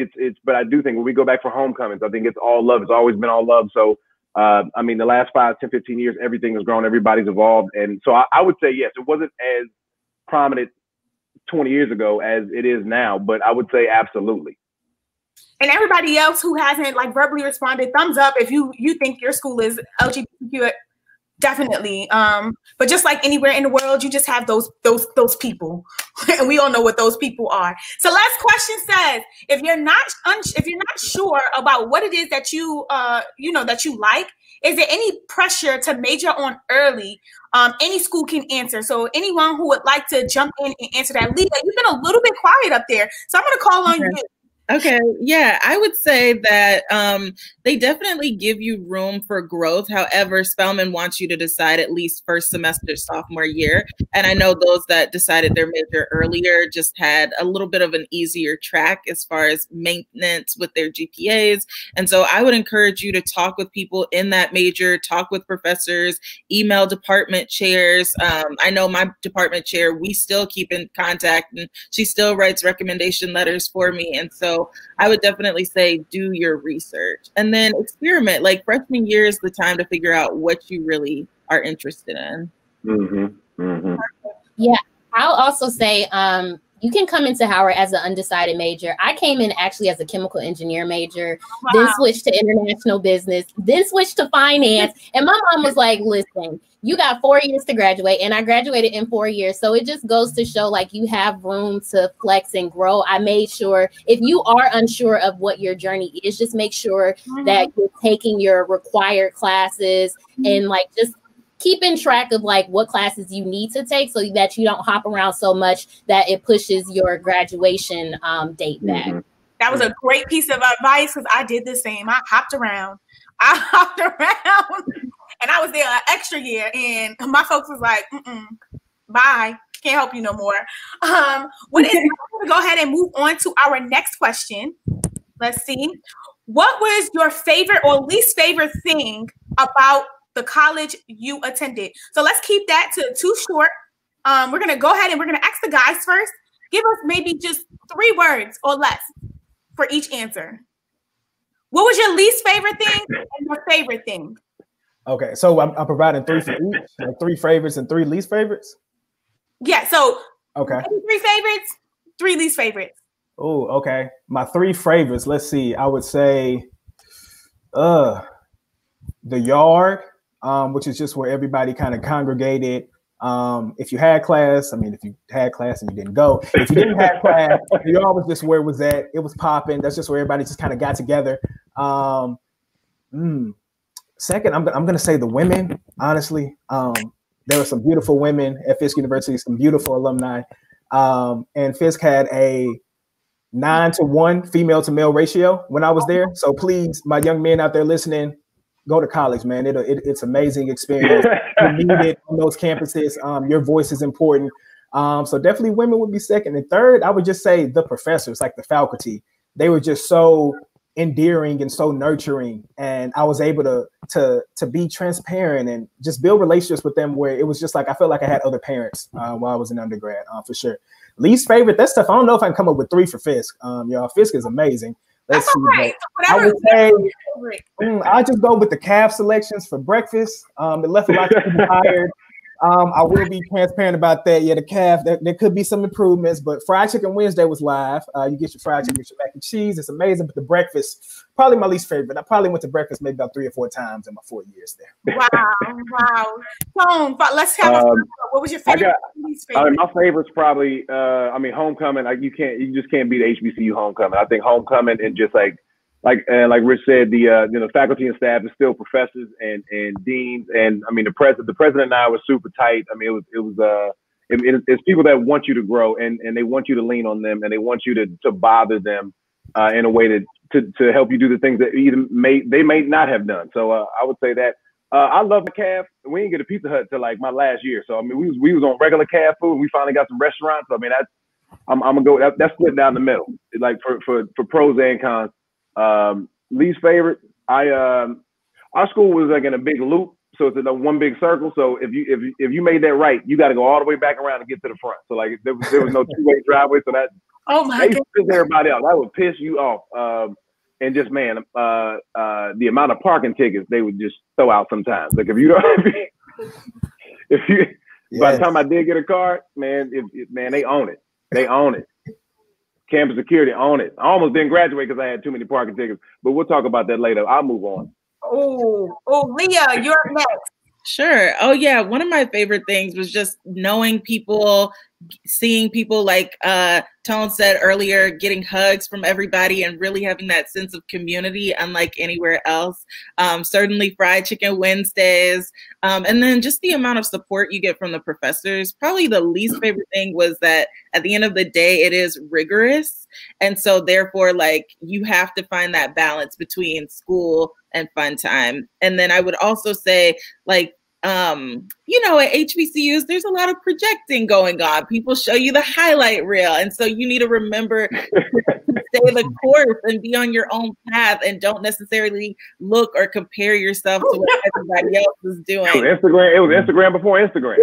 but I do think when we go back for homecomings, I think it's all love. It's always been all love. So, I mean, the last 5, 10, 15 years, everything has grown. Everybody's evolved. And so I would say, yes, it wasn't as prominent 20 years ago as it is now, but I would say absolutely. And everybody else who hasn't like verbally responded, thumbs up if you think your school is LGBTQ, definitely. But just like anywhere in the world, you just have those people, and we all know what those people are. So last question says, if you're not sure about what it is that you that you like, is there any pressure to major on early? Any school can answer. So anyone who would like to jump in and answer that. Leah, you've been a little bit quiet up there, so I'm going to call on you. Okay, yeah, I would say that they definitely give you room for growth. However, Spelman wants you to decide at least first semester sophomore year. And I know those that decided their major earlier just had a little bit of an easier track as far as maintenance with their GPAs. And so I would encourage you to talk with people in that major, talk with professors, email department chairs. I know my department chair, we still keep in contact, and she still writes recommendation letters for me. And so I would definitely say do your research and then experiment. Like freshman year is the time to figure out what you really are interested in. Mm-hmm. Mm-hmm. Yeah, I'll also say you can come into Howard as an undecided major. I came in actually as a chemical engineer major, then switched to international business, then switched to finance. And my mom was like, listen, you got 4 years to graduate, and I graduated in 4 years. So it just goes to show like you have room to flex and grow. I made sure if you are unsure of what your journey is, just make sure that you're taking your required classes and like just keeping track of like what classes you need to take so that you don't hop around so much that it pushes your graduation date back. That was a great piece of advice because I did the same. I hopped around. And I was there an extra year, and my folks was like, bye, can't help you no more. I'm going to go ahead and move on to our next question. Let's see. What was your favorite or least favorite thing about the college you attended? So let's keep that to 2 short We're gonna go ahead and we're gonna ask the guys first. Give us maybe just 3 words or less for each answer. What was your least favorite thing and your favorite thing? Okay, so I'm providing 3 for each, like 3 favorites and 3 least favorites. Yeah, so okay, 3 favorites, 3 least favorites. Oh, okay. My 3 favorites. Let's see. I would say, the yard, which is just where everybody kind of congregated. If you had class, I mean, if you had class and you didn't go, if you didn't have class, the yard was just where it was at. It was popping. That's just where everybody just kind of got together. Second, I'm gonna say the women. Honestly, there were some beautiful women at Fisk University, some beautiful alumni, and Fisk had a 9-to-1 female to male ratio when I was there. So please, my young men out there listening, go to college, man. It's amazing experience. You need it on those campuses. Your voice is important. So definitely women would be second. And third, I would just say the professors, like the faculty. They were just so endearing and so nurturing. And I was able to be transparent and just build relationships with them where it was just like, I felt like I had other parents while I was in undergrad, for sure. Least favorite, that stuff, I don't know if I can come up with 3 for Fisk. Y'all, Fisk is amazing. Let's see. Right. I would say I just go with the calf selections for breakfast. It left a lot to be tired. I will be transparent about that. Yeah, the calf, there could be some improvements, but Fried Chicken Wednesday was live. You get your fried chicken, get your mac and cheese. It's amazing. But the breakfast, probably my least favorite. I probably went to breakfast maybe about 3 or 4 times in my 4 years there. Wow. Tone, let's have what was your favorite? Least favorite? My favorite's probably, homecoming. You just can't beat HBCU homecoming. I think homecoming and just like Rich said, the faculty and staff is still professors and deans, and I mean the president and I was super tight. I mean it's people that want you to grow and they want you to lean on them and they want you to bother them in a way to help you do the things that they may not have done. So I would say that I love the calf. We didn't get a Pizza Hut till like my last year, so I mean we was on regular calf food. And we finally got some restaurants. So, I mean I'm gonna go. That's split down the middle, like for pros and cons. Least favorite, our school was like in a big loop, so it's a one big circle. So if you made that right, you got to go all the way back around to get to the front. So like there was no 2-way driveway, so that piss everybody off. That would piss you off. And just man, the amount of parking tickets they would just throw out sometimes. Like if you by the time I did get a car, man, they own it. They own it. Campus security on it. I almost didn't graduate because I had too many parking tickets, but we'll talk about that later. I'll move on. Oh, Leah, you're next. Sure. Oh yeah. One of my favorite things was just knowing people, seeing people like Tone said earlier, getting hugs from everybody and really having that sense of community unlike anywhere else. Certainly Fried Chicken Wednesdays. And then just the amount of support you get from the professors. Probably the least favorite thing was that at the end of the day, it is rigorous. And so therefore, like you have to find that balance between school and fun time. And then I would also say like, at HBCUs, there's a lot of projecting going on. People show you the highlight reel. And so you need to remember to stay the course and be on your own path and don't necessarily look or compare yourself to what everybody else is doing. It was Instagram before Instagram.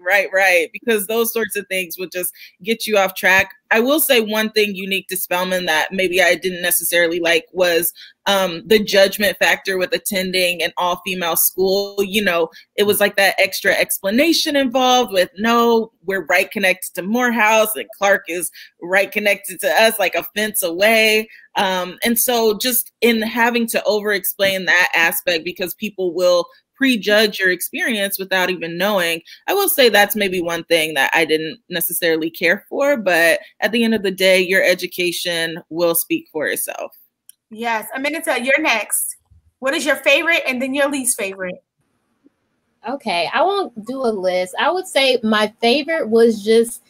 Right. Because those sorts of things would just get you off track. I will say one thing unique to Spelman that maybe I didn't necessarily like was the judgment factor with attending an all-female school. It was like that extra explanation involved with, no, we're right connected to Morehouse and Clark is right connected to us, like a fence away. And so just in having to over-explain that aspect because people will prejudge your experience without even knowing. I will say that's maybe one thing that I didn't necessarily care for, but at the end of the day, your education will speak for itself. Yes. Aminata, you're next. What is your favorite and then your least favorite? Okay, I won't do a list. I would say my favorite was just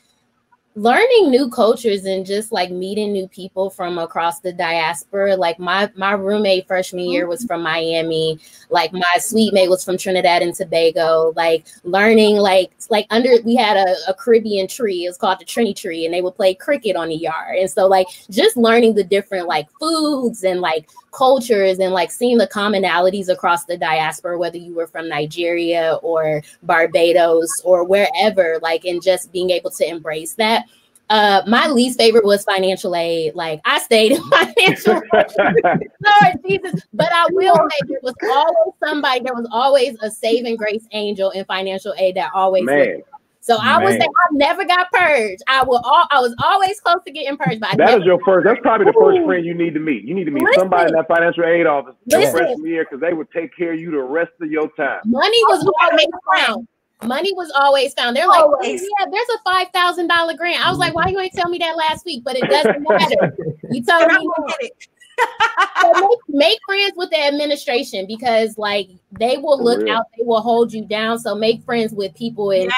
learning new cultures and just like meeting new people from across the diaspora. Like my roommate freshman year was from Miami. Like my suite mate was from Trinidad and Tobago. Like learning we had a Caribbean tree. It was called the Trini tree, and they would play cricket on the yard. And so like just learning the different like foods and like cultures and like seeing the commonalities across the diaspora, whether you were from Nigeria or Barbados or wherever, like, and just being able to embrace that. My least favorite was financial aid. Like I stayed in financial aid. Lord Jesus. But I will say there was always a saving grace angel in financial aid that always looked. So I would say I never got purged. I was always close to getting purged, but that's probably the first friend you need to meet. You need to meet somebody in that financial aid office your freshman year, because they would take care of you the rest of your time. Money was always found. Money was always found. They're like, oh, yeah, there's a $5,000 grant. I was like, why you ain't tell me that last week? But it doesn't matter. You told me no. So make friends with the administration, because like they will look out, they will hold you down. So make friends with people in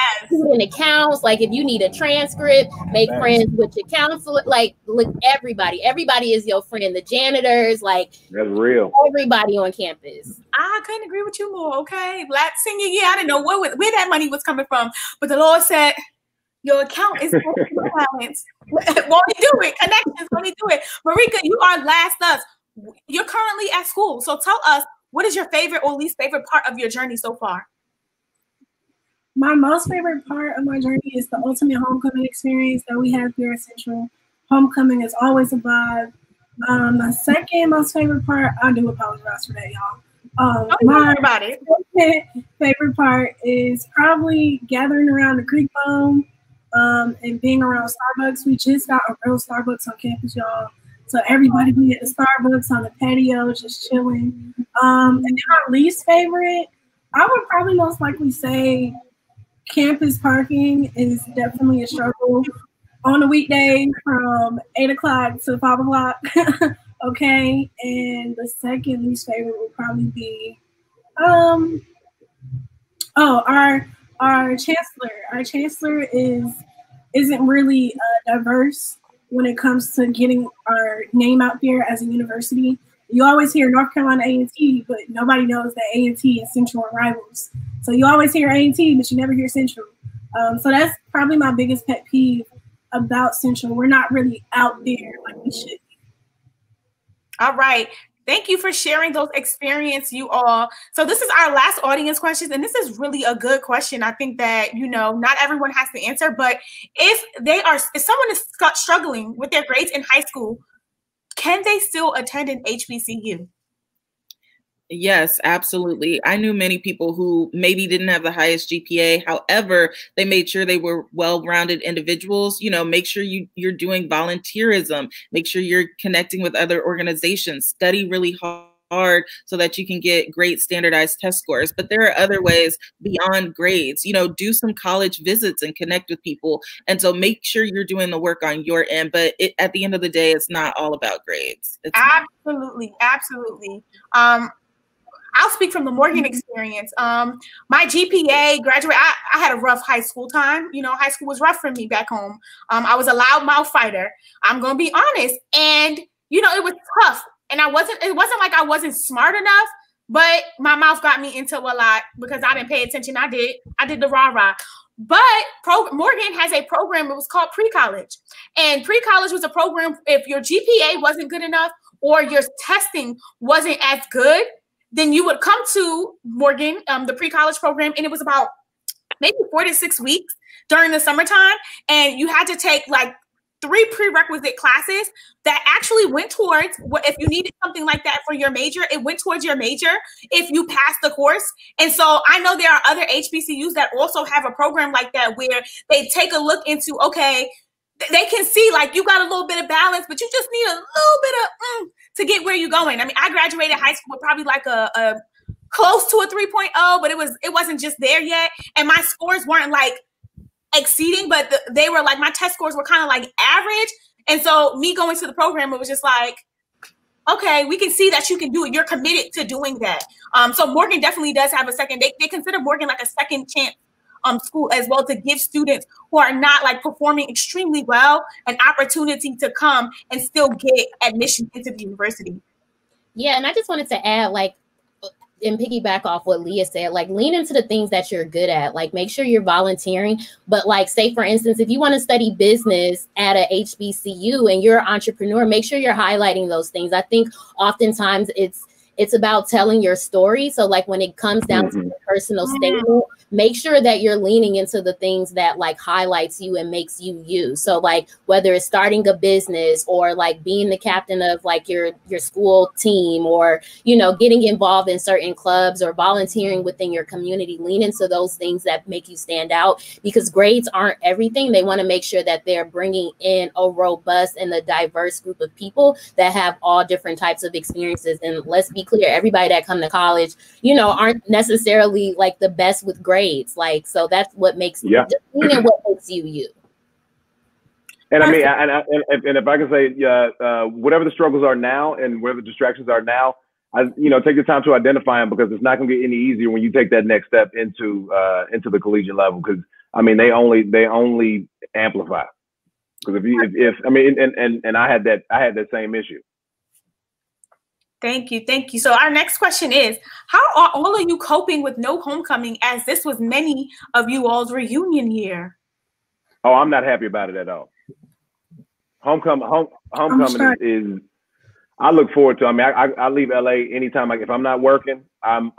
accounts. Like if you need a transcript, make friends with your counselor. Like look, everybody is your friend. The janitors, like that's real. Everybody on campus. I couldn't agree with you more. Okay, last senior year, I didn't know where that money was coming from, but the Lord said, your account is balance. Won't he do it? Connections, won't he do it? Marika, you are last us. You're currently at school. So tell us, what is your favorite or least favorite part of your journey so far? My most favorite part of my journey is the ultimate homecoming experience that we have here at Central. Homecoming is always a vibe. My second most favorite part, I do apologize for that, y'all. My favorite part is probably gathering around the creek bone. And being around Starbucks. We just got a real Starbucks on campus, y'all. So everybody be at the Starbucks on the patio, just chilling. And then my least favorite, I would probably most likely say campus parking is definitely a struggle on the weekday from 8 o'clock to 5 o'clock. Okay. And the second least favorite would probably be, our chancellor isn't really diverse when it comes to getting our name out there as a university. You always hear North Carolina A&T, but nobody knows that A&T and Central are rivals. So you always hear A&T, but you never hear Central. So that's probably my biggest pet peeve about Central. We're not really out there like we should be. All right. Thank you for sharing those experiences, you all. So this is our last audience question, and this is really a good question. I think that, not everyone has to answer, but if someone is struggling with their grades in high school, can they still attend an HBCU? Yes, absolutely. I knew many people who maybe didn't have the highest GPA. However, they made sure they were well-rounded individuals. Make sure you're doing volunteerism. Make sure you're connecting with other organizations. Study really hard so that you can get great standardized test scores. But there are other ways beyond grades. Do some college visits and connect with people. And so make sure you're doing the work on your end. But at the end of the day, it's not all about grades. Absolutely. I'll speak from the Morgan experience. My GPA graduate, I had a rough high school time. High school was rough for me back home. I was a loudmouth fighter. I'm going to be honest. And, it was tough. And it wasn't like I wasn't smart enough, but my mouth got me into a lot because I didn't pay attention. I did the rah-rah. But Morgan has a program. It was called pre-college. And pre-college was a program, if your GPA wasn't good enough or your testing wasn't as good, then you would come to Morgan, the pre-college program, and it was about maybe 4 to 6 weeks during the summertime. And you had to take like 3 prerequisite classes that actually went towards if you needed something like that for your major, it went towards your major if you passed the course. And so I know there are other HBCUs that also have a program like that where they take a look into, okay, they can see like you got a little bit of balance, but you just need a little bit of to get where you're going. I mean, I graduated high school with probably like a close to a 3.0, but it wasn't just there yet. And my scores weren't like exceeding, but they were like, my test scores were kind of like average. And so me going to the program, it was just like, okay, we can see that you can do it. You're committed to doing that. So Morgan definitely does have a second. They consider Morgan like a second chance school as well, to give students who are not like performing extremely well an opportunity to come and still get admission into the university. Yeah, and I just wanted to add, like, and piggyback off what Leah said, like, lean into the things that you're good at. Like, make sure you're volunteering. But like, say for instance, if you want to study business at a HBCU and you're an entrepreneur, make sure you're highlighting those things. I think oftentimes it's about telling your story. So like, when it comes down to your personal statement, make sure that you're leaning into the things that like highlights you and makes you you. So like, whether it's starting a business or like being the captain of like your school team, or, you know, getting involved in certain clubs or volunteering within your community, lean into those things that make you stand out, because grades aren't everything. They want to make sure that they're bringing in a robust and a diverse group of people that have all different types of experiences. And let's be clear, everybody that come to college, you know, aren't necessarily like the best with grades. Like, so that's what makes you, and what makes you you. And I mean, and if I can say, whatever the struggles are now and whatever the distractions are now, take the time to identify them, because it's not going to get any easier when you take that next step into the collegiate level. Because I mean, they only amplify. Because if I had that same issue. Thank you. So our next question is, how are all of you coping with no homecoming, as this was many of you all's reunion year? Oh, I'm not happy about it at all. Homecoming is I look forward to. I mean, I leave LA anytime. Like, if I'm not working, I'm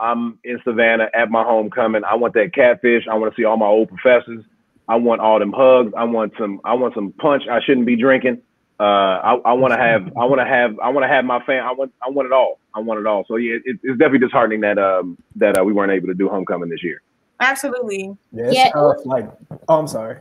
in Savannah at my homecoming. I want that catfish. I want to see all my old professors. I want all them hugs. I want some punch I shouldn't be drinking. I want to have my fan. I want it all. I want it all. So yeah, it's definitely disheartening that we weren't able to do homecoming this year. Absolutely. Yeah. I'm sorry.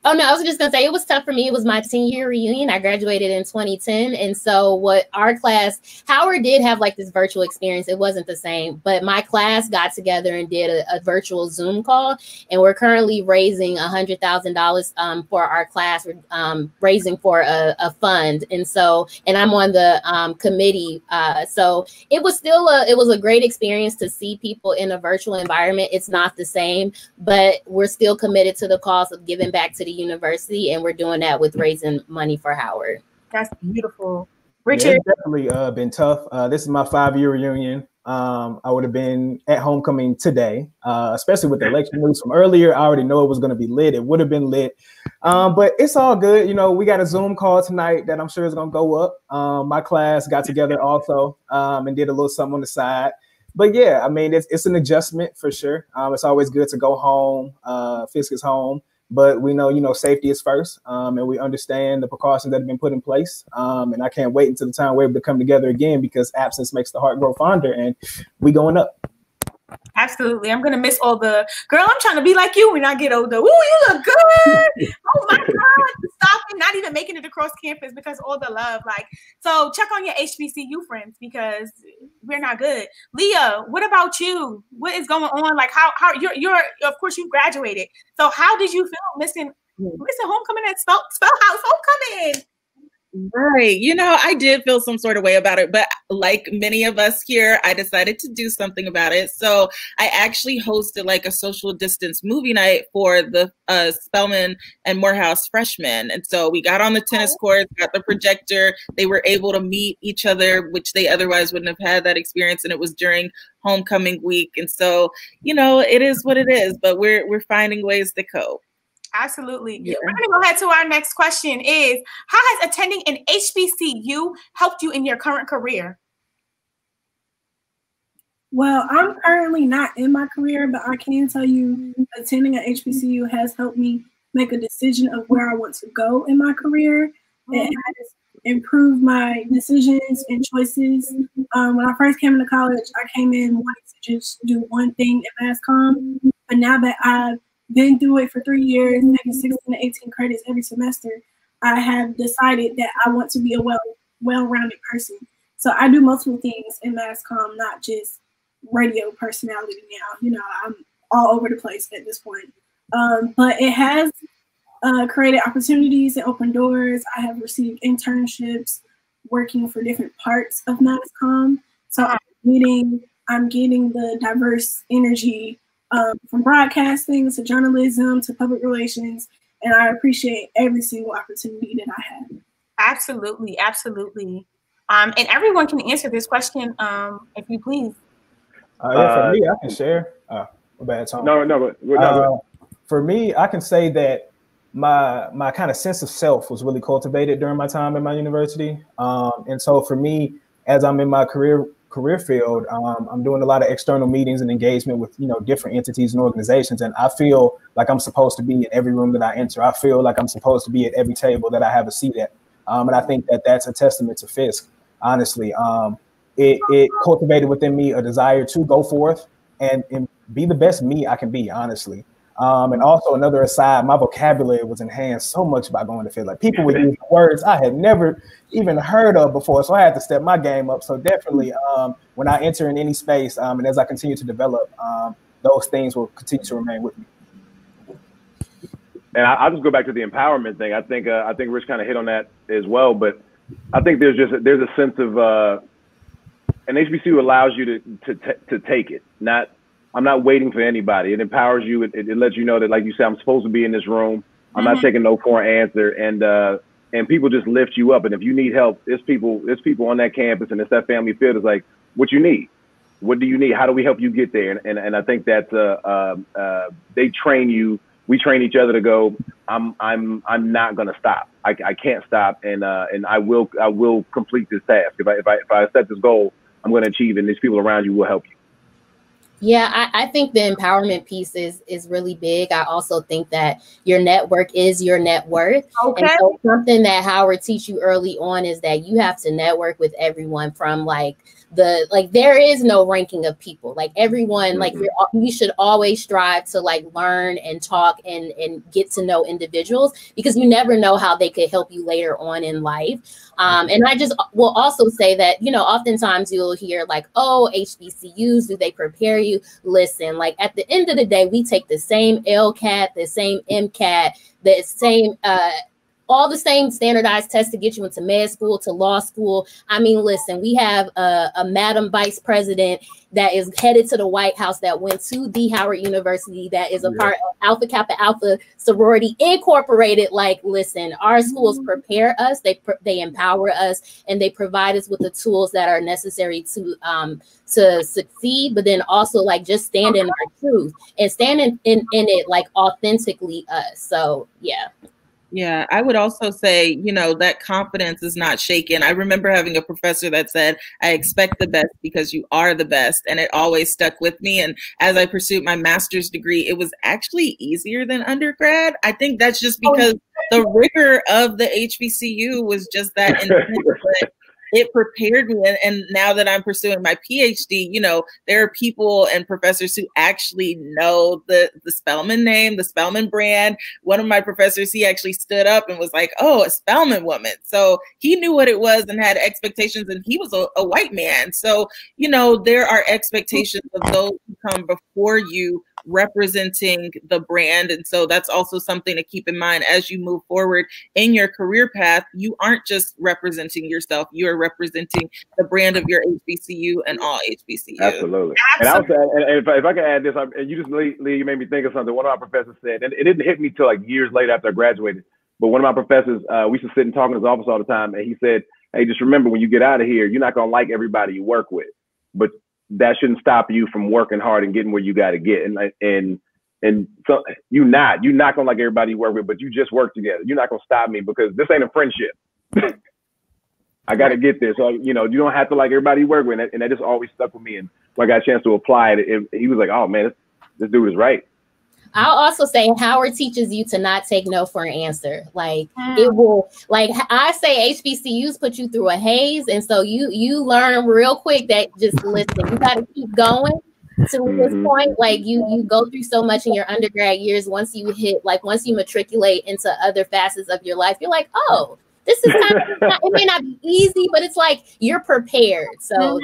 Oh, no, I was just going to say, it was tough for me. It was my 10-year reunion. I graduated in 2010. And so what our class, Howard did have like this virtual experience. It wasn't the same, but my class got together and did a virtual Zoom call. And we're currently raising $100,000 for our class. We're raising for a fund. And I'm on the committee. So it was still a great experience to see people in a virtual environment. It's not the same, but we're still committed to the cause of giving back to the university, and we're doing that with raising money for Howard. That's beautiful. Richard? Yeah, it's definitely been tough. This is my 5-year reunion. I would have been at homecoming today, especially with the election news from earlier. I already know it was going to be lit. It would have been lit, but it's all good. You know, we got a Zoom call tonight that I'm sure is going to go up. My class got together also and did a little something on the side. But yeah, I mean, it's an adjustment for sure. It's always good to go home. Fisk is home. But we know, safety is first, and we understand the precautions that have been put in place. And I can't wait until the time we're able to come together again, because absence makes the heart grow fonder, and we going up. Absolutely. I'm going to miss all the, girl, I'm trying to be like you when I get older. Ooh, you look good. Oh my God. Stop it. Not even making it across campus because all the love. Like, so check on your HBCU friends, because we're not good. Leah, what about you? What is going on? Like, how you're of course you graduated. So how did you feel missing homecoming at Spell House Homecoming? Right. I did feel some sort of way about it, but like many of us here, I decided to do something about it. So I actually hosted like a social distance movie night for the Spelman and Morehouse freshmen. And so we got on the tennis courts, got the projector. They were able to meet each other, which they otherwise wouldn't have had that experience. And it was during homecoming week. And so, it is what it is, but we're finding ways to cope. Absolutely. Yeah. We're going to go ahead to our next question is, how has attending an HBCU helped you in your current career? Well, I'm currently not in my career, but I can tell you attending an HBCU has helped me make a decision of where I want to go in my career. It has improved my decisions and choices. When I first came into college, I came in wanting to just do one thing at Mass Comm, but now that I've been through it for 3 years, taking 16 to 18 credits every semester, I have decided that I want to be a well-rounded person. So I do multiple things in Mass Comm, not just radio personality now. I'm all over the place at this point. But it has created opportunities and open doors. I have received internships working for different parts of Mass Comm. So I'm getting the diverse energy from broadcasting to journalism to public relations. And I appreciate every single opportunity that I have. Absolutely, absolutely. And everyone can answer this question, if you please. Yeah, for me, I can share. Bad Tom. No. For me, I can say that my kind of sense of self was really cultivated during my time in my university. And so for me, as I'm in my career field, I'm doing a lot of external meetings and engagement with, different entities and organizations. And I feel like I'm supposed to be in every room that I enter. I feel like I'm supposed to be at every table that I have a seat at. And I think that that's a testament to Fisk, honestly. It cultivated within me a desire to go forth and be the best me I can be, honestly. And also another aside, my vocabulary was enhanced so much by going to Fisk. Like people would use words I had never even heard of before. So I had to step my game up. So definitely when I enter in any space and as I continue to develop, those things will continue to remain with me. And I'll just go back to the empowerment thing. I think Rich kind of hit on that as well. But I think there's a sense of an HBCU allows you to take it. I'm not waiting for anybody. It empowers you. It lets you know that, like you said, I'm supposed to be in this room. I'm not taking no for an answer. And people just lift you up. And if you need help, there's people on that campus and it's that family field. It's like, what you need? What do you need? How do we help you get there? And I think that they train you. We train each other to go. I'm not gonna stop. I can't stop, and I will complete this task. If I set this goal, I'm gonna achieve it. And these people around you will help you. Yeah, I think the empowerment piece is really big. I also think that your network is your net worth. Okay. And so something that Howard teach you early on is that you have to network with everyone from there is no ranking of people. Like everyone, you should always strive to learn and talk and get to know individuals because you never know how they could help you later on in life. And I just will also say that, oftentimes you'll hear oh, HBCUs, do they prepare you? Listen, at the end of the day, we take the same LCAT, the same MCAT, the same, all the same standardized tests to get you into med school, to law school. I mean, listen, we have a Madam Vice President that is headed to the White House that went to the Howard University, that is a part of Alpha Kappa Alpha Sorority Incorporated. Listen, our schools prepare us, they empower us, and they provide us with the tools that are necessary to succeed, but then also just stand in our truth and stand in it authentically us. So yeah. Yeah, I would also say, that confidence is not shaken. I remember having a professor that said, I expect the best because you are the best. And it always stuck with me. And as I pursued my master's degree, it was actually easier than undergrad. I think that's just because the rigor of the HBCU was just that intense. It prepared me. And now that I'm pursuing my PhD, there are people and professors who actually know the Spelman name, the Spelman brand. One of my professors, he actually stood up and was like, oh, a Spelman woman. So he knew what it was and had expectations, and he was a white man. So, there are expectations of those who come before you representing the brand. And so that's also something to keep in mind as you move forward in your career path. You aren't just representing yourself, you're representing the brand of your HBCU and all HBCUs. Absolutely. And if I can add this, and you just you made me think of something one of our professors said, and it didn't hit me till years later after I graduated, but one of my professors, we used to sit and talk in his office all the time, and he said, hey, just remember, when you get out of here, you're not going to like everybody you work with, but that shouldn't stop you from working hard and getting where you got to get. And so you're not gonna like everybody you work with, but you just work together. You're not gonna stop me because this ain't a friendship. I got to get there. So, you don't have to like everybody you work with. And that just always stuck with me. And when I got a chance to apply it, he was like, oh man, this dude is right. I'll also say Howard teaches you to not take no for an answer. It will, I say HBCUs put you through a haze. And so you learn real quick that just listen, you got to keep going to this point. You go through so much in your undergrad years. Once you matriculate into other facets of your life, you're like, oh, this is kind of, it may not be easy, but it's you're prepared. So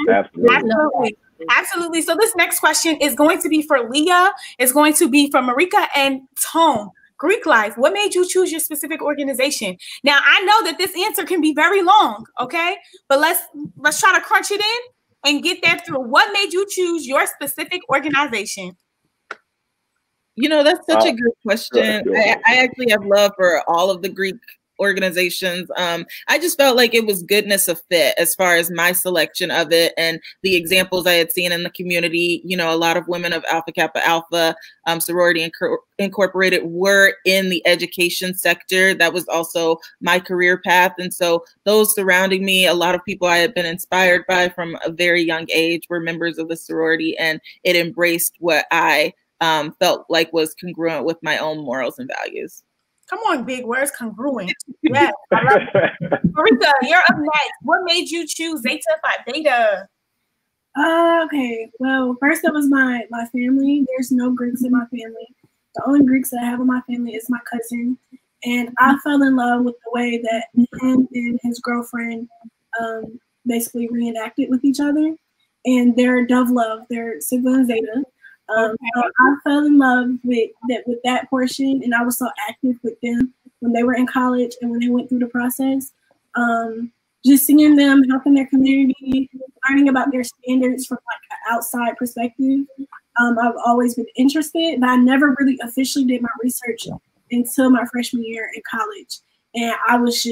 Absolutely. So this next question is going to be for Leah. It's going to be for Marika and Tone. Greek life. What made you choose your specific organization? Now, I know that this answer can be very long, okay? But let's try to crunch it in and get that through. What made you choose your specific organization? You know, that's such a good question. I actually have love for all of the Greek organizations. I just felt like it was goodness of fit as far as my selection of it and the examples I had seen in the community. You know, a lot of women of Alpha Kappa Alpha, Sorority Incorporated were in the education sector. That was also my career path. And so those surrounding me, a lot of people I had been inspired by from a very young age were members of the sorority, and it embraced what I felt like was congruent with my own morals and values. Come on, big words, congruent. Yes, I love it. Marika, you're up next. What made you choose Zeta Phi Beta? Okay, well, first it was my family. There's no Greeks in my family. The only Greeks that I have in my family is my cousin. And I fell in love with the way that him and his girlfriend basically reenacted with each other. And they're Dove Love, they're Sigma and Zeta. So I fell in love with that portion, and I was so active with them when they were in college and when they went through the process. Just seeing them, helping their community, learning about their standards from like an outside perspective. I've always been interested, but I never really officially did my research until my freshman year in college. And I was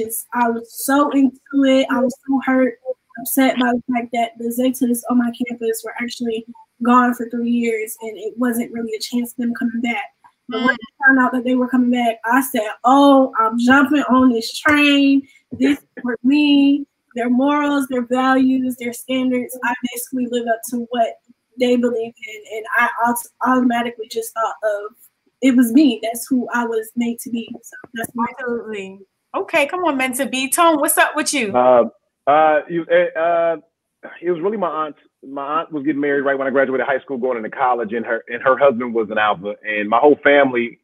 so into it. I was so hurt, upset by the fact that the Zetas on my campus were actually gone for 3 years, and it wasn't really a chance of them coming back. But when I found out that they were coming back, I said, oh, I'm jumping on this train. This is for me. Their morals, their values, their standards. I basically live up to what they believe in, and I automatically just thought of it was me. That's who I was made to be. So that's absolutely okay. Come on, meant to be. Tone, what's up with you? It was really my aunt. My aunt was getting married right when I graduated high school, going into college, and her husband was an Alpha, and my whole family,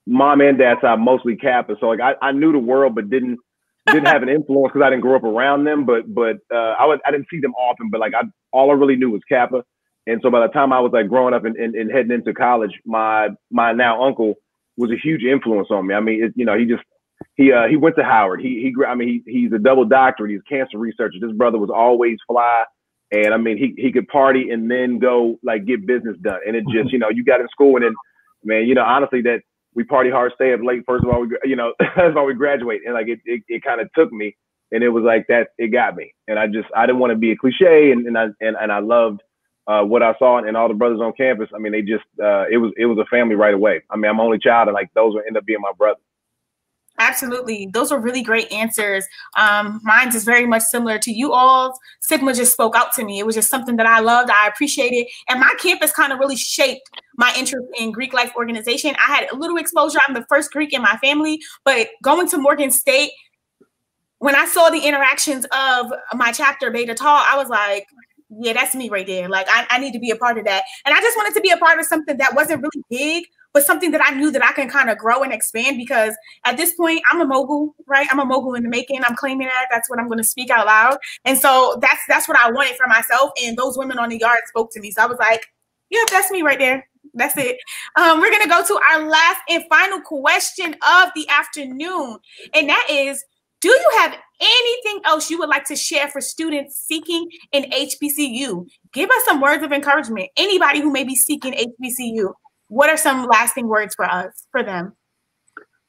mom and dad side, mostly Kappa. So like I knew the world, but didn't have an influence because I didn't grow up around them. But I didn't see them often. But like all I really knew was Kappa. And so by the time I was like growing up and heading into college, my now uncle was a huge influence on me. I mean, he went to Howard. He's a double doctorate. He's a cancer researcher. This brother was always fly. And I mean, he could party and then go like get business done. And it just, you got in school and then, man, honestly, that we party hard, stay up late. First of all, that's why we graduate. And like, it kind of took me, and it was like that, it got me. And I didn't want to be a cliche. And I loved what I saw, and all the brothers on campus. I mean, they just, it was a family right away. I mean, I'm only child, and like those will end up being my brothers. Absolutely. Those are really great answers. Mine is very much similar to you all. Sigma just spoke out to me. It was just something that I loved. I appreciated. And my campus kind of really shaped my interest in Greek life organization. I had a little exposure. I'm the first Greek in my family, but going to Morgan State, when I saw the interactions of my chapter Beta Tau, I was like, yeah, that's me right there. Like, I need to be a part of that. And I just wanted to be a part of something that wasn't really big, but something that I knew that I can kind of grow and expand, because at this point, I'm a mogul, right? I'm a mogul in the making. I'm claiming that. That's what I'm going to speak out loud. And so that's what I wanted for myself. And those women on the yard spoke to me. So I was like, yeah, that's me right there. That's it. We're going to go to our last and final question of the afternoon. And that is, do you have anything else you would like to share for students seeking an HBCU? Give us some words of encouragement. Anybody who may be seeking HBCU, what are some lasting words for them?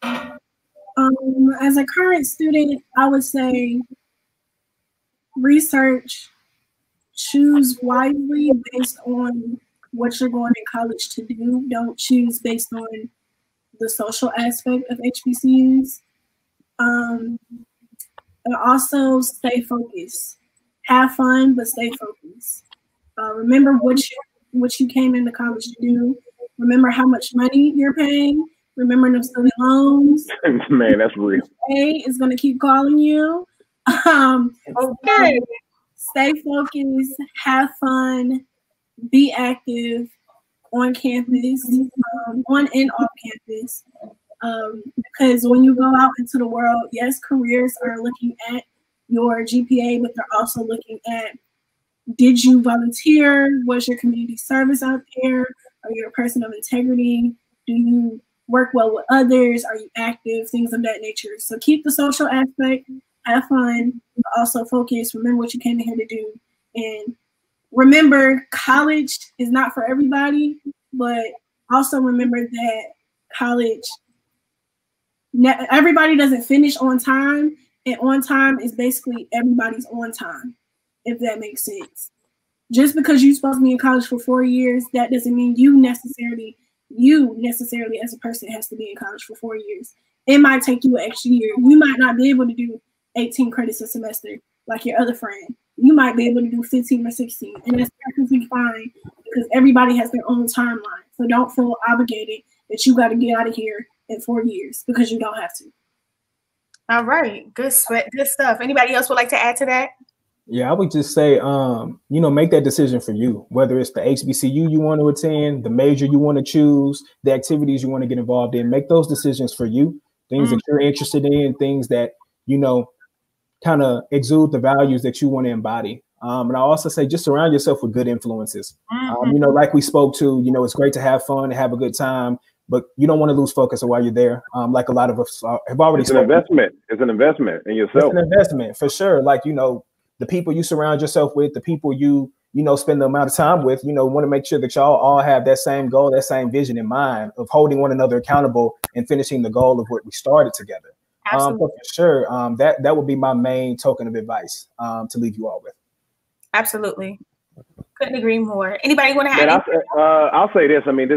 As a current student, I would say research, choose wisely based on what you're going in college to do. Don't choose based on the social aspect of HBCUs. And also stay focused. Have fun, but stay focused. Remember what you came into college to do. Remember how much money you're paying. Remember them student loans. Man, that's real. Is going to keep calling you. Okay. Stay focused. Have fun. Be active on campus, on and off campus. Because when you go out into the world, yes, careers are looking at your GPA, but they're also looking at, did you volunteer? Was your community service out there? Are you a person of integrity? Do you work well with others? Are you active? Things of that nature. So keep the social aspect, have fun, but also focus. Remember what you came in here to do. And remember, college is not for everybody, but Also remember that college, everybody doesn't finish on time, and on time is basically everybody's on time, if that makes sense. Just because you're supposed to be in college for 4 years, that doesn't mean you necessarily as a person has to be in college for 4 years. It might take you an extra year. You might not be able to do 18 credits a semester like your other friend. You might be able to do 15 or 16, and that's perfectly fine because everybody has their own timeline. So don't feel obligated that you got to get out of here in 4 years because you don't have to. All right, good stuff. Anybody else would like to add to that? Yeah, I would just say, make that decision for you, whether it's the HBCU you want to attend, the major you want to choose, the activities you want to get involved in. Make those decisions for you, things that you're interested in, things that, kind of exude the values that you want to embody. And I also say just surround yourself with good influences. Like we spoke to, it's great to have fun and have a good time, but you don't want to lose focus of while you're there. Like a lot of us have already spoken. It's an investment in yourself. It's an investment for sure. Like, the people you surround yourself with, the people you spend the amount of time with, want to make sure that y'all all have that same goal, that same vision in mind of holding one another accountable and finishing the goal of what we started together. But for sure, that would be my main token of advice to leave you all with. Absolutely. Couldn't agree more. Anybody want to have I'll say this. I mean,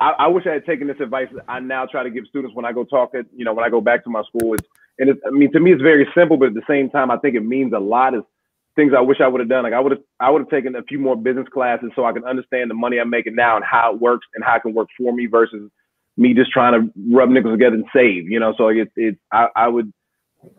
I wish I had taken this advice. I now try to give students when I go talk at, when I go back to my school. To me, it's very simple, but at the same time, I think it means a lot. Is things I wish I would have done. Like I would have taken a few more business classes so I can understand the money I'm making now and how it works and how it can work for me versus me just trying to rub nickels together and save. So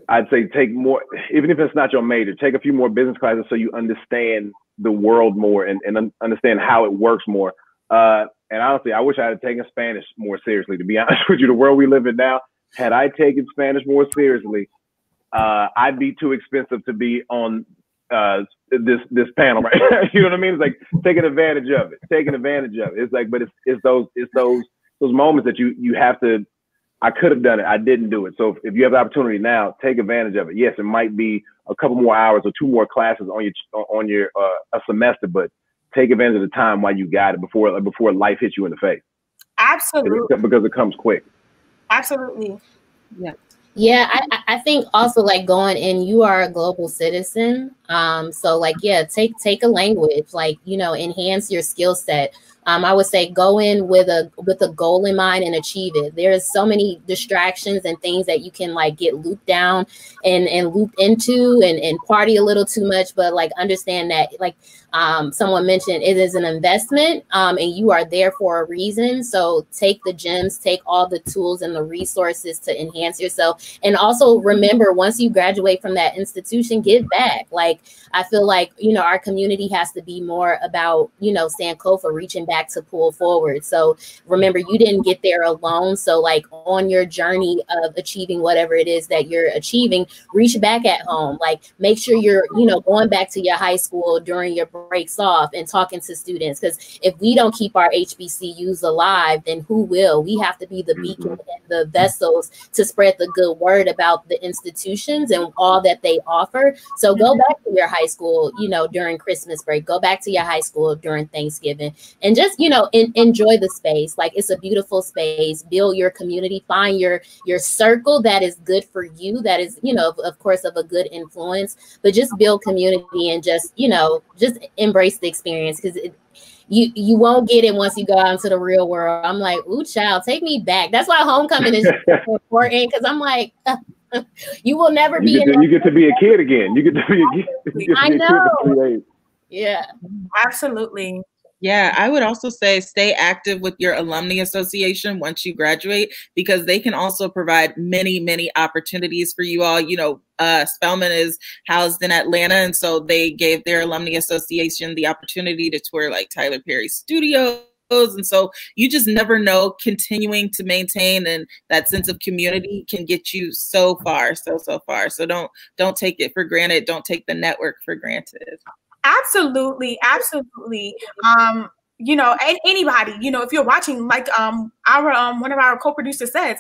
I'd say take more, even if it's not your major, take a few more business classes so you understand the world more and understand how it works more. And honestly, I wish I had taken Spanish more seriously, to be honest with you. The world we live in now, had I taken Spanish more seriously, I'd be too expensive to be on this panel, right? You know what I mean? It's like taking advantage of it. It's like, but it's those moments that you have to. I could have done it. I didn't do it. So if you have the opportunity now, take advantage of it. Yes, it might be a couple more hours or 2 more classes on your a semester, but take advantage of the time while you got it before life hits you in the face. Absolutely, because it comes quick. Absolutely. Yeah, I think also like going in, you are a global citizen. So like, yeah, take a language, like, enhance your skill set. I would say go in with a goal in mind and achieve it. There's so many distractions and things that you can like get looped down and looped into and party a little too much, but like understand that like someone mentioned it is an investment and you are there for a reason. So take the gems, take all the tools and the resources to enhance yourself. And also remember, once you graduate from that institution, give back. Like I feel like, our community has to be more about, Sankofa reaching back to pull forward. So remember, you didn't get there alone. So like on your journey of achieving whatever it is that you're achieving, reach back at home. Like make sure you're, going back to your high school during your breaks off and talking to students. Because if we don't keep our HBCUs alive, then who will? We have to be the beacon and the vessels to spread the good word about the institutions and all that they offer. So go back to your high school, during Christmas break, go back to your high school during Thanksgiving and just, enjoy the space. Like it's a beautiful space, build your community, find your circle that is good for you. That is, of course, of a good influence, but just build community and just, just embrace the experience because you won't get it once you go out into the real world. I'm like, ooh, child, take me back. That's why homecoming is so important because I'm like, you will never be. You get to be a kid again. You get to be a kid. I know. For 3 days. Yeah, absolutely. Yeah, I would also say stay active with your alumni association once you graduate, because they can also provide many, many opportunities for you all. Spelman is housed in Atlanta, and so they gave their alumni association the opportunity to tour like Tyler Perry's studios. And so you just never know, continuing to maintain and that sense of community can get you so far, so far. So don't take it for granted. Don't take the network for granted. Absolutely. Absolutely. And anybody, if you're watching, like our one of our co-producers says,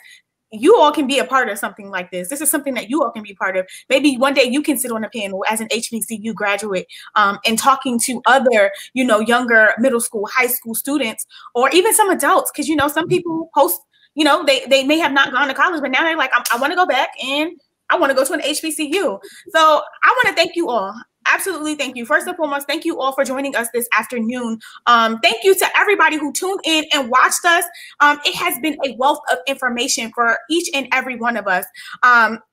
you all can be a part of something like this. This is something that you all can be part of. Maybe one day you can sit on a panel as an HBCU graduate and talking to other, you know, younger middle school, high school students, or even some adults. Because, you know, some people post, you know, they may have not gone to college, but now they're like, I want to go back and I want to go to an HBCU. So I want to thank you all. Absolutely. Thank you. First and foremost, thank you all for joining us this afternoon. Thank you to everybody who tuned in and watched us. It has been a wealth of information for each and every one of us.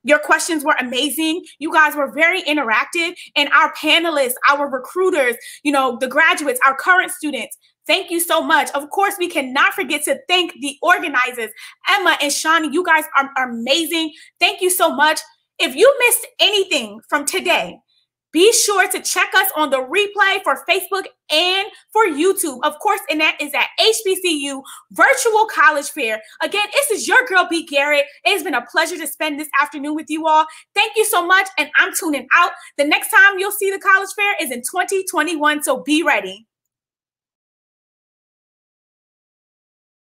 Your questions were amazing. You guys were very interactive, and our panelists, our recruiters, you know, the graduates, our current students, thank you so much. Of course, we cannot forget to thank the organizers, Emma and Shawnee. You guys are amazing. Thank you so much. If you missed anything from today, be sure to check us on the replay for Facebook and for YouTube. Of course, and that is at HBCU Virtual College Fair. Again, this is your girl, B. Garrett. It has been a pleasure to spend this afternoon with you all. Thank you so much, and I'm tuning out. The next time you'll see the college fair is in 2021, so be ready.